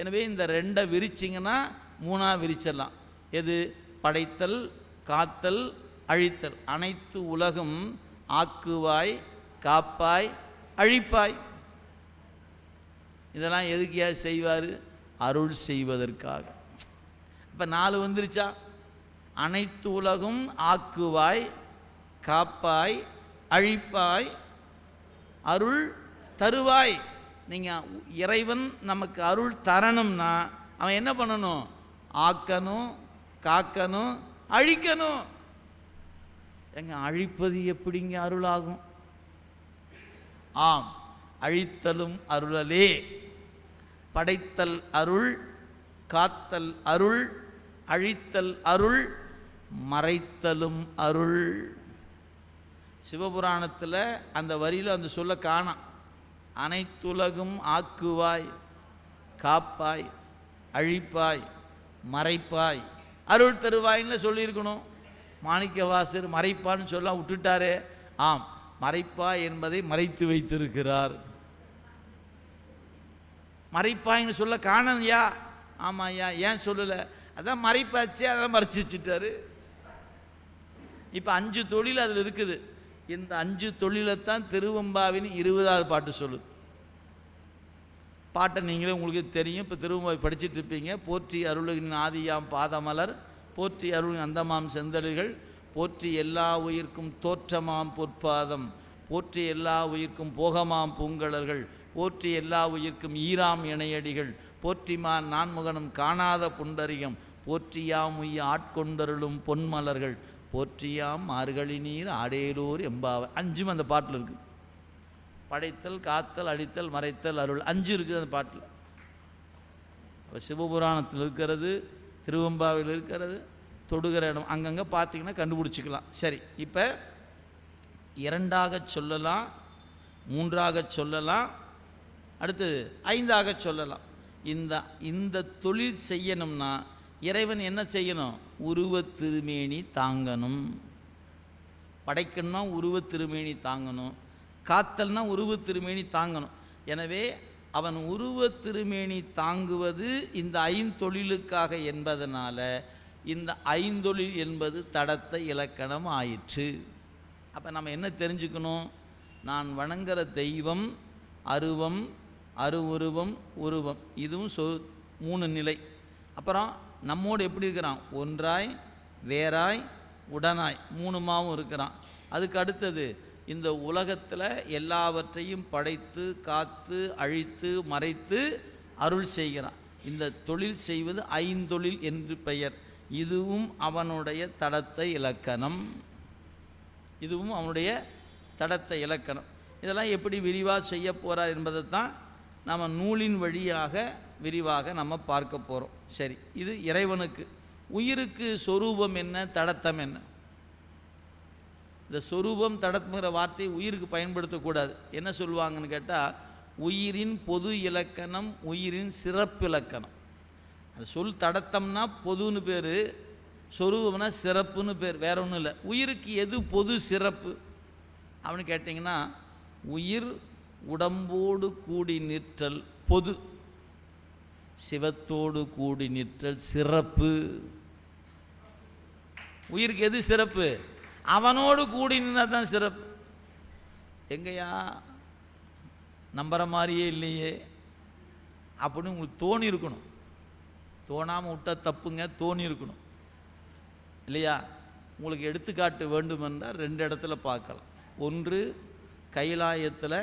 எனவே இந்த ரெண்டை விரிச்சிங்கன்னா மூணாக விரிச்சிடலாம். எது? படைத்தல், காத்தல், அழித்தல். அனைத்து உலகம் ஆக்குவாய், காப்பாய், அழிப்பாய். இதெல்லாம் எதுக்கியா செய்வார்? அருள் செய்வதற்காக. இப்போ 4 வந்துருச்சா? அனைத்து உலகம் ஆக்குவாய், காப்பாய், அழிப்பாய், அருள் தருவாய். நீங்கள் இறைவன் நமக்கு அருள் தரணும்னா அவன் என்ன பண்ணணும்? ஆக்கணும், காக்கணும், அழிக்கணும். எங்க அழிப்பது எப்படிங்க அருளாகும்? ஆம், அழித்தலும் அருளலே. படைத்தல் அருள், காத்தல் அருள், அழித்தல் அருள், மறைத்தலும் அருள். சிவபுராணத்தில் அந்த வரியில் அந்த சொல்ல காணாம். அனைத்துலகும் ஆக்குவாய், காப்பாய், அழிப்பாய், மறைப்பாய், அருள் தருவாயின்னு சொல்லியிருக்கணும். மாணிக்கவாசர் மறைப்பான்னு சொல்ல விட்டுட்டாரே. ஆம், மறைப்பாய் என்பதை மறைத்து வைத்திருக்கிறார். மறைப்பாயின்னு சொல்ல காணலையா? ஆமாம் ஐயா, ஏன் சொல்லலை? அதான் மறைப்பாச்சு, அதெல்லாம் மறைச்சி வச்சுட்டாரு. இப்போ 5 தொழில் அதில் இருக்குது. இந்த 5 தொழிலைத்தான் திருவெம்பாவின் 20வது பாட்டு சொல்லுது. பாட்டை நீங்களே உங்களுக்கு தெரியும். இப்போ திருவெம்பாவை படிச்சுட்டு இருப்பீங்க. போற்றி அருளின் ஆதியாம் பாதமலர், போற்றி அருளின் அந்தமாம் செந்தளிர்கள், போற்றி எல்லா உயிர்க்கும் தோற்றமாம் பொற்பாதம், போற்றி எல்லா உயிர்க்கும் போகமாம் பூங்கலர்கள், போற்றி எல்லா உயிர்க்கும் ஈராம் இணையடிகள், போற்றிமா நான்முகனும் காணாத புண்டரிகம், போற்றியாம் உய்ய ஆட்கொண்டருளும் பொன்மலர்கள், போற்றியாம் மார்கழி நீர் ஆடேலூர் எம்பாவை. 5 அந்த பாட்டில் இருக்குது. படைத்தல், காத்தல், அழித்தல், மறைத்தல், அருள் 5 இருக்குது அந்த பாட்டில். சிவபுராணத்தில் இருக்கிறது, திருவெம்பாவில் இருக்கிறது, தொடுகிற இடம் அங்கங்கே பார்த்தீங்கன்னா கண்டுபிடிச்சிக்கலாம். சரி, இப்போ 2ஆக சொல்லலாம், 3ஆக சொல்லலாம், அடுத்து 5ஆக சொல்லலாம். இந்த தொழில் செய்யணும்னா இறைவன் என்ன செய்யணும்? உருவத் திருமேனி தாங்கணும். படைக்கணும்னா உருவத் திருமேனி தாங்கணும், காத்தல்னா உருவத் திருமேனி தாங்கணும். எனவே அவன் உருவத் திருமேனி தாங்குவது இந்த 5 தொழிலுக்காக என்பதனால இந்த 5 தொழில் என்பது தடத்த இலக்கணம் ஆயிற்று. அப்போ நம்ம என்ன தெரிஞ்சுக்கணும்? நான் வணங்குற தெய்வம் அருவம், அருவுருவம், உருவம். இதுவும் 3 நிலை. அப்புறம் நம்மோடு எப்படி இருக்கிறான்? ஒன்றாய், வேறாய், உடனாய், 3மாவும் இருக்கிறான். அதுக்கு அடுத்தது இந்த உலகத்தில் எல்லாவற்றையும் படைத்து, காத்து, அழித்து, மறைத்து அருள் செய்கிறான். இந்த தொழில் செய்வது 5 தொழில் என்று பெயர். இதுவும் அவனுடைய தடத்த இலக்கணம். இதுவும் அவனுடைய தடத்த இலக்கணம். இதெல்லாம் எப்படி விரிவாக செய்ய போகிறார் என்பதை தான் நம்ம நூலின் வழியாக விரிவாக நம்ம பார்க்க போகிறோம். சரி, இது இறைவனுக்கு. உயிருக்கு சொரூபம் என்ன, தடத்தம் என்ன? இந்த சொரூபம் தடத்துங்கிற வார்த்தையை உயிருக்கு பயன்படுத்தக்கூடாது. என்ன சொல்லுவாங்கன்னு கேட்டால், உயிரின் பொது இலக்கணம், உயிரின் சிறப்பு இலக்கணம். அது சொல் தடத்தம்னா பொதுன்னு பேர், சொரூபம்னா சிறப்புன்னு பேர், வேற ஒன்றும் இல்லை. உயிருக்கு எது பொது சிறப்பு அப்படின்னு கேட்டிங்கன்னா, உயிர் உடம்போடு கூடி நிற்றல் பொது, சிவத்தோடு கூடி நிற்றல் சிறப்பு. உயிருக்கு எது சிறப்பு? அவனோடு கூடி நின்னா தான் சிறப்பு. எங்கயா நம்புற மாதிரியே இல்லையே அப்படின்னு உங்களுக்கு தோணி இருக்கணும். தோணாமல் விட்டா தப்புங்க, தோணி இருக்கணும் இல்லையா? உங்களுக்கு எடுத்துக்காட்டு வேண்டுமென்றால் 2 இடத்துல பார்க்கலாம். ஒன்று, கைலாயத்தில்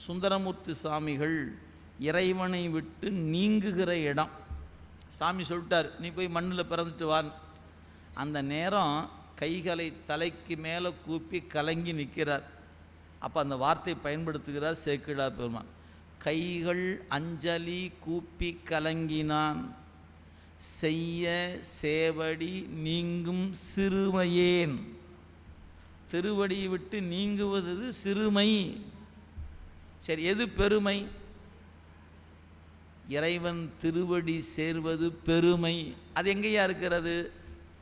சுந்தரமூர்த்தி சாமிகள் இறைவனை விட்டு நீங்குகிற இடம். சாமி சொல்லிட்டார், நீ போய் மண்ணில் பிறந்துட்டு வான். அந்த நேரம் கைகளை தலைக்கு மேலே கூப்பி கலங்கி நிற்கிறார். அப்போ அந்த வார்த்தை பயன்படுத்துகிறார் சேக்கிழார் பெருமான். கைகள் அஞ்சலி கூப்பி கலங்கினான், செய்ய சேவடி நீங்கும் சிறுமையேன். திருவடியை விட்டு நீங்குவது சிறுமை. சரி, எது பெருமை? இறைவன் திருவடி சேர்வது பெருமை. அது எங்கேயா இருக்கிறது?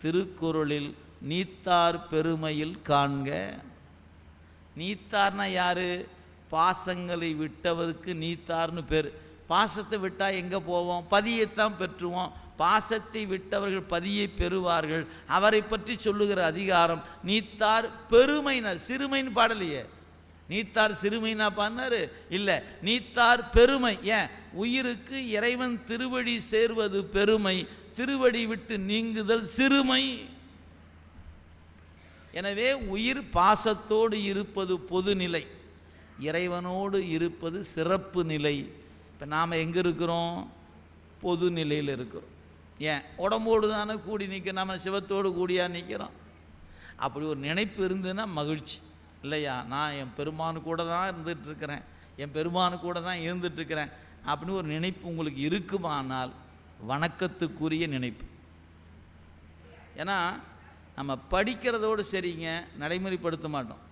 திருக்குறளில் நீத்தார் பெருமையில் காண்க. நீத்தார்னா யாரு? பாசங்களை விட்டவருக்கு நீத்தார்னு பேர். பாசத்தை விட்டால் எங்கே போவோம்? பதியைத்தான் பெற்றுவோம். பாசத்தை விட்டவர்கள் பதியை பெறுவார்கள். அவரை பற்றி சொல்லுகிற அதிகாரம் நீத்தார் பெருமைனர். சிறுமைன்னு பாடலையே. நீத்தார் சிறுமைனா பாடினாரு இல்லை, நீத்தார் பெருமை. ஏன்? உயிருக்கு இறைவன் திருவடி சேர்வது பெருமை, திருவடி விட்டு நீங்குதல் சிறுமை. எனவே உயிர் பாசத்தோடு இருப்பது பொதுநிலை, இறைவனோடு இருப்பது சிறப்பு நிலை. இப்போ நாம் எங்கே இருக்கிறோம்? பொது நிலையில் இருக்கிறோம். ஏன்? உடம்போடு தானே கூடி நிற்க, நம்ம சிவத்தோடு கூடியா நிற்கிறோம். அப்படி ஒரு நினைப்பு இருந்ததுன்னா மகிழ்ச்சி இல்லையா? நான் என் பெருமானு கூட தான் இருந்துகிட்ருக்கிறேன், என் பெருமானு கூட தான் இருந்துகிட்ருக்கிறேன் அப்படின்னு ஒரு நினைப்பு உங்களுக்கு இருக்குமானால் வணக்கத்துக்குரிய நினைப்பு. ஏன்னா நம்ம படிக்கிறதோடு சரிங்க, நடைமுறைப்படுத்த மாட்டோம்.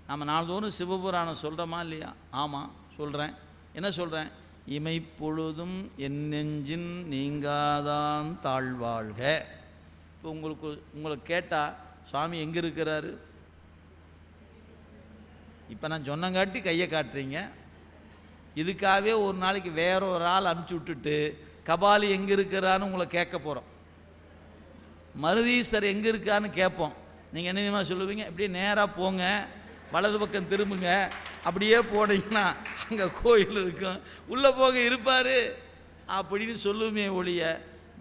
நம்ம நாள்தோறும் சிவபுராணம் சொல்கிறோமா இல்லையா? ஆமாம் சொல்கிறேன். என்ன சொல்கிறேன்? இமைப்பொழுதும் என் நெஞ்சின் நீங்காதான் தாழ்வாழ்க. இப்போ உங்களை கேட்டால் சுவாமி எங்கே இருக்கிறாரு? இப்போ நான் சொன்னங்காட்டி கையை காட்டுறீங்க. இதுக்காகவே ஒரு நாளைக்கு வேற ஒரு ஆள் அனுப்பிச்சி விட்டுட்டு கபாலி எங்கே இருக்கிறான்னு உங்களை கேட்க போகிறோம். மருதீஸ்வர் எங்கே இருக்கான்னு கேட்போம். நீங்கள் என்ன தெரியுமா சொல்லுவீங்க? இப்படியே நேராக போங்க, வலது பக்கம் திரும்புங்க, அப்படியே போனீங்கன்னா அங்கே கோயில் இருக்கும், உள்ளே போக இருப்பார் அப்படின்னு சொல்லுமே ஒழிய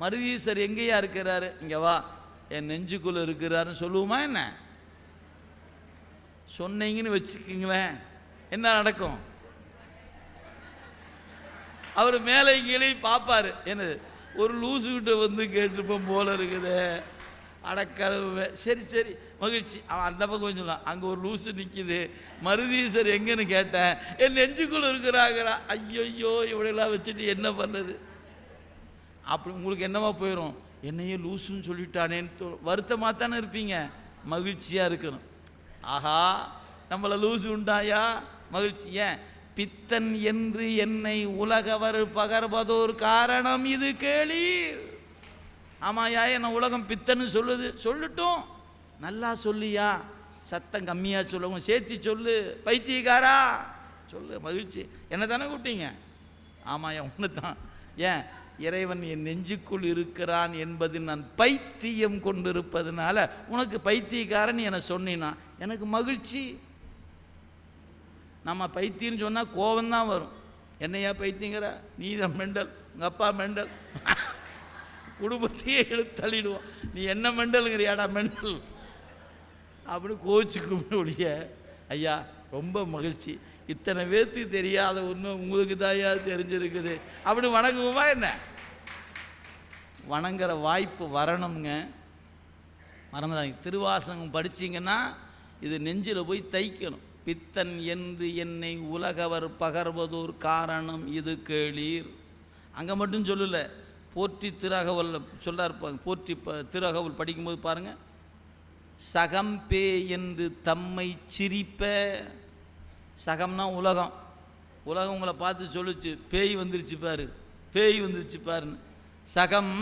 மருதீஸ்வர் எங்கேயா இருக்கிறாரு? இங்கே வா, என் நெஞ்சுக்குள்ளே இருக்கிறாருன்னு சொல்லுவோமா? என்ன சொன்னீங்கன்னு வச்சுக்கிங்களேன், என்ன நடக்கும்? அவர் மேலே கீழே பார்ப்பார். என்னது ஒரு லூசுக்கிட்ட வந்து கேட்டுப்போம் போல இருக்குது, அடக்கடவு. சரி சரி மகிழ்ச்சி. அவன் அந்த பக்கம் சொல்லலாம், அங்கே ஒரு லூசு நிற்கிது, மருதீஸ்வர் எங்கன்னு கேட்டேன், என் நெஞ்சுக்குள்ளே இருக்கிறாங்கிறா. ஐயோ இவளெல்லாம் வச்சுட்டு என்ன பண்ணுறது? அப்படி உங்களுக்கு என்னவா போயிடும்? என்னையே லூசுன்னு சொல்லிட்டானேன்னு வருத்தமாக தானே இருப்பீங்க. மகிழ்ச்சியாக இருக்கணும். ஆஹா, நம்மளை லூசு உண்டாயா? மகிழ்ச்சி. ஏன்? பித்தன் என்று என்னை உலகவர் பகர்வதோர் காரணம் இது கேளீர். ஆமாயா, என்ன உலகம் பித்தன்னு சொல்லுது, சொல்லட்டும், நல்லா சொல்லியா, சத்தம் கம்மியாக சொல்லுங்க, சேர்த்தி சொல்லு, பைத்தியக்காரா சொல்லு. மகிழ்ச்சி. என்ன தானே கூப்பிட்டீங்க? ஆமாயா ஒன்று தான். ஏன்? இறைவன் என் நெஞ்சுக்குள் இருக்கிறான் என்பது நான் பைத்தியம் கொண்டிருப்பதுனால உனக்கு பைத்தியக்காரன் என சொன்னா எனக்கு மகிழ்ச்சி. நம்ம பைத்தியம்னு சொன்னால் கோபந்தான் வரும். என்னையா பைத்தியங்கிற? நீ தான் மெண்டல், உங்கள் அப்பா மெண்டல், குடும்பத்தையே எடுத்து தள்ளிடுவோம். நீ என்ன மெண்டலுங்கிறியாடா மெண்டல் அப்படி கோச்சுக்கும் ஒழிய, ஐயா ரொம்ப மகிழ்ச்சி, இத்தனை பேர்த்து தெரியாத ஒன்று உங்களுக்கு தாயா தெரிஞ்சிருக்குது அப்படி வணங்குவோமா? என்ன வணங்குற வாய்ப்பு வரணுங்க. மறந்துடாங்க. திருவாசகம் படிச்சிங்கன்னா இது நெஞ்சில் போய் தைக்கணும். பித்தன் என்று என்னை உலகவர் பகர்வதோர் காரணம் இது கேளீர். அங்கே மட்டும் சொல்லலை, போற்றி திரகவல் சொல்றார். போற்றி திரகவல் படிக்கும்போது பாருங்கள், சகம்பே என்று தம்மை சிரிப்ப. சகம்னா உலகம். உலகம் உங்களை பார்த்து சொல்லுச்சு, பேய் வந்துருச்சு பாரு, பேய் வந்துருச்சு பாருன்னு. சகம்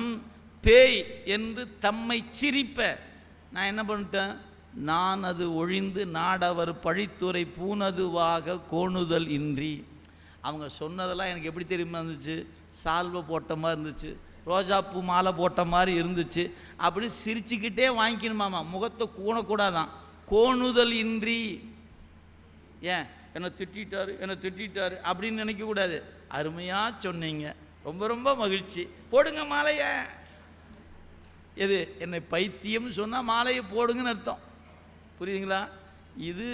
பேய் என்று தம்மை சிரிப்ப. நான் என்ன பண்ணிட்டேன்? நான் அது ஒழிந்து நாடவர் பழித்துறை பூனதுவாக கோணுதல் இன்றி. அவங்க சொன்னதெல்லாம் எனக்கு எப்படி தெரியுமா இருந்துச்சு? சால்வை போட்ட மாதிரி இருந்துச்சு, ரோஜாப்பூ மாலை போட்ட மாதிரி இருந்துச்சு. அப்படி சிரிச்சுக்கிட்டே வாங்கிக்கணுமாமா, முகத்தை கூணக்கூடாதான். கோணுதல் இன்றி. ஏன்? என்னை திட்டாரு, என்னை திட்டாரு அப்படின்னு நினைக்கக்கூடாது. அருமையாக சொன்னீங்க, ரொம்ப ரொம்ப மகிழ்ச்சி, போடுங்க மாலைய. எது என்னை பைத்தியம் சொன்னால் மாலையை போடுங்கன்னு அர்த்தம். புரியுதுங்களா? இது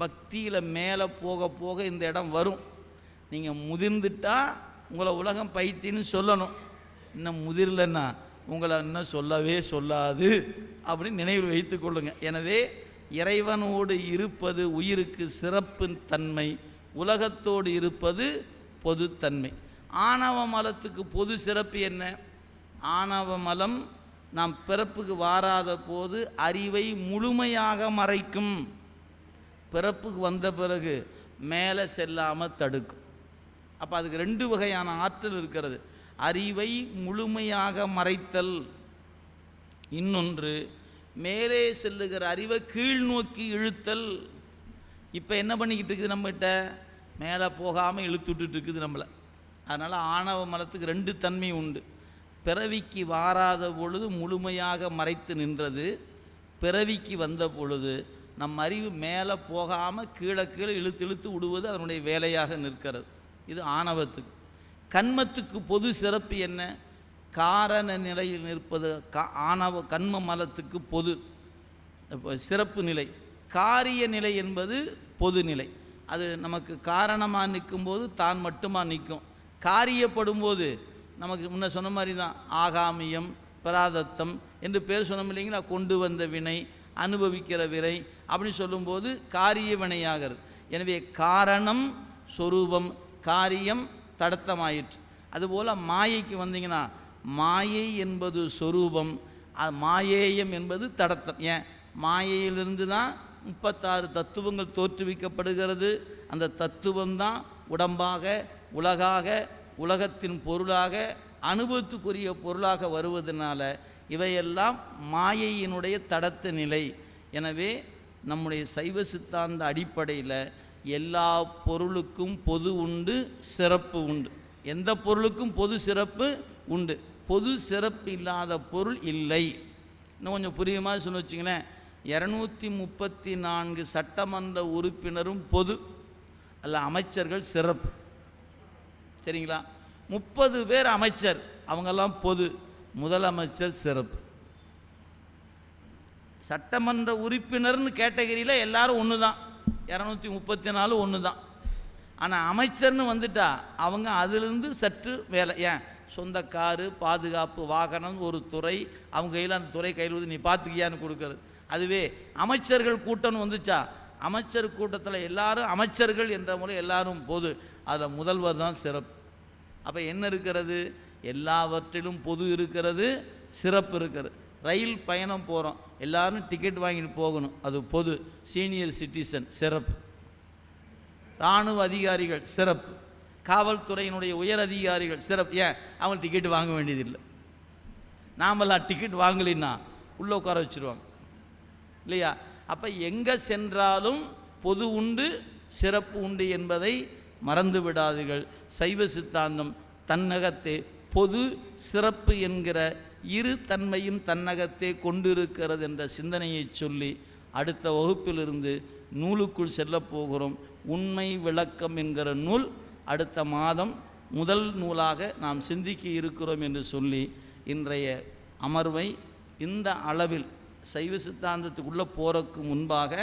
பக்தியில் மேலே போக போக இந்த இடம் வரும். நீங்கள் முதிர்ந்துட்டால் உங்களை உலகம் பைத்தியம்னு சொல்லணும். இன்னும் முதிரலைன்னா உங்களை இன்னும் சொல்லவே சொல்லாது அப்படின்னு நினைவில் வைத்து கொள்ளுங்க. எனவே இறைவனோடு இருப்பது உயிருக்கு சிறப்பு தன்மை, உலகத்தோடு இருப்பது பொதுத்தன்மை. ஆணவ மலத்துக்கு பொது சிறப்பு என்ன? ஆணவ மலம் நாம் பிறப்புக்கு வாராத போது அறிவை முழுமையாக மறைக்கும். பிறப்புக்கு வந்த பிறகு மேலே செல்லாமல் தடுக்கும். அப்போ அதுக்கு 2 வகையான ஆற்றல் இருக்கிறது. அறிவை முழுமையாக மறைத்தல், இன்னொன்று மேலே செல்லுகிற அறிவை கீழ் நோக்கி இழுத்தல். இப்போ என்ன பண்ணிக்கிட்டு இருக்குது நம்மகிட்ட? மேலே போகாமல் இழுத்துட்டு இருக்குது நம்மளை. அதனால் ஆணவ மலத்துக்கு 2 தன்மை உண்டு. பிறவிக்கு வாராத பொழுது முழுமையாக மறைத்து நின்றது, பிறவிக்கு வந்த பொழுது நம் அறிவு மேலே போகாமல் கீழே கீழே இழுத்து இழுத்து விடுவது அதனுடைய வேலையாக நிற்கிறது. இது ஆணவத்துக்கு. கண்மத்துக்கு பொது சிறப்பு என்ன? காரண நிலையில் நிற்பது ஆணவ கண்ம மலத்துக்கு பொது சிறப்பு நிலை. காரிய நிலை என்பது பொது நிலை. அது நமக்கு காரணமாக நிற்கும்போது தான் மட்டுமா நிற்கும். காரியப்படும் போது நமக்கு முன்ன சொன்ன மாதிரி தான் ஆகாமியம், பிராதத்தம் என்று பேர் சொன்னோம் இல்லைங்களா? கொண்டு வந்த வினை, அனுபவிக்கிற வினை அப்படின்னு சொல்லும்போது காரிய வினையாகிறது. எனவே காரணம் சொரூபம், காரியம் தடத்தமாயிற்று. அதுபோல் மாயைக்கு வந்தீங்கன்னா மாயை என்பது சொரூபம், மாயேயம் என்பது தடத்தம். ஏன்? மாயையிலிருந்து தான் 36 தத்துவங்கள் தோற்றுவிக்கப்படுகிறது. அந்த தத்துவம்தான் உடம்பாக, உலகாக, உலகத்தின் பொருளாக, அனுபவத்துக்குரிய பொருளாக வருவதனால இவையெல்லாம் மாயையினுடைய தடத்த நிலை. எனவே நம்முடைய சைவ சித்தாந்த அடிப்படையில் எல்லா பொருளுக்கும் பொது உண்டு, சிறப்பு உண்டு. எந்த பொருளுக்கும் பொது சிறப்பு உண்டு. பொது சிறப்பு இல்லாத பொருள் இல்லை. இன்னும் கொஞ்சம் புரியுமா சொன்ன வச்சிங்களேன், 234 சட்டமன்ற உறுப்பினரும் பொது அல்ல, அமைச்சர்கள் சிறப்பு. சரிங்களா? 30 பேர் அமைச்சர், அவங்கெல்லாம் பொது, முதலமைச்சர் சிறப்பு. சட்டமன்ற உறுப்பினர்னு கேட்டகரியில் எல்லாரும் ஒன்று தான், 234 ஒன்று தான். ஆனால் அமைச்சர்னு வந்துட்டா அவங்க அதிலிருந்து சற்று வேலை. ஏன்? சொந்த காரு, பாதுகாப்பு வாகனம், ஒரு துறை, அவங்க கையில் அந்த துறை கையில் வந்து நீ பார்த்துக்கியான்னு கொடுக்குறது. அதுவே அமைச்சர்கள் கூட்டம்னு வந்துச்சா, அமைச்சர் கூட்டத்தில் எல்லாரும் அமைச்சர்கள் என்ற முறை எல்லாரும் பொது, அதில் முதல்வர் தான் சிறப்பு. அப்போ என்ன இருக்கிறது? எல்லாவற்றிலும் பொது இருக்கிறது, சிறப்பு இருக்கிறது. ரயில் பயணம் போகிறோம், எல்லாரும் டிக்கெட் வாங்கிட்டு போகணும், அது பொது. சீனியர் சிட்டிசன் சிறப்பு. இராணுவ அதிகாரிகள் சிறப்பு. காவல்துறையினுடைய உயர் அதிகாரிகள் சிறப்பு. ஏன்? அவங்க டிக்கெட் வாங்க வேண்டியதில்லை. நாமெல்லாம் டிக்கெட் வாங்கலைன்னா உள்ளே உட்கார வச்சுருவாங்க இல்லையா? அப்போ எங்கே சென்றாலும் பொது உண்டு, சிறப்பு உண்டு என்பதை மறந்து விடாதீர்கள். சைவ சித்தாந்தம் தன்னகத்தே பொது சிறப்பு என்கிற 2 தன்மையும் தன்னகத்தே கொண்டிருக்கிறது என்ற சிந்தனையை சொல்லி அடுத்த வகுப்பிலிருந்து நூலுக்குள் செல்லப் போகிறோம். உண்மை விளக்கம் என்கிற நூல் அடுத்த மாதம் முதல் நூலாக நாம் சிந்திக்க இருக்கிறோம் என்று சொல்லி இன்றைய அமர்வை இந்த அளவில் சைவ சித்தாந்தத்துக்குள்ளே போகிறதுக்கு முன்பாக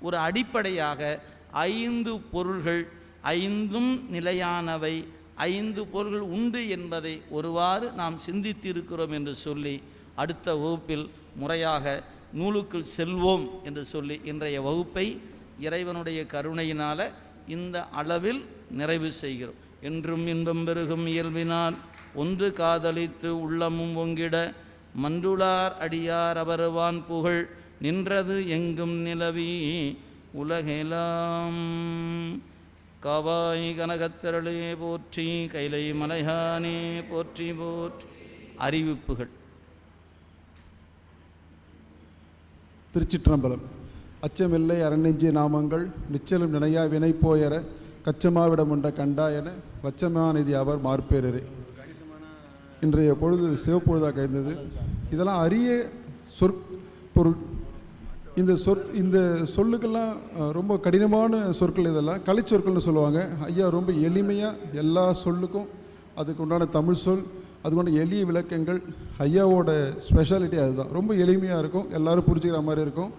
ஒரு அடிப்படையாக 5 பொருள்கள், 5ம் நிலையானவை, 5 பொருள்கள் உண்டு என்பதை ஒருவாறு நாம் சிந்தித்து இருக்கிறோம் என்று சொல்லி அடுத்த வகுப்பில் முறையாக நூலுக்குள் செல்வோம் என்று சொல்லி இன்றைய வகுப்பை இறைவனுடைய கருணையினால் இந்த அளவில் நிறைவு செய்கிறோம். என்றும் இன்பம் பெருகும் இயல்பினால் ஒன்று காதலித்து உள்ளமும் ஒங்கிட மன்றுளார் அடியார் அவர்வான் புகழ் நின்றது எங்கும் நிலவி உலகெலாம். காவாய் கனகத்திரளே போற்றி, கைலை மலையானே போற்றி போற்றி. அறிவிப்புகள். திருச்சிற்றம்பலம். அச்சமில்லை அறநெஞ்சிய நாமங்கள் நிச்சலும் நினையா வினை போயற கச்சமாவிடமுண்ட கண்டா என வச்சமாநிதி அவர் மார்பேரரே. இன்றைய பொழுது சிவப்பொழுதாக கழிந்தது. இதெல்லாம் அரிய சொற்பொருள். இந்த சொல்லுக்கெல்லாம் ரொம்ப கடினமான சொற்கள், இதெல்லாம் கலைச்சொற்கள்னு சொல்லுவாங்க. ஐயா ரொம்ப எளிமையாக எல்லா சொல்லுக்கும் அதுக்கு உண்டான தமிழ் சொல், அதுக்கொண்ட எளிய விளக்கங்கள். ஐயாவோட ஸ்பெஷாலிட்டி அதுதான். ரொம்ப எளிமையாக இருக்கும், எல்லோரும் புரிஞ்சுக்கிற மாதிரி இருக்கும்.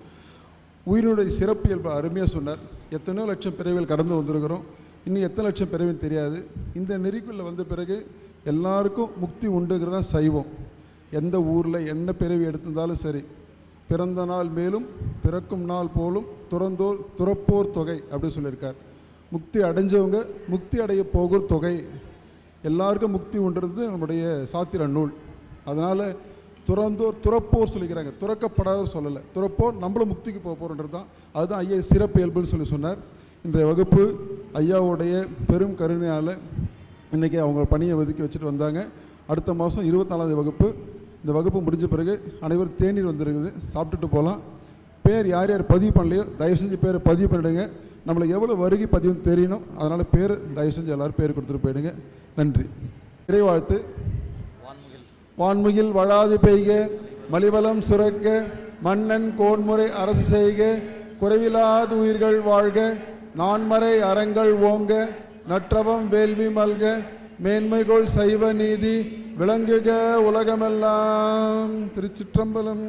உயிரினுடைய சிறப்பியல்பு அருமையாக சொன்னார். எத்தனையோ லட்சம் பிறவிகள் கடந்து வந்திருக்கிறோம், இன்னும் எத்தனை லட்சம் பிறவின்னு தெரியாது. இந்த நெறிக்குள்ளே வந்த பிறகு எல்லாருக்கும் முக்தி உண்டுங்கிறது தான் சைவம். எந்த ஊரில் என்ன பிறவி எடுத்திருந்தாலும் சரி, பிறந்த நாள் மேலும் பிறக்கும் நாள் போலும் துறப்போர் தொகை அப்படின்னு சொல்லியிருக்கார். முக்தி அடைஞ்சவங்க முக்தி அடைய போகிற தொகை, எல்லாருக்கும் முக்தி உண்டுறது நம்முடைய சாத்திர நூல். அதனால் துறப்போர் சொல்லிக்கிறாங்க, துறக்கப்படாத சொல்லலை. துறப்போர் நம்மளும் முக்திக்கு போக போகிறன்றது தான். அதுதான் ஐயா சிறப்பு இயல்புன்னு சொன்னார். இன்றைய வகுப்பு ஐயாவுடைய பெரும் கருணையால் இன்றைக்கி அவங்க பணியை ஒதுக்கி வச்சுட்டு வந்தாங்க. அடுத்த மாதம் 24ஆம் வகுப்பு. இந்த வகுப்பு முடிஞ்ச பிறகு அனைவரும் தேநீர் வந்துருக்குது, சாப்பிட்டுட்டு போகலாம். பேர் யார் யார் பதிவு பண்ணலையோ தயவு செஞ்சு பேரை பதிவு பண்ணிவிடுங்க. நம்மளுக்கு எவ்வளோ வருகை பதிவுன்னு தெரியணும். அதனால் பேர் தயவு செஞ்சு எல்லோரும் பேர் கொடுத்துட்டு போயிடுங்க. நன்றி. இறைவாழ்த்து. வான்முகில் வழாது பெய்க, மலிவளம் சுரக்க, மன்னன் கோன்முறை அரசு செய்க, குறைவிலாது உயிர்கள் வாழ்க, நான்மறை அறங்கள் ஓங்க, நற்றவம் வேள்வி மல்க, மேன்மைகொள் சைவ நீதி விளங்குக உலகமெல்லாம். திருச்சிற்றம்பலம்.